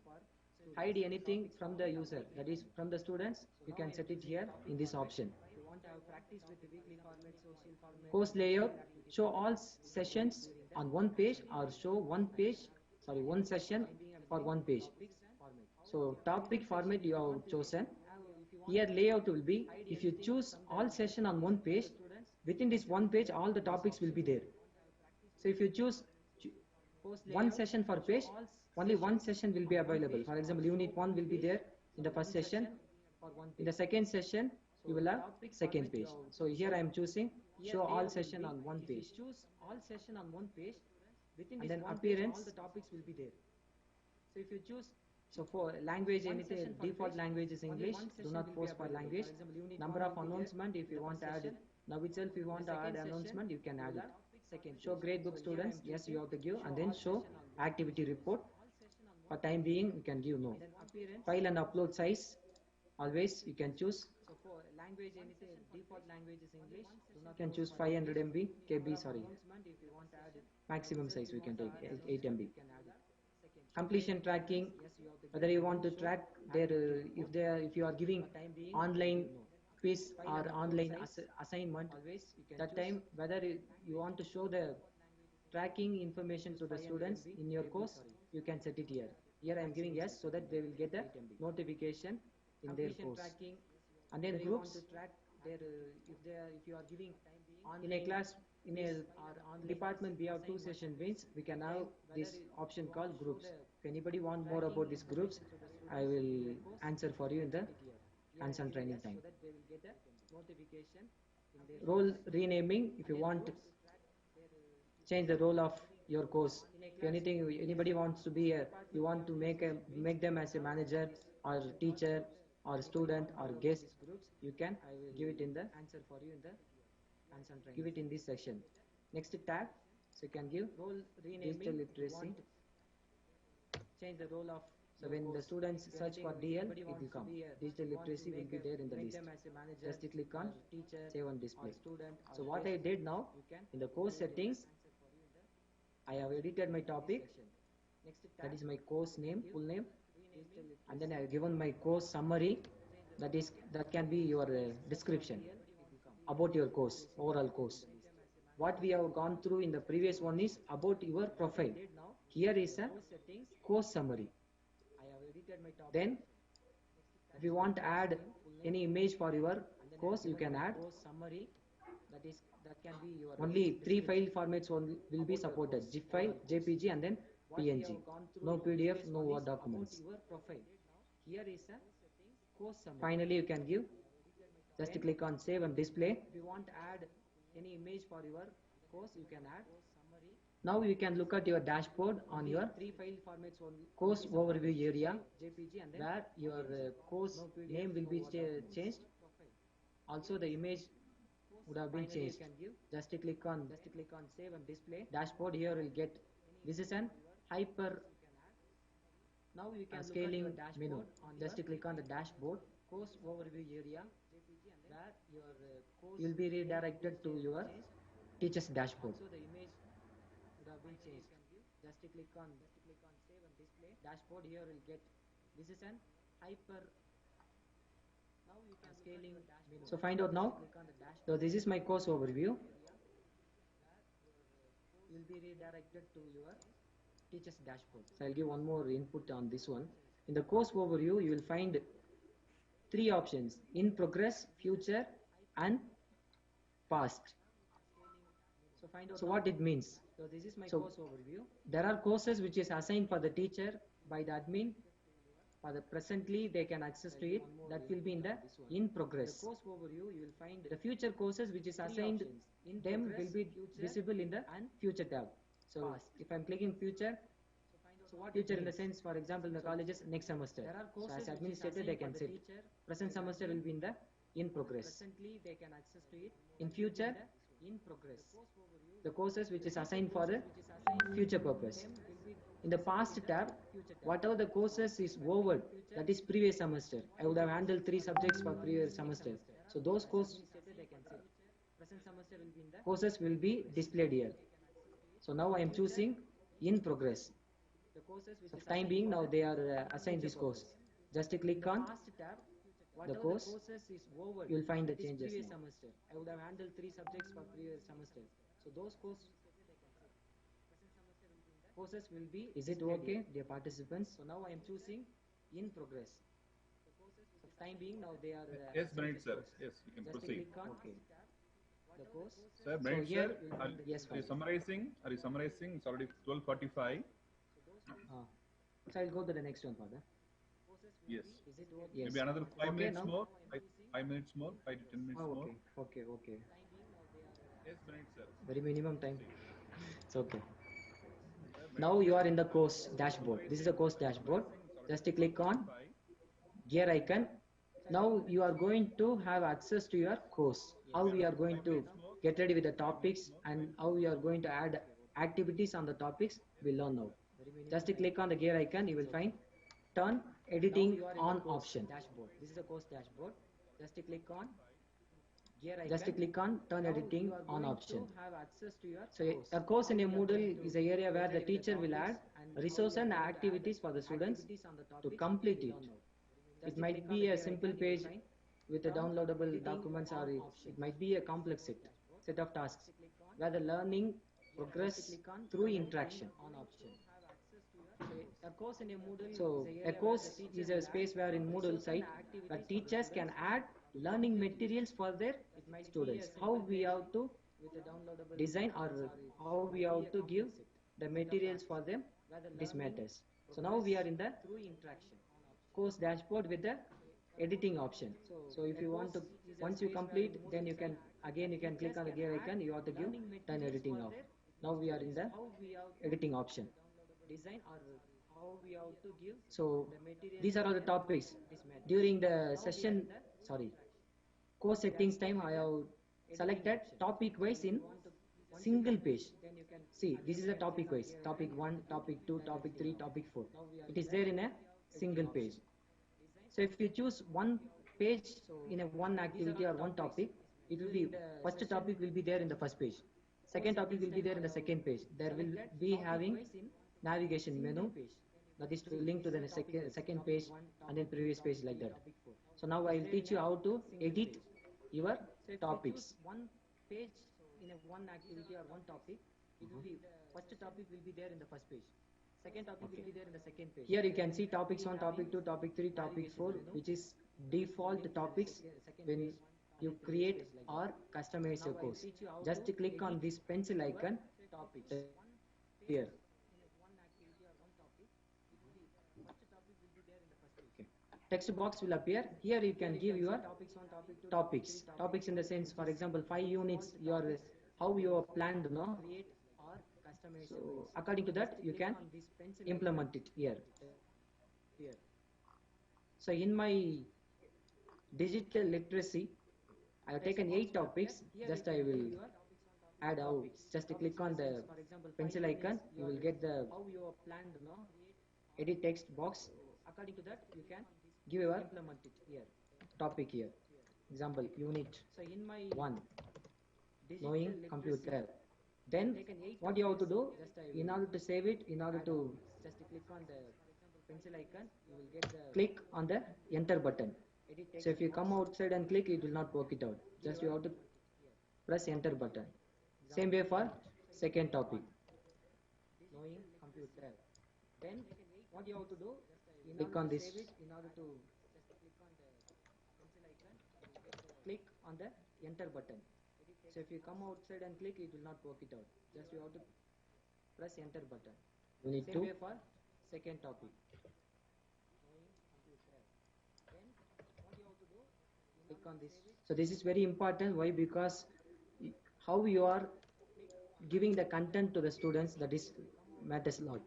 hide anything from the user, that is from the students, you can set it here in this option. Course layout, show all sessions on one page or show one session for one page. So topic format you have chosen. Here layout will be, if you choose all session on one page, within this one page all the topics will be there. So if you choose one session for page, only one session will be available. For example, unit 1 will be there in the first session. In the second session you will have second page. So here I am choosing show all session on one page. And then appearance, all the topics will be there. So if you choose, so for language, anything default language is English. Do not force for language. Number of announcement, if you want to add it now itself, if you want to add announcement, you can add it. Show grade book students, yes, you have to give, and then show activity report. For time being, you can give no. File and upload size, always you can choose. So for language, anything default language is English. You can choose 500 MB, KB, sorry. Maximum size we can take 8 MB. Completion tracking, whether you want to track their if you are giving online quiz or online assignment, that time whether you want to show the tracking information to the students in your course, you can set it here. Here I am giving yes so that they will get a notification in their course. And then groups, if you are giving in a class, in a department, we have 2 session means we can have this option called groups. If anybody want more about these groups, I will answer for you in the hands-on training time. Role renaming, if you want to change the role of your course. If anybody wants to be you want to make them as a manager or teacher or student or guest, you can give it in the give it in this section. Next tab, so you can give digital literacy. Change the role of, so when the students search for DL, it will come. Digital literacy will be there in the list. Just click on save and display. So what I did now, in the course settings, I have edited my topic. That is my course name, full name. And then I have given my course summary. That can be your description about your course, overall course. What we have gone through in the previous one is about your profile. Here is a course summary. Then if you want to add any image for your course, you can add. Only 3 file formats will be supported: zip file, JPG, and then PNG. No PDF, no Word documents. Finally, you can give. Just click on save and display. If you want to add any image for your course, you can add. Now you can look at your dashboard on your course overview area, where your course name will be changed. Also the image would have been changed. Just click on save and display. Dashboard here will get, this is an hyper now you can scaling menu. Just click on the dashboard, course overview area, where your course will be redirected to your teacher's dashboard. So the image would have been changed. Just click on save and display. Dashboard here will get, this is an hyper now you can scaling menu. So find out now. So this is my course overview. Will be redirected to your teacher's dashboard. So I'll give one more input on this one. In the course overview, you will find 3 options: in progress, future, and past. So what it means? So this is my course overview. There are courses which is assigned for the teacher by the admin. For the presently, they can access to it. That will be in the in progress. The course overview, you will find the future courses which is assigned. Them will be visible in the future tab. So if I'm clicking future, future in the sense, for example, in the colleges next semester. So as administrator, they can set. Present semester will be in the in progress. Presently, they can access to it. In future, in progress. The courses which is assigned for the future purpose. In the past tab, whatever the courses is over, that is previous semester. I would have handled 3 subjects for previous semester. So those courses will be displayed here. So now I am choosing in progress. So for time being, now they are assigned this course. Just click on the course, you will find the changes. I would have handled 3 subjects for previous semester. So those courses will be, is it okay, dear participants? So now I am choosing in progress. So for time being, now they are yes, Benedict sir. Yes, you can just proceed. click on the course. Sir, So Benedict here, sir, yes, are you summarizing? Are you summarizing? It's already 12:45. So I'll go to the next one, Father. Yes. Is it okay? Yes. Maybe another 5 Okay, minutes now? more. 5 minutes more. 5 to 10 minutes more. Okay. Yes, Benedict sir. Very minimum time. It's okay. Now you are in the course dashboard. This is the course dashboard. Just click on gear icon. Now you are going to have access to your course. How we are going to get ready with the topics and how we are going to add activities on the topics, we'll learn now. Just click on the gear icon. You will find turn editing on option. Dashboard. This is the course dashboard. Just click on gear icon. Just click on turn editing on option. So a course in a Moodle is an area where the teacher will add resource and activities for the students to complete it. It might be a simple page with a downloadable documents, or it might be a complex set of tasks where the learning progress through interaction. So a course is a space where in Moodle site where teachers can add learning materials for their students. How we have to design or how we have to give the materials for them, this matters. So now we are in the course dashboard with the editing option. So if you want to, once you complete, then you can again you can click on the gear icon. You have to give turn editing off. Now we are in the editing option. So these are all the topics during the session. Sorry, course settings time. I have selected topic wise in single page. See, this is a topic wise. Topic 1, topic 2, topic 3, topic 4. It is there in a single page. So if you choose one page in a one activity or one topic, it will be first topic will be there in the first page. Second topic will be there in the second page. There will be having navigation menu that is to link to the second page and then previous page like that. So now I will teach you how to edit your topics. One page in a one activity or one topic, it will be first topic will be there in the first page. Second topic will be there in the second page. Here you can see topics 1, topic 2, topic 3, topic 4, which is default topics when you create or customize your course. Just click on this pencil icon here. Text box will appear. Here you can give your topics. Topics in the sense, for example, 5 units, your how you are planned, no? So according to that, you can implement it here. So in my digital literacy, I have taken 8 topics. Just I will add out. Just click on the pencil icon. You will get the edit text box. According to that, you can give your topic here. Example, unit 1, knowing computer. Then what you have to do, in order to save it, in order to just click on the pencil icon, you will get the click on the enter button. So if you come outside and click, it will not work it out. Just you have to press enter button. Same way for second topic, knowing computer. Then what you have to do, click on this, click on the enter button. So if you come outside and click, it will not work it out. Just you have to press enter button. You need to for second topic. Click on this. So this is very important. Why? Because how you are giving the content to the students, that is matters a lot.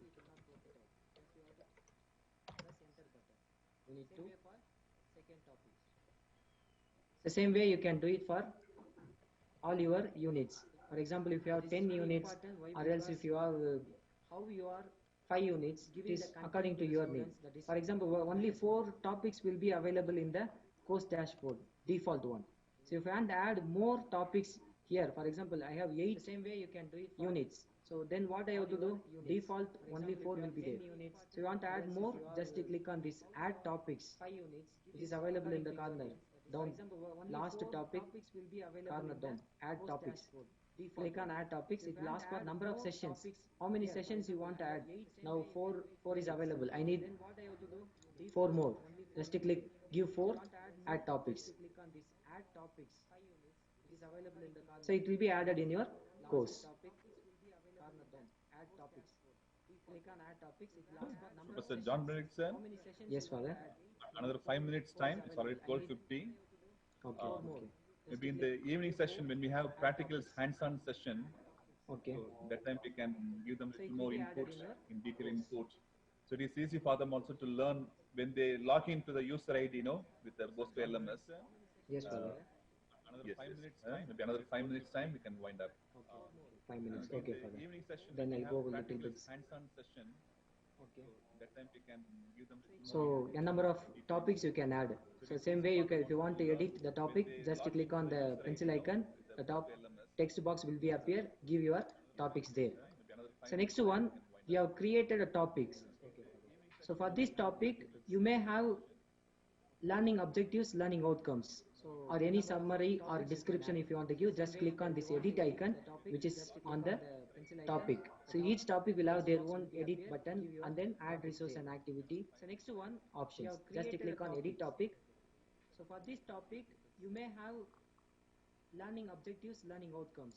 You need to the same way you can do it for all your units. For example, if you have 10 units, or else if you have 5 units, it is according to your need. For example, only 4 topics will be available in the course dashboard, default one. So if you want to add more topics here, for example, I have 8 units. So then what I have to do, default only 4 will be there. So you want to add more, just click on this add topics. It is available in the corner down, last topic, corner down, add topics. Click on add topics. It will ask for number of sessions. How many sessions you want to add? Now 4 is available. I need 4 more. Just click give 4, add topics. So it will be added in your course. Professor John Benediction. Yes, Father. Another 5 minutes time. It's already 12:50. Okay. Maybe in the evening session when we have practicals hands-on session. Okay. So that time we can give them a little more input, in detail input. So it is easy for them also to learn when they log into the user ID, with the Bosco LMS. Yes, Father. Another 5 minutes time. Maybe another 5 minutes time we can wind up. 5 minutes. Okay, Father. Evening session. Then I'll go a little bit. Hands-on session. Okay. So that time we can give them. So a number of topics you can add. So same way you can, if you want to edit the topic, just click on the pencil icon. The top text box will be appear. Give your topics there. So next one, we have created a topics. So for this topic, you may have learning objectives, learning outcomes, or any summary or description if you want to give. Just click on this edit icon, which is on the topic. So each topic will have their own edit button and then add resource and activity. So next one, options. Just click on edit topic. So for this topic, you may have learning objectives, learning outcomes,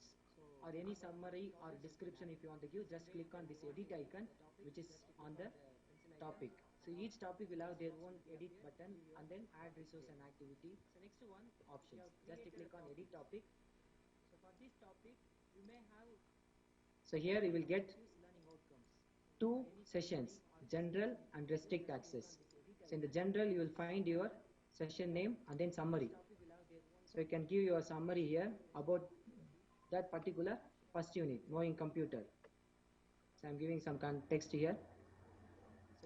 or any summary or description if you want to give. Just click on this edit icon which is on the topic. So each topic will have their own edit button and then add resource and activity. So next one, options. Just click on edit topic. So for this topic, you may have. So here you will get two sessions, general and restrict access. So in the general, you will find your session name and then summary. So you can give your summary here about that particular first unit, knowing computer. So I'm giving some context here.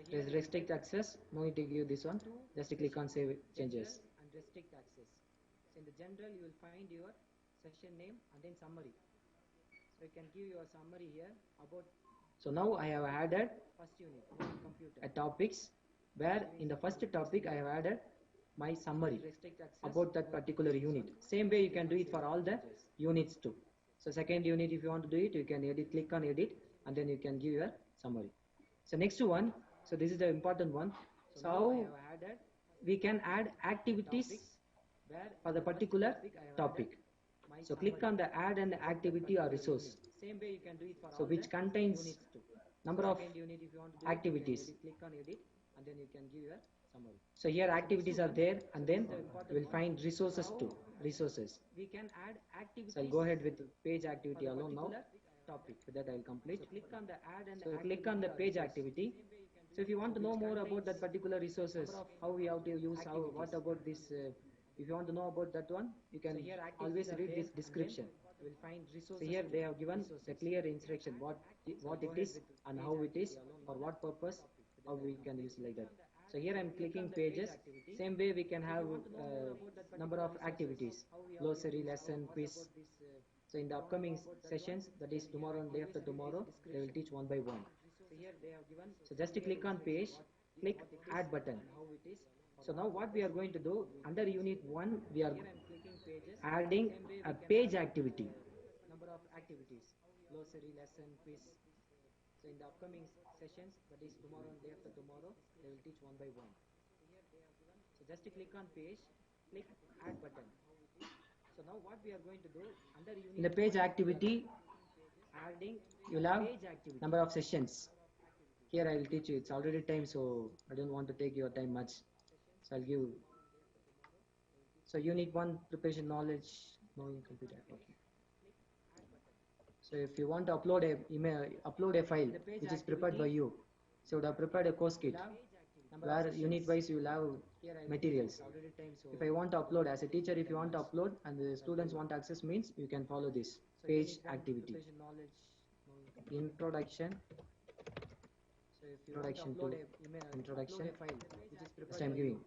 There is restrict access, no need to give this one. Just click on save changes. And restrict access. So in the general, you will find your session name and then summary. So you can give your summary here about. So now I have added first unit, a topics, where in the first topic I have added my summary about that particular unit. Same way you can do it for all the units too. So second unit, if you want to do it, you can edit, click on edit, and then you can give your summary. So next one, so this is the important one. So how we can add activities for the particular topic. So click on the add an activity or resource. Same way you can do it for so which contains number of activities. Click on edit and then you can give your summary. So here activities are there and then you will find resources too. Resources. We can add activities. So I'll go ahead with page activity alone now. Topic with that I will complete. So click on the add and so click on the page activity. So if you want to know more about that particular resources, how we have to use, how, what about this, if you want to know about that one, you can always read this description. You will find resources. So here they have given the clear instruction what it is and how it is, for what purpose, how we can use like that. So here I'm clicking pages. Same way we can have number of activities, glossary, lesson, quiz. So in the upcoming sessions, that is tomorrow and day after tomorrow, they will teach one by one. So just to click on page, click add button. So now what we are going to do, under unit 1, we are adding a page activity. Number of activities, glossary, lesson, quiz. So in the upcoming sessions, that is tomorrow and day after tomorrow, they will teach one by one. So just to click on page, click add button. So now what we are going to do, under unit in the page activity, adding, you'll have number of sessions. Here I will teach you, it's already time, so I don't want to take your time much. So I'll give. So unit 1, preparation knowledge, knowing computer. Okay. So if you want to upload a file which is prepared by you, so you would have prepared a course kit where unit wise you will have materials. If I want to upload as a teacher, if you want to upload and the students want access, means you can follow this page activity. Introduction. Introduction to introduction. Which I am giving.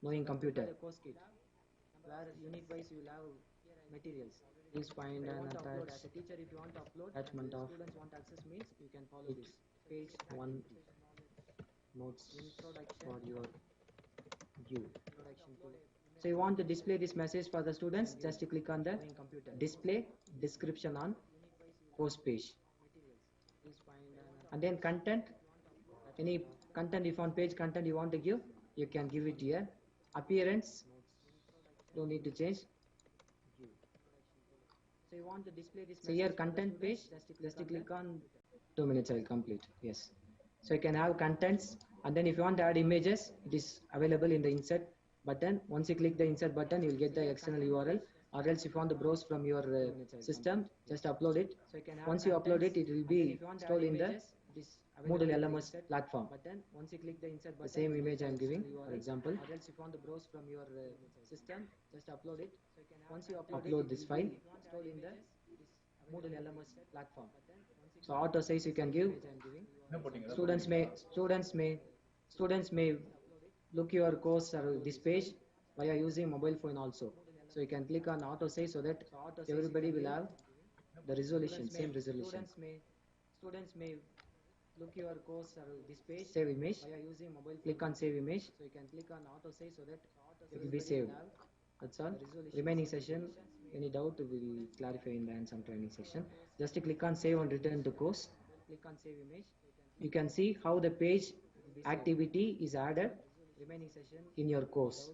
Knowing computer. Where unit wise you will have materials. Please find and attach as a teacher if you want to upload attachment of students want access, means you can follow this page 1 notes for your view. So you want to display this message for the students, just to click on the display description on course page. And then content, any content, if on page content you want to give, you can give it here. Appearance, don't need to change. So you want to display this. So here content page, just to click on 2 minutes I will complete. Yes. So you can have contents, and then if you want to add images, it is available in the insert button. Once you click the insert button, you will get the external URL, or else if you want to browse from your system, just upload it. Once you upload it, it will be stored in the MOODLE LMS platform. Once you click the insert button, the same image I am giving, for example. Or else if you want to browse from your system, just upload it. Once you upload this file, stored in the MOODLE LMS platform. So auto size you can give. Students may look your course or this page via using mobile phone also. So you can click on auto size so that everybody will have the resolution, same resolution. Students may look your course or this page, save image via using mobile phone. Click on save image. So you can click on auto size so that it will be saved. That's all. Remaining session, any doubt we'll clarify in the hands-on training session. Just click on save and return to course. Click on save image. You can see how the page activity is added in your course.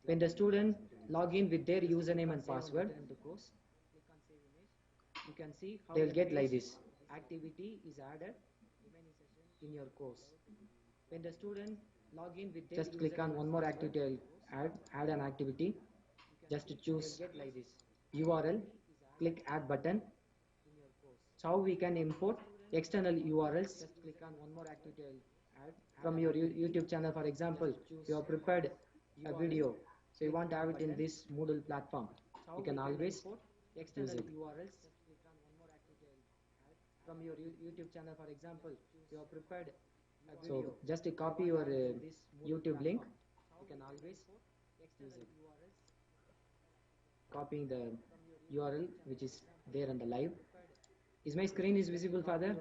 When the student log in with their username and password, you can see how they will get like this. Activity is added in your course. When the student log in with just click on one more activity. I'll add an activity. Just to choose URL, click add button. So how we can import external URLs. Just click on one more activity from your YouTube channel. For example, you have prepared a video, so you want to have it in this Moodle platform. You can always use it. From your YouTube channel, for example, you have prepared a video. So just copy your YouTube link. You can always use it. Copying the URL which is there on the live. Is my screen is visible, Father?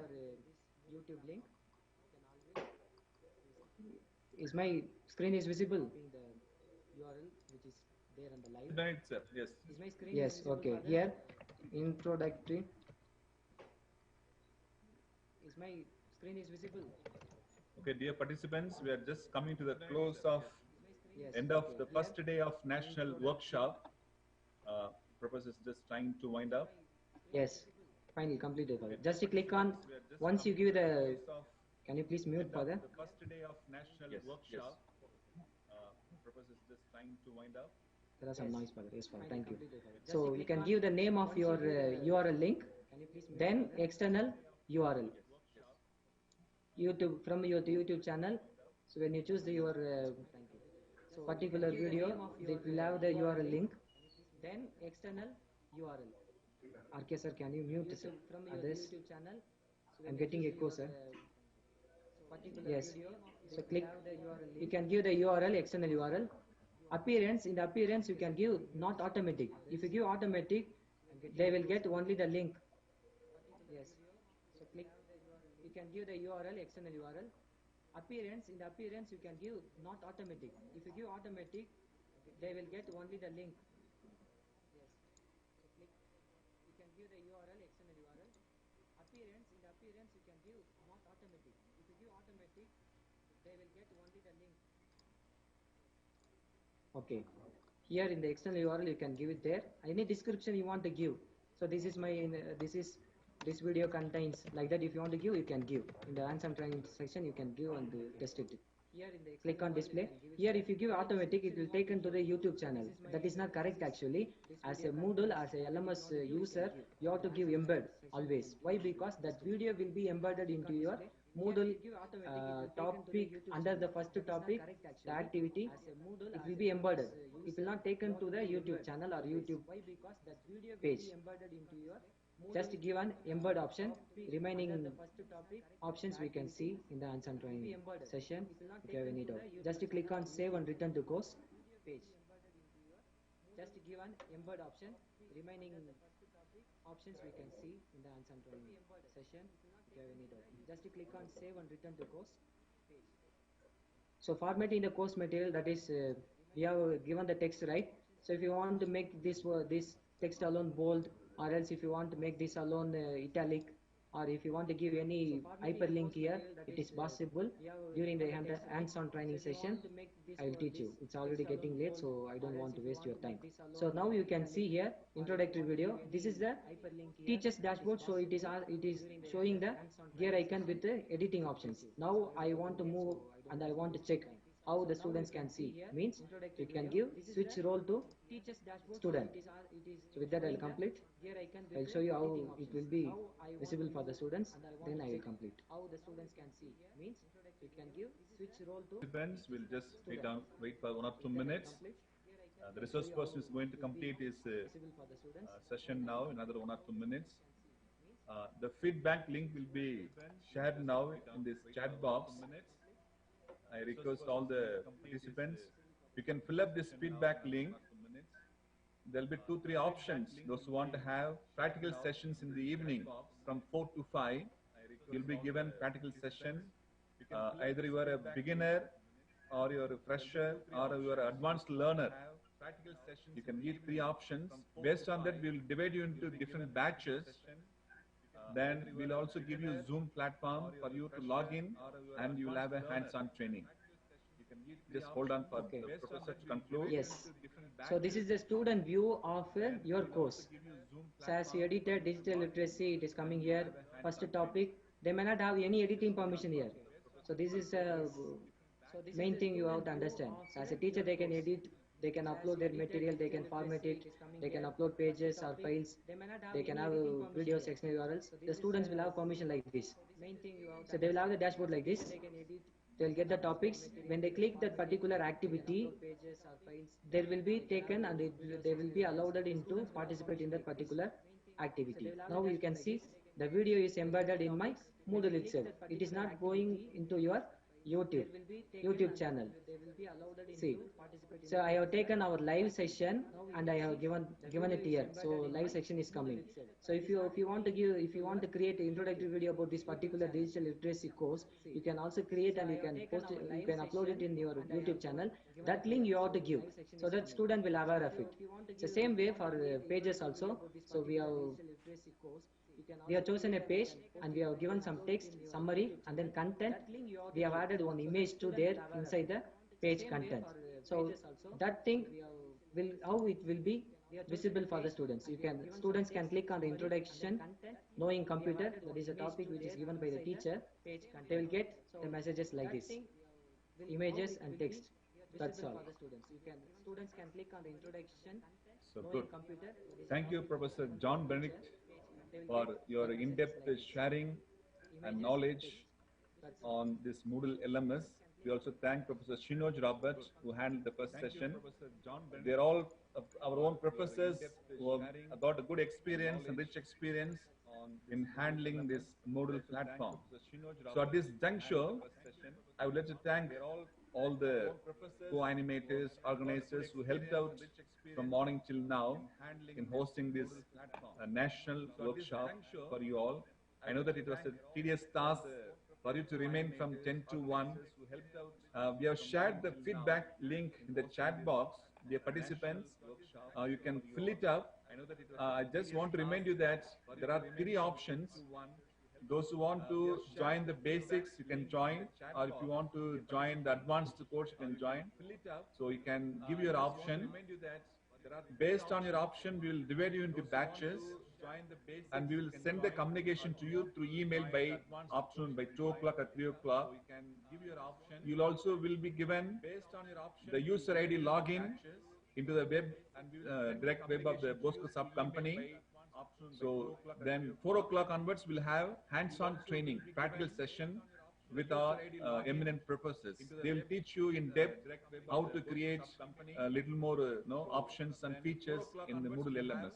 YouTube link. Is my screen is visible? The URL which is there on the live. Right, sir. Yes. Is my screen? Yes. Okay. Here, introductory. Is my screen is visible? Okay, dear participants, we are just coming to the close of end of the first day of national workshop. Professor is just trying to wind up. Yes, finally completed. Just click on, once you give the, can you please mute further? The first day of national workshop. Professor is just trying to wind up. There are some noise, Father. Yes, Father. Thank you. So you can give the name of your URL link, then external URL. YouTube, from your YouTube channel. So when you choose your particular video, they will have the URL link, then external URL. RK sir, can you mute sir? Others, I'm getting echo sir. Yes. So click. You can give the URL, external URL. Appearance, in the appearance you can give not automatic. If you give automatic, they will get only the link. Yes. So click. You can give the URL, external URL. Appearance, in the appearance you can give not automatic. If you give automatic, they will get only the link. Yes. So click. You can give the URL, external URL. Appearance, in the appearance you can give not automatic. If you give automatic, they will get only the link. Okay. Here in the external URL you can give it there. Any description you want to give. So this is my this video contains like that. If you want to give, you can give. In the answer training section, you can give and test it. Here in the click on display. Here, if you give automatic, it will take into the YouTube channel. That is not correct actually. As a Moodle, as a LMS user, you have to give embed always. Why? Because that video will be embedded into your Moodle topic under the first topic, the activity. It will be embedded. It will not taken to the YouTube channel or YouTube page. Just give an embed option. Remaining options we can see in the hands-on training session. If you have any doubt, just click on save and return to course page. Just give an embed option. Remaining options we can see in the hands-on training session. If you have any doubt, just click on save and return to course page. So formatting the course material, that is we have given the text, right? So if you want to make this text alone bold, or else if you want to make this alone italic, or if you want to give any hyperlink here, it is possible. During the hands-on training session, I will teach you. It's already getting late, so I don't want to waste your time. So now you can see here, introductory video. This is the teacher's dashboard, so it is showing the gear icon with the editing options. Now I want to move and I want to check how the students can see. Means you can give switch role to student. So with that I will complete. I will show you how it will be visible for the students. Then I will complete. How the students can see. Means you can give switch role to Participants will just wait for 1 or 2 minutes. The resource person is going to complete his session now, another 1 or 2 minutes. The feedback link will be shared now in this chat box. I request all the participants, you can fill up this feedback link. There will be 2-3 options. Those who want to have practical sessions in the evening from 4 to 5, you'll be given practical session. Either you are a beginner or you are a fresher or you are an advanced learner. You can give 3 options. Based on that, we will divide you into different batches. Then we'll also give you Zoom platform for you to log in, and you will have a hands-on training. Just hold on for the professor to conclude. Yes. So this is the student view of your course. So as you edited digital literacy, it is coming here. First topic, they may not have any editing permission here. So this is a main thing you have to understand. So as a teacher, they can edit, they can upload their material, they can format it, they can upload pages or files, they can have videos, external URLs. The students will have permission like this. So they will have the dashboard like this. They will get the topics. When they click that particular activity, there will be taken and they will be allowed into participate in that particular activity. Now you can see the video is embedded in my Moodle itself. It is not going into your YouTube channel. See, so I have taken our live session and I have given it here. So live section is coming. So if you want to create an introductory video about this particular digital literacy course, you can also create and you can post it, you can upload it in your YouTube channel. That link you have to give so that student will aware of it. It's the same way for pages also. So we have chosen a page and we have given some text, summary, and then content. We have added one image to there inside the page content. So that thing how it will be visible for the students. Students can click on the introduction, knowing computer. That is a topic which is given by the teacher. They will get the messages like this, images and text. That's all. Students can click on the introduction. So good. Thank you, Professor John Benedict, for your in-depth sharing and knowledge on this Moodle LMS. We also thank Professor Shinoj Robert, who handled the first session. They're all our own professors who have got a good experience and rich experience in handling this Moodle platform. So at this juncture, I would like to thank all the co-animators, organizers who helped out from morning till now in hosting this national workshop for you all. I know that it was a tedious task for you to remain from 10 to 1. We have shared the feedback link in the chat box. Dear participants, you can fill it up. I just want to remind you that there are 3 options. Those who want to join the basics, you can join, or if you want to join the advanced course, you can join. So you can give your option. Based on your option, we will divide you into batches, and we will send the communication to you through email by afternoon, by 2 o'clock or 3 o'clock. You will also will be given the user ID login into the web, direct web of the Bosco sub company. So then 4 o'clock onwards, we'll have hands-on training, practical session with our eminent professors. They will teach you in depth how to create a little more options and features in the Moodle LMS.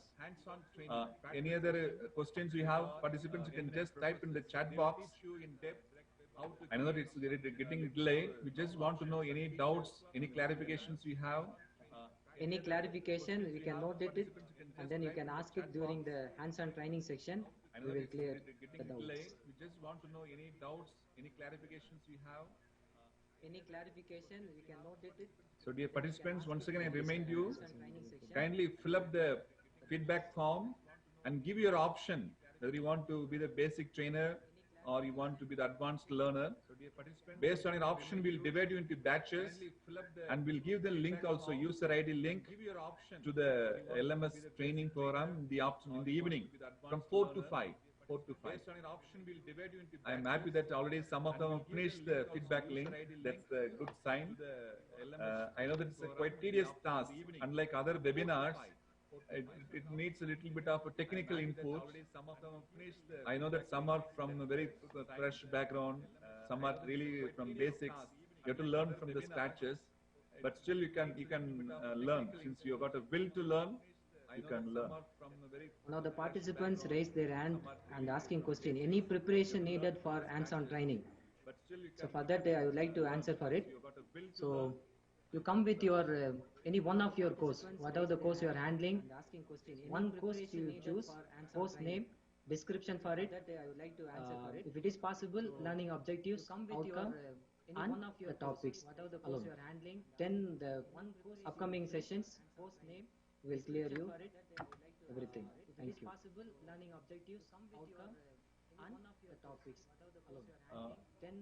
Any other questions you have, participants, you can just type in the chat box. I know that it's getting delayed. We just want to know any doubts, any clarifications you have. Any clarification, we can note it, and then you can ask it during the hands-on training section. We will clear the doubts. We just want to know any doubts, any clarifications you have. Any clarification, we can note it. So dear participants, once again I remind you, kindly fill up the feedback form and give your option, whether you want to be the basic trainer or you want to be the advanced learner. Based on your option, we'll divide you into batches and we'll give the link also, user ID link to the LMS training program in the afternoon, in the evening from 4 to 5. 4 to 5. I am happy that already some of them have finished the feedback link. That's a good sign. I know that it's a quite tedious task. Unlike other webinars, it needs a little bit of a technical input. I know that some are from a very fresh background, some are really from basics. You have to learn from the scratches, but still you can learn. Since you have got a will to learn, you can learn. Now the participants raise their hand and asking question. Any preparation needed for hands-on training? So for that, I would like to answer for it. So you come with your any one of your course, whatever the course you are handling, one course you choose, course name, description for it. If it is possible, learning objectives, outcome, and the topics alone. Then the upcoming sessions will clear you everything. Thank you. Learning objectives, outcome, and the topics alone. Then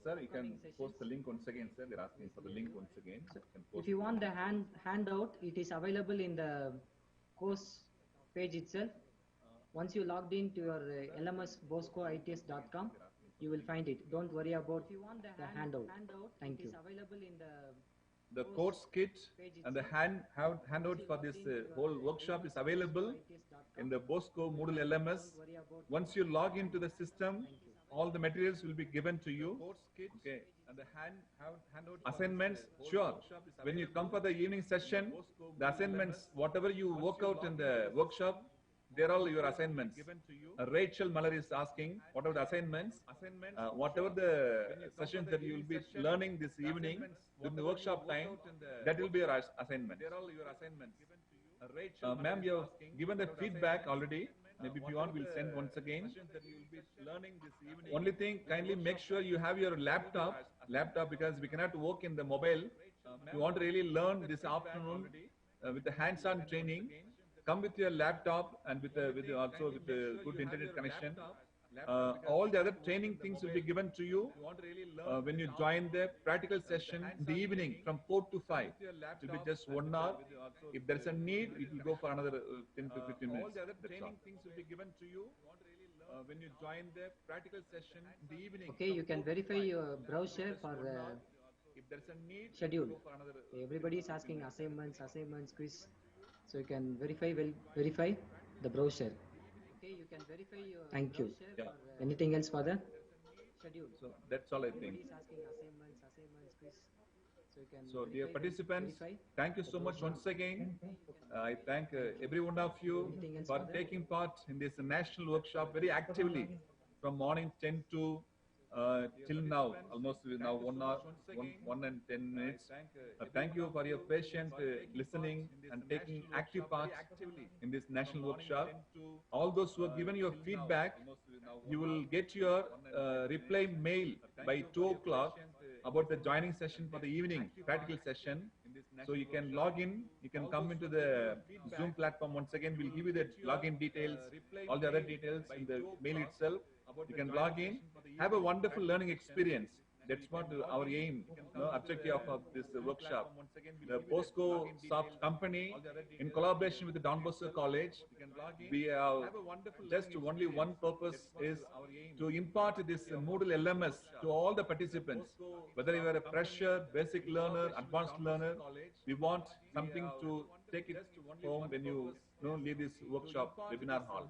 sir, you can post the link once again, sir. They're asking for the link once again. If you want the handout, it is available in the course page itself. Once you logged into your lmsboscoits.com, you will find it. Don't worry about the handout. Thank you. The course kit and the handout for this whole workshop is available in the Bosco Moodle LMS. Once you log into the system, all the materials will be given to you. Okay. And the handout assignments, sure. When you come for the evening session, the assignments, whatever you work out in the workshop, they're all your assignments. Rachel Muller is asking, what are the assignments? Whatever the sessions that you will be learning this evening during the workshop time, that will be your assignment. Ma'am, you have given the feedback already. Maybe if you want, we'll send once again. Only thing, kindly make sure you have your laptop because we cannot work in the mobile. If you want to really learn this afternoon with the hands-on training, come with your laptop and also with a good internet connection. All the other training things will be given to you when you join the practical session in the evening from 4 to 5. It will be just 1 hour. If there is a need, it will go for another 10 to 15 minutes. All the other training things will be given to you when you join the practical session in the evening. Okay, you can verify your browser for the schedule. Everybody is asking assignments, quiz. So you can verify the browser. Okay, you can verify your Thank you. Yeah. Anything else for the schedule? So that's all I think. Asking assignments, quiz. So you can So dear participants, thank you so much once again. I thank every one of you for taking part in this national workshop very actively from morning 10 to till now, almost now 1 hour, 1 and 10 minutes. Thank you for your patient listening and taking active part in this national workshop. All those who have given your feedback, you will get your reply mail by 2 o'clock about the joining session for the evening practical session. So you can log in, you can come into the Zoom platform once again. We'll give you the login details, all the other details in the mail itself. You can log in, have a wonderful learning experience. That's what our aim, objective of this workshop. The Bosco Soft Company, in collaboration with the Don Bosco College, we have just only one purpose is to impart this Moodle LMS to all the participants. Whether you are a fresher, basic learner, advanced learner, we want something to take it home when you leave this workshop webinar hall.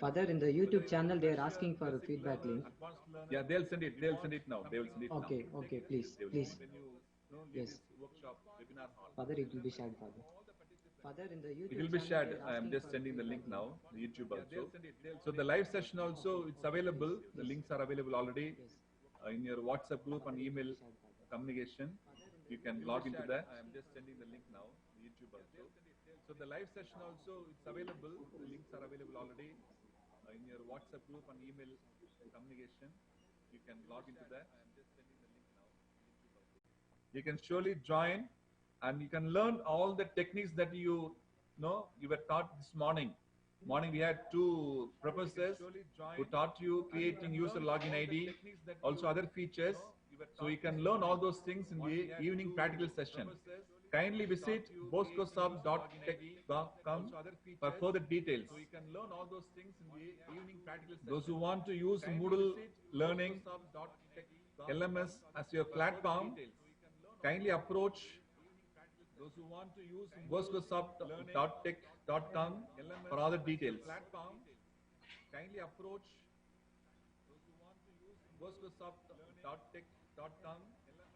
Father, in the YouTube channel, they are asking for a feedback link. Yeah, they'll send it. They'll send it now. They will send it now. Okay, please. Yes. Father, it will be shared, Father. Father, in the YouTube it will be shared. I am just for sending the link now, the YouTube also. So the live session also, it's available. The links are available already in your WhatsApp group and email communication. You can log into that. I am just sending the link now, the YouTube also. So the live session also, it's available. The links are available already in your WhatsApp group and email communication. You can log into that. I am just sending the link now. You can surely join and you can learn all the techniques that you were taught this morning. We had 2 professors who taught you creating user login ID, also other features. So you can learn all those things in the evening practical session. Kindly visit boscosoft.tech.com for further details. So you can learn all those things in the evening practical session. Those who want to use Moodle Learning LMS as your platform, kindly approach those who want to use boscosoft.tech.com for other details. Kindly approach those who want to use boscosoft.tech.com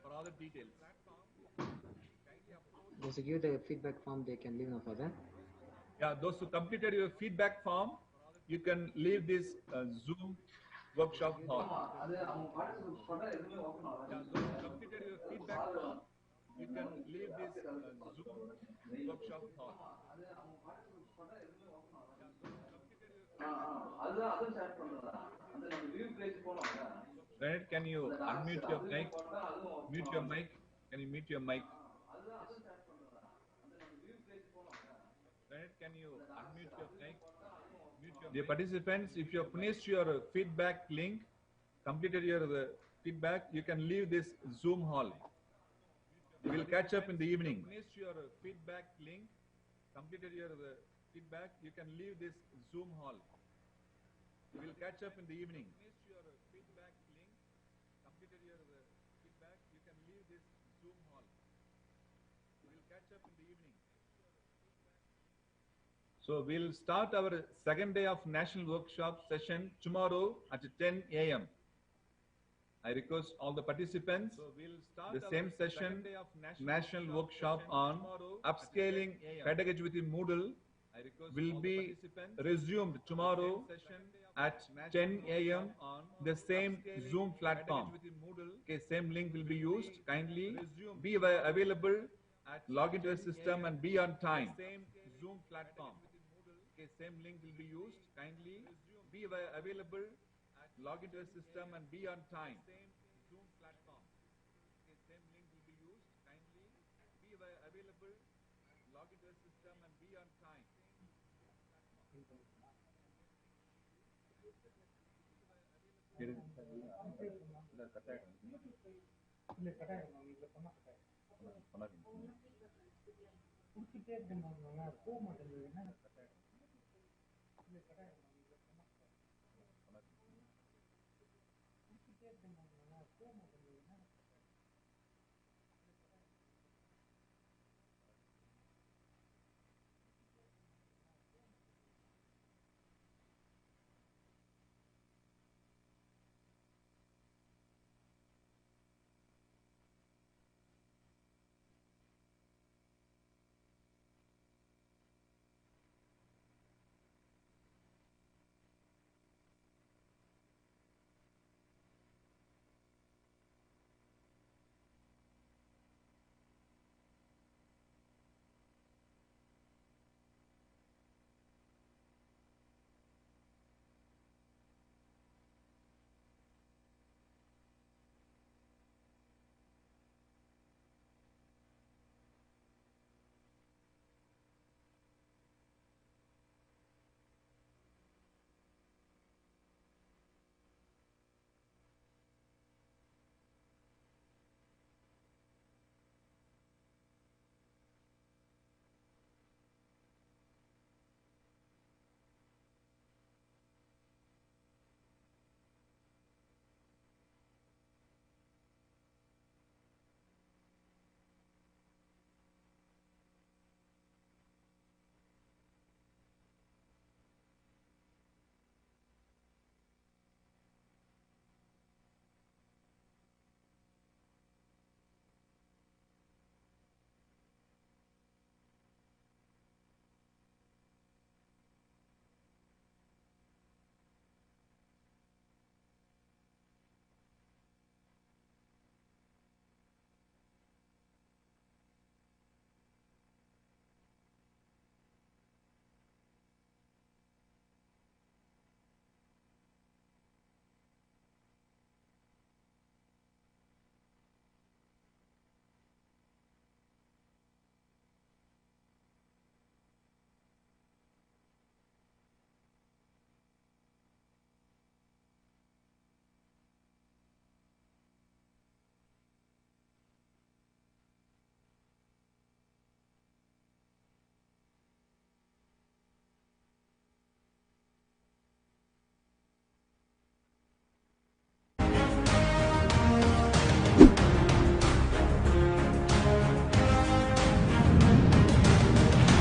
for other details. Those who give the feedback form, they can leave now, Father. Yeah, those who completed your feedback form, you can leave this Zoom workshop hall. Yeah, those who completed your feedback form, you can leave this Zoom workshop hall. Bernard, can you unmute your mic? Mute your mic. Can you mute your mic? Bernard, can you unmute your mic? Dear participants, if you have finished your feedback link, completed your feedback, you can leave this Zoom hall. We will catch up in the evening. Finished your feedback link, completed your feedback, you can leave this Zoom hall. We will catch up in the evening. Finish your feedback link, completed your feedback, you can leave this Zoom hall. We will catch up in the evening. So we'll start our second day of National Workshop session tomorrow at 10 a.m. I request all the participants, the same session, National Workshop on Upscaling Pedagogy with MOODLE will be resumed tomorrow at 10 a.m. the same Zoom platform. Okay, same link will be used. Kindly be available, log into the system and be on time. Zoom platform. Okay, same link will be used. Kindly be available, log into the system and be on time. Zoom platform. Okay, same link will be used. Kindly be available, log into the system and be on time.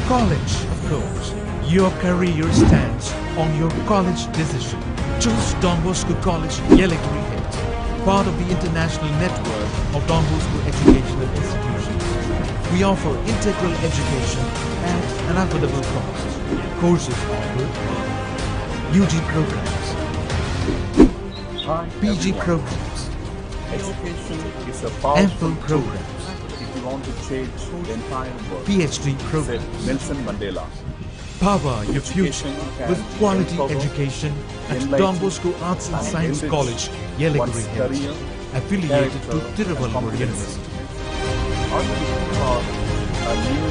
College, of course. Your career stands on your college decision. Choose Don Bosco College, Yelagiri Hills, part of the international network of Don Bosco educational institutions. We offer integral education at an affordable cost. Courses offered: UG programs, PG programs, Education is a powerful MPhil tool programs, if you want to change the entire world, PhD said programs, Nelson Mandela. Power your future with quality education at Don Bosco Arts and Science College, Yelagiri Hills, affiliated to Tiruvallur University. Are you looking for a new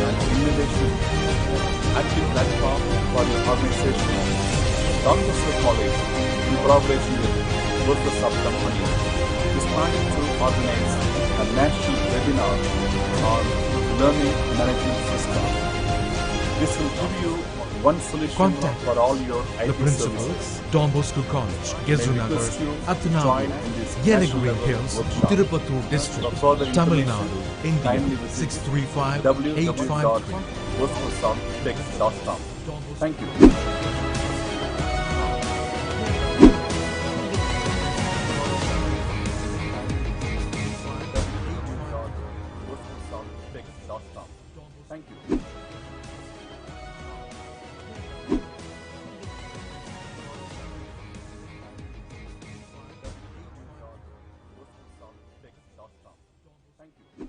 and innovation active platform for your organization? Don Bosco College, in collaboration with Bosco Company, is planning to organize a national webinar on learning management system. This will give you one solution Contact for all your the IT principal, services. Don Bosco College, Gezunagar, request you Atanavu, join in this Yelagiri national Hills, workshop. Tirupattur District, For further Tamil information, Nadu, India, kindly visit 635853. www.boscosofttext.com. Thank you. www.boscosofttext.com. Thank you. Thank you.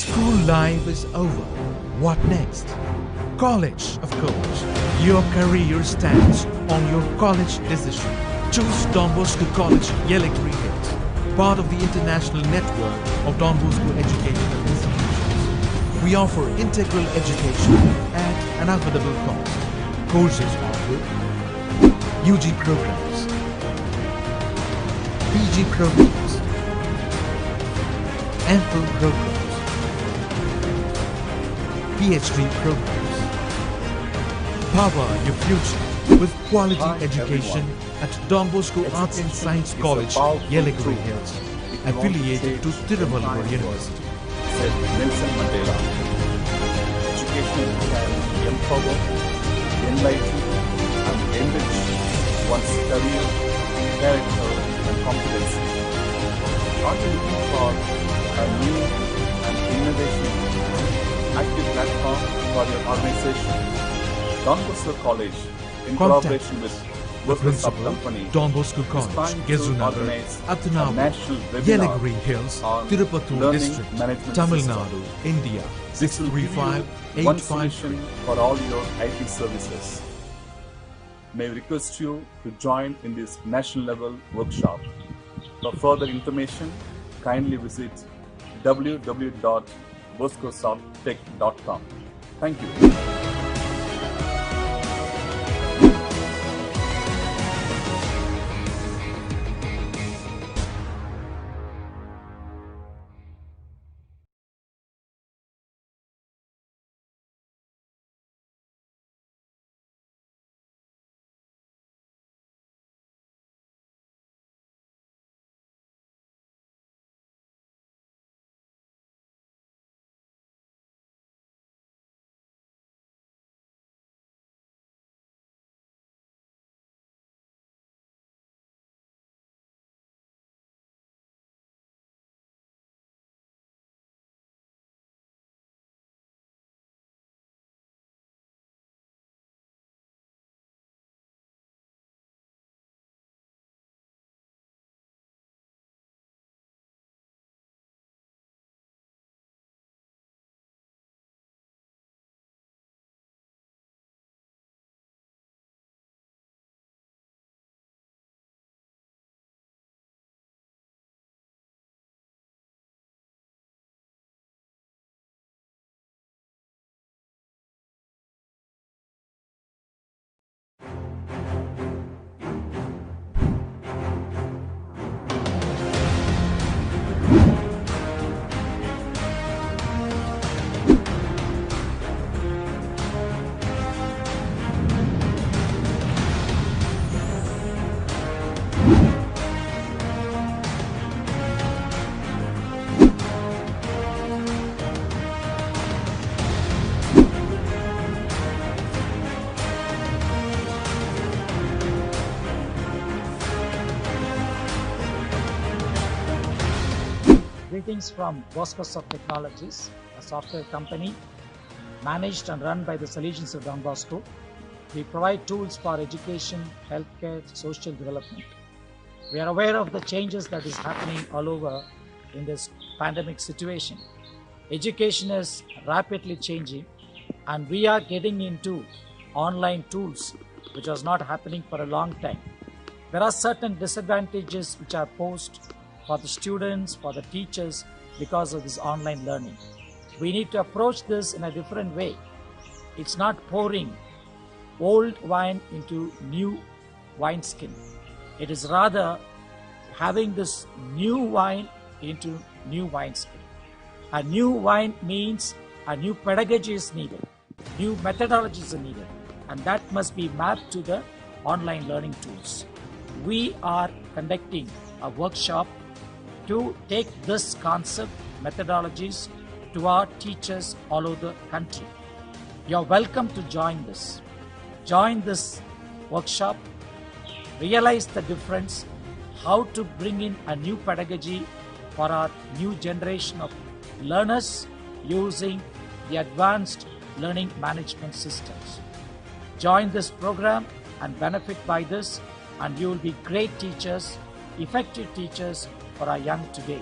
School life is over. What next? College, of course. Your career stands on your college decision. Choose Don Bosco College, Yelagiri Hills, part of the international network of Don Bosco educational institutions. We offer integral education at an affordable cost. Courses offer UG programs, PG programs, MPhil programs, PhD programs. Power your future with quality education everyone. at Don Bosco Arts and Science College, Yelagiri Hills, affiliated to Tiruvallur University. Said Nelson Mandela. Education can empower, enlighten, and enrich one's career, character, and competency. Are you looking for a new and innovation active platform for your organization? Don Bosco College, in Contact collaboration with the Bosco principal, Company, Don Bosco College, trying to Gezunagar, organize a Atanavu, national webinar Yelagiri Hills, on Tirupattur learning District, management Tamil system. Nadu, India. This will give you one solution 635-853. for all your IT services. May we request you to join in this national level workshop. For further information, kindly visit www.boscosoftech.com. Thank you. Greetings from Bosco Technologies, a software company managed and run by the Salesians of Don Bosco. We provide tools for education, healthcare, social development. We are aware of the changes that is happening all over in this pandemic situation. Education is rapidly changing and we are getting into online tools, which was not happening for a long time. There are certain disadvantages which are posed for the students, for the teachers, because of this online learning. We need to approach this in a different way. It's not pouring old wine into new wineskin. It is rather having this new wine into new wineskin. A new wine means a new pedagogy is needed, new methodologies are needed, and that must be mapped to the online learning tools. We are conducting a workshop to take this concept, methodologies to our teachers all over the country. You're welcome to join this. Join this workshop, realize the difference, how to bring in a new pedagogy for our new generation of learners using the advanced learning management systems. Join this program and benefit by this, and you will be great teachers, effective teachers for our young today.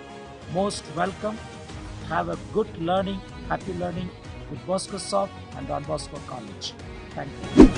Most welcome. have a good learning, happy learning with Bosco Soft and Don Bosco College. Thank you.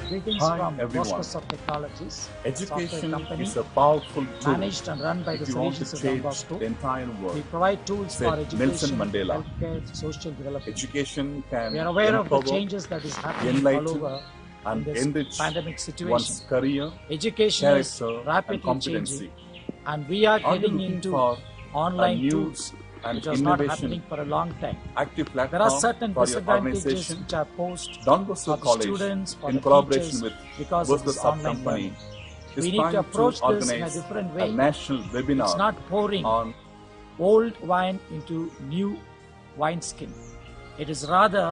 Greetings Hi, from everyone. Bosco Soft Technologies, Education software company is a powerful tool managed and run by the if you want to solutions of Don change Bosco. the entire world, We provide tools said for Nelson education, Mandela. healthcare, social development. Education can We are aware of the empower, changes that is happening all enlighten, over in and this enrich pandemic one's situation. career, Education is character, and rapidly competency. changing, and we are Are you getting looking into for online new tools, and which was not innovation happening for a long time. active There are platform certain for your disadvantages organization? which are posed Don Bosco for the College, students, for in the collaboration teachers, with because of Bosco this Soft online Company, learning. is We need trying to approach this in a organize different a way. national webinar It's not pouring on old wine into new wineskin. It is rather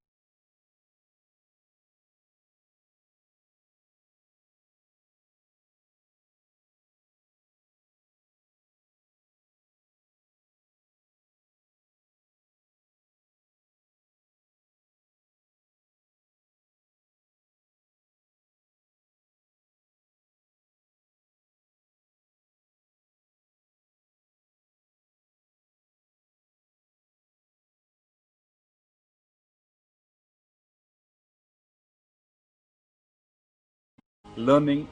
learning